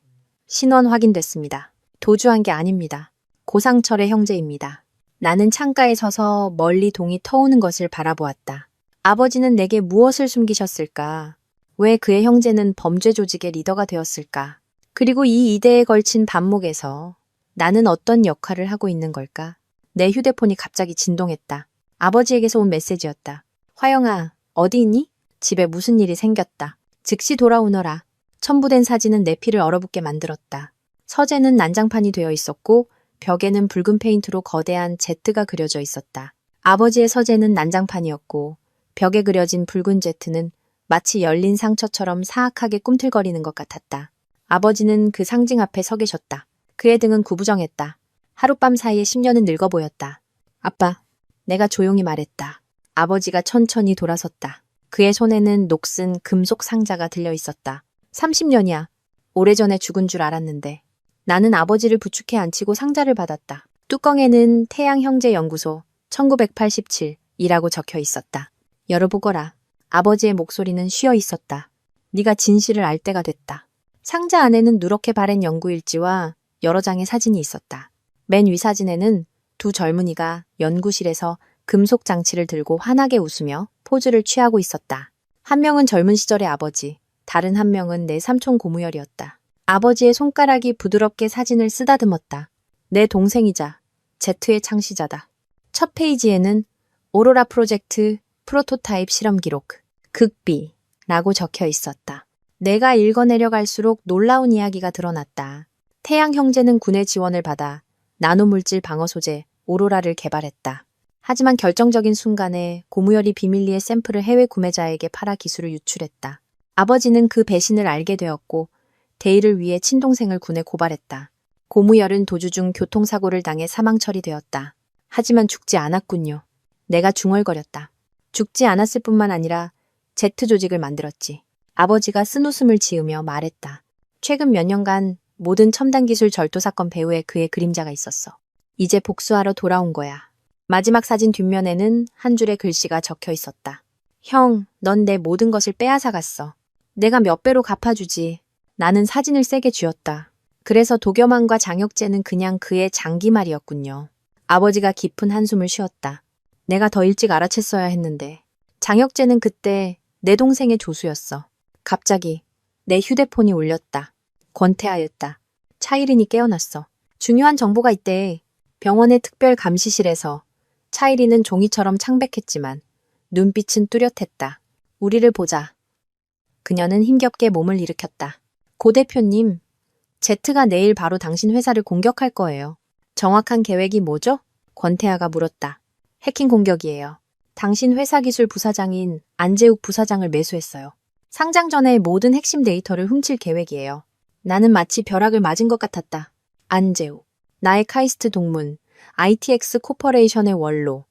신원 확인됐습니다. 도주한 게 아닙니다. 고상철의 형제입니다. 나는 창가에 서서 멀리 동이 터오는 것을 바라보았다. 아버지는 내게 무엇을 숨기셨을까? 왜 그의 형제는 범죄 조직의 리더가 되었을까? 그리고 이 이대에 걸친 반목에서 나는 어떤 역할을 하고 있는 걸까? 내 휴대폰이 갑자기 진동했다. 아버지에게서 온 메시지였다. 화영아, 어디 있니? 집에 무슨 일이 생겼다. 즉시 돌아오너라. 첨부된 사진은 내 피를 얼어붙게 만들었다. 서재는 난장판이 되어 있었고 벽에는 붉은 페인트로 거대한 Z가 그려져 있었다. 아버지의 서재는 난장판이었고 벽에 그려진 붉은 Z는 마치 열린 상처처럼 사악하게 꿈틀거리는 것 같았다. 아버지는 그 상징 앞에 서 계셨다. 그의 등은 구부정했다. 하룻밤 사이에 10년은 늙어 보였다. 아빠, 내가 조용히 말했다. 아버지가 천천히 돌아섰다. 그의 손에는 녹슨 금속 상자가 들려 있었다. 30년이야. 오래전에 죽은 줄 알았는데. 나는 아버지를 부축해 앉히고 상자를 받았다. 뚜껑에는 태양형제연구소 1987이라고 적혀 있었다. 열어보거라. 아버지의 목소리는 쉬어 있었다. 네가 진실을 알 때가 됐다. 상자 안에는 누렇게 바랜 연구일지와 여러 장의 사진이 있었다. 맨 위 사진에는 두 젊은이가 연구실에서 금속 장치를 들고 환하게 웃으며 포즈를 취하고 있었다. 한 명은 젊은 시절의 아버지, 다른 한 명은 내 삼촌 고무열이었다. 아버지의 손가락이 부드럽게 사진을 쓰다듬었다. 내 동생이자 Z의 창시자다. 첫 페이지에는 오로라 프로젝트 프로토타입 실험 기록, 극비라고 적혀 있었다. 내가 읽어내려갈수록 놀라운 이야기가 드러났다. 태양 형제는 군의 지원을 받아 나노물질 방어 소재 오로라를 개발했다. 하지만 결정적인 순간에 고무열이 비밀리에 샘플을 해외 구매자에게 팔아 기술을 유출했다. 아버지는 그 배신을 알게 되었고 대의를 위해 친동생을 군에 고발했다. 고무열은 도주 중 교통사고를 당해 사망 처리되었다. 하지만 죽지 않았군요. 내가 중얼거렸다. 죽지 않았을 뿐만 아니라 Z 조직을 만들었지. 아버지가 쓴웃음을 지으며 말했다. 최근 몇 년간 모든 첨단 기술 절도 사건 배후에 그의 그림자가 있었어. 이제 복수하러 돌아온 거야. 마지막 사진 뒷면에는 한 줄의 글씨가 적혀 있었다. 형, 넌 내 모든 것을 빼앗아 갔어. 내가 몇 배로 갚아주지. 나는 사진을 세게 쥐었다. 그래서 도겸환과 장혁재는 그냥 그의 장기말이었군요. 아버지가 깊은 한숨을 쉬었다. 내가 더 일찍 알아챘어야 했는데. 장혁재는 그때 내 동생의 조수였어. 갑자기 내 휴대폰이 울렸다. 권태하였다. 차이린이 깨어났어. 중요한 정보가 있대. 병원의 특별 감시실에서. 차이린은 종이처럼 창백했지만 눈빛은 뚜렷했다. 우리를 보자. 그녀는 힘겹게 몸을 일으켰다. 고 대표님, 제트가 내일 바로 당신 회사를 공격할 거예요. 정확한 계획이 뭐죠? 권태아가 물었다. 해킹 공격이에요. 당신 회사 기술 부사장인 안재욱 부사장을 매수했어요. 상장 전에 모든 핵심 데이터를 훔칠 계획이에요. 나는 마치 벼락을 맞은 것 같았다. 안재욱, 나의 카이스트 동문, ITX 코퍼레이션의 원로,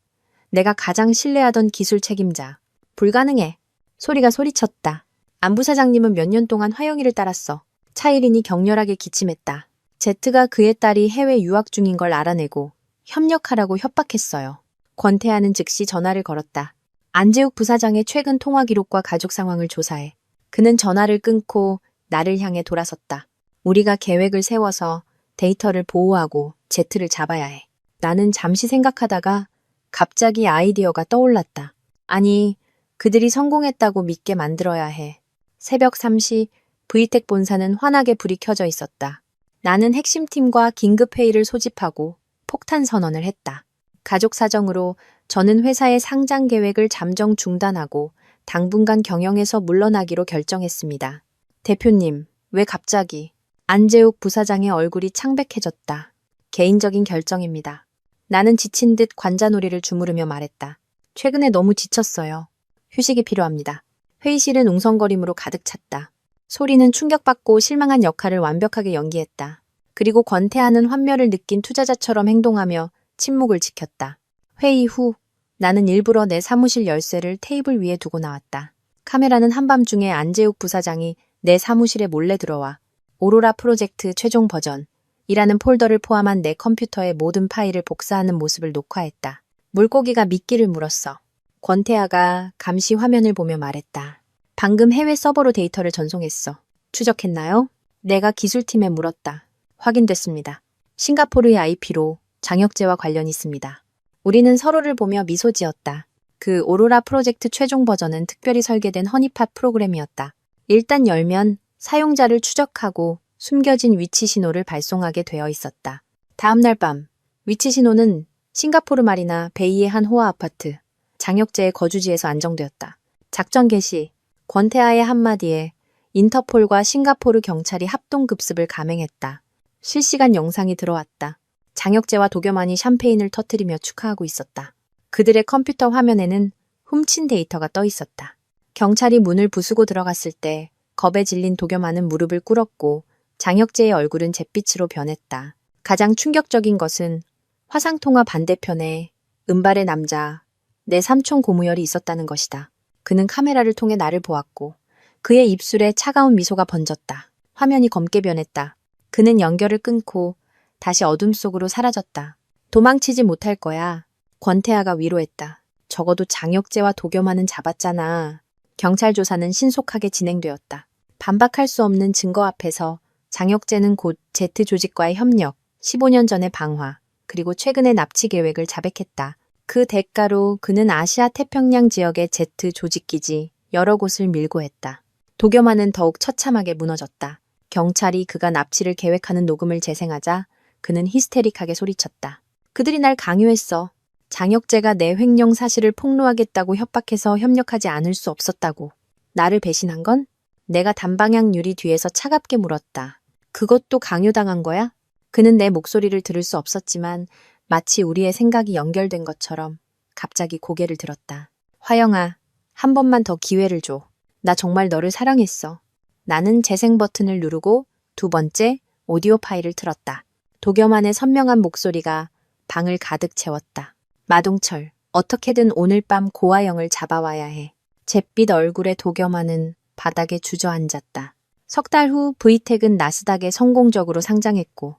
내가 가장 신뢰하던 기술 책임자. 불가능해. 소리가 소리쳤다. 안 부사장님은 몇 년 동안 화영이를 따랐어. 차이린이 격렬하게 기침했다. 제트가 그의 딸이 해외 유학 중인 걸 알아내고 협력하라고 협박했어요. 권태아는 즉시 전화를 걸었다. 안재욱 부사장의 최근 통화 기록과 가족 상황을 조사해. 그는 전화를 끊고 나를 향해 돌아섰다. 우리가 계획을 세워서 데이터를 보호하고 제트를 잡아야 해. 나는 잠시 생각하다가 갑자기 아이디어가 떠올랐다. 아니, 그들이 성공했다고 믿게 만들어야 해. 새벽 3시 브이텍 본사는 환하게 불이 켜져 있었다. 나는 핵심팀과 긴급회의를 소집하고 폭탄 선언을 했다. 가족 사정으로 저는 회사의 상장 계획을 잠정 중단하고 당분간 경영에서 물러나기로 결정했습니다. 대표님, 왜 갑자기? 안재욱 부사장의 얼굴이 창백해졌다. 개인적인 결정입니다. 나는 지친 듯 관자놀이를 주무르며 말했다. 최근에 너무 지쳤어요. 휴식이 필요합니다. 회의실은 웅성거림으로 가득 찼다. 소리는 충격받고 실망한 역할을 완벽하게 연기했다. 그리고 권태아는 환멸을 느낀 투자자처럼 행동하며 침묵을 지켰다. 회의 후 나는 일부러 내 사무실 열쇠를 테이블 위에 두고 나왔다. 카메라는 한밤중에 안재욱 부사장이 내 사무실에 몰래 들어와 오로라 프로젝트 최종 버전이라는 폴더를 포함한 내 컴퓨터의 모든 파일을 복사하는 모습을 녹화했다. 물고기가 미끼를 물었어. 권태아가 감시 화면을 보며 말했다. 방금 해외 서버로 데이터를 전송했어. 추적했나요? 내가 기술팀에 물었다. 확인됐습니다. 싱가포르의 IP로 장혁재와 관련이 있습니다. 우리는 서로를 보며 미소 지었다. 그 오로라 프로젝트 최종 버전은 특별히 설계된 허니팟 프로그램이었다. 일단 열면 사용자를 추적하고 숨겨진 위치 신호를 발송하게 되어 있었다. 다음 날 밤, 위치 신호는 싱가포르 마리나 베이의 한 호화 아파트, 장혁재의 거주지에서 안정되었다. 작전 개시, 권태아의 한마디에 인터폴과 싱가포르 경찰이 합동급습을 감행했다. 실시간 영상이 들어왔다. 장혁재와 도겸안이 샴페인을 터뜨리며 축하하고 있었다. 그들의 컴퓨터 화면에는 훔친 데이터가 떠 있었다. 경찰이 문을 부수고 들어갔을 때 겁에 질린 도겸안은 무릎을 꿇었고 장혁재의 얼굴은 잿빛으로 변했다. 가장 충격적인 것은 화상통화 반대편에 은발의 남자, 내 삼촌 고무열이 있었다는 것이다. 그는 카메라를 통해 나를 보았고 그의 입술에 차가운 미소가 번졌다. 화면이 검게 변했다. 그는 연결을 끊고 다시 어둠 속으로 사라졌다. 도망치지 못할 거야. 권태아가 위로했다. 적어도 장혁재와 도겸안은 잡았잖아. 경찰 조사는 신속하게 진행되었다. 반박할 수 없는 증거 앞에서 장혁재는 곧 제트 조직과의 협력, 15년 전의 방화, 그리고 최근의 납치 계획을 자백했다. 그 대가로 그는 아시아 태평양 지역의 제트 조직기지 여러 곳을 밀고 했다. 도겸안은 더욱 처참하게 무너졌다. 경찰이 그가 납치를 계획하는 녹음을 재생하자 그는 히스테릭하게 소리쳤다. 그들이 날 강요했어. 장혁재가 내 횡령 사실을 폭로하겠다고 협박해서 협력하지 않을 수 없었다고. 나를 배신한 건? 내가 단방향 유리 뒤에서 차갑게 물었다. 그것도 강요당한 거야? 그는 내 목소리를 들을 수 없었지만 마치 우리의 생각이 연결된 것처럼 갑자기 고개를 들었다. 화영아, 한 번만 더 기회를 줘. 나 정말 너를 사랑했어. 나는 재생 버튼을 누르고 두 번째 오디오 파일을 틀었다. 도겸안의 선명한 목소리가 방을 가득 채웠다. 마동철, 어떻게든 오늘 밤 고아영을 잡아와야 해. 잿빛 얼굴의 도겸안은 바닥에 주저앉았다. 석 달 후 브이텍은 나스닥에 성공적으로 상장했고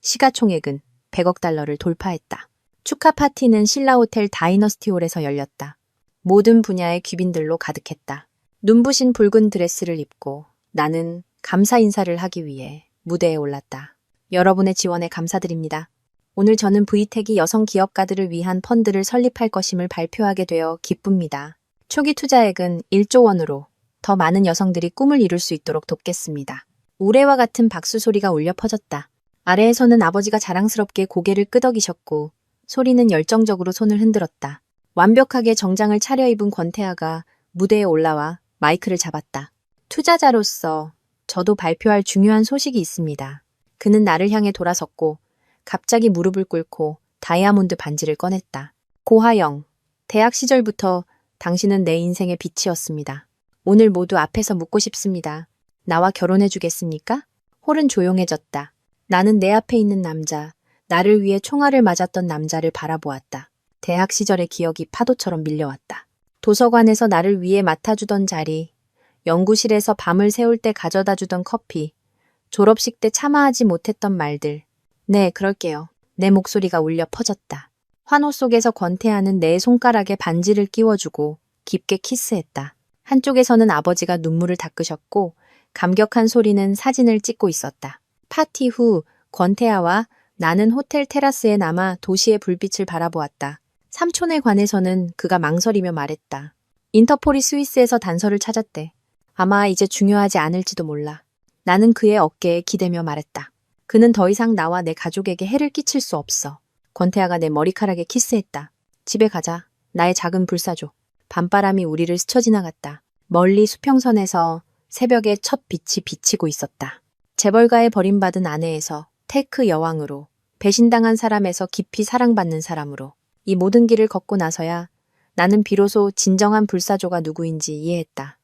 시가총액은 100억 달러를 돌파했다. 축하 파티는 신라호텔 다이너스티홀에서 열렸다. 모든 분야의 귀빈들로 가득했다. 눈부신 붉은 드레스를 입고 나는 감사 인사를 하기 위해 무대에 올랐다. 여러분의 지원에 감사드립니다. 오늘 저는 브이텍이 여성 기업가들을 위한 펀드를 설립할 것임을 발표하게 되어 기쁩니다. 초기 투자액은 1조 원으로 더 많은 여성들이 꿈을 이룰 수 있도록 돕겠습니다. 우레와 같은 박수 소리가 울려 퍼졌다. 아래에서는 아버지가 자랑스럽게 고개를 끄덕이셨고 소리는 열정적으로 손을 흔들었다. 완벽하게 정장을 차려입은 권태아가 무대에 올라와 마이크를 잡았다. 투자자로서 저도 발표할 중요한 소식이 있습니다. 그는 나를 향해 돌아섰고 갑자기 무릎을 꿇고 다이아몬드 반지를 꺼냈다. 고하영, 대학 시절부터 당신은 내 인생의 빛이었습니다. 오늘 모두 앞에서 묻고 싶습니다. 나와 결혼해 주겠습니까? 홀은 조용해졌다. 나는 내 앞에 있는 남자, 나를 위해 총알을 맞았던 남자를 바라보았다. 대학 시절의 기억이 파도처럼 밀려왔다. 도서관에서 나를 위해 맡아주던 자리, 연구실에서 밤을 새울 때 가져다 주던 커피, 졸업식 때 참아하지 못했던 말들. 네, 그럴게요. 내 목소리가 울려 퍼졌다. 환호 속에서 권태하는 내 손가락에 반지를 끼워주고 깊게 키스했다. 한쪽에서는 아버지가 눈물을 닦으셨고 감격한 소리는 사진을 찍고 있었다. 파티 후 권태아와 나는 호텔 테라스에 남아 도시의 불빛을 바라보았다. 삼촌에 관해서는 그가 망설이며 말했다. 인터폴이 스위스에서 단서를 찾았대. 아마 이제 중요하지 않을지도 몰라. 나는 그의 어깨에 기대며 말했다. 그는 더 이상 나와 내 가족에게 해를 끼칠 수 없어. 권태아가 내 머리카락에 키스했다. 집에 가자. 나의 작은 불사조. 밤바람이 우리를 스쳐 지나갔다. 멀리 수평선에서 새벽에 첫 빛이 비치고 있었다. 재벌가에 버림받은 아내에서 테크 여왕으로, 배신당한 사람에서 깊이 사랑받는 사람으로 이 모든 길을 걷고 나서야 나는 비로소 진정한 불사조가 누구인지 이해했다.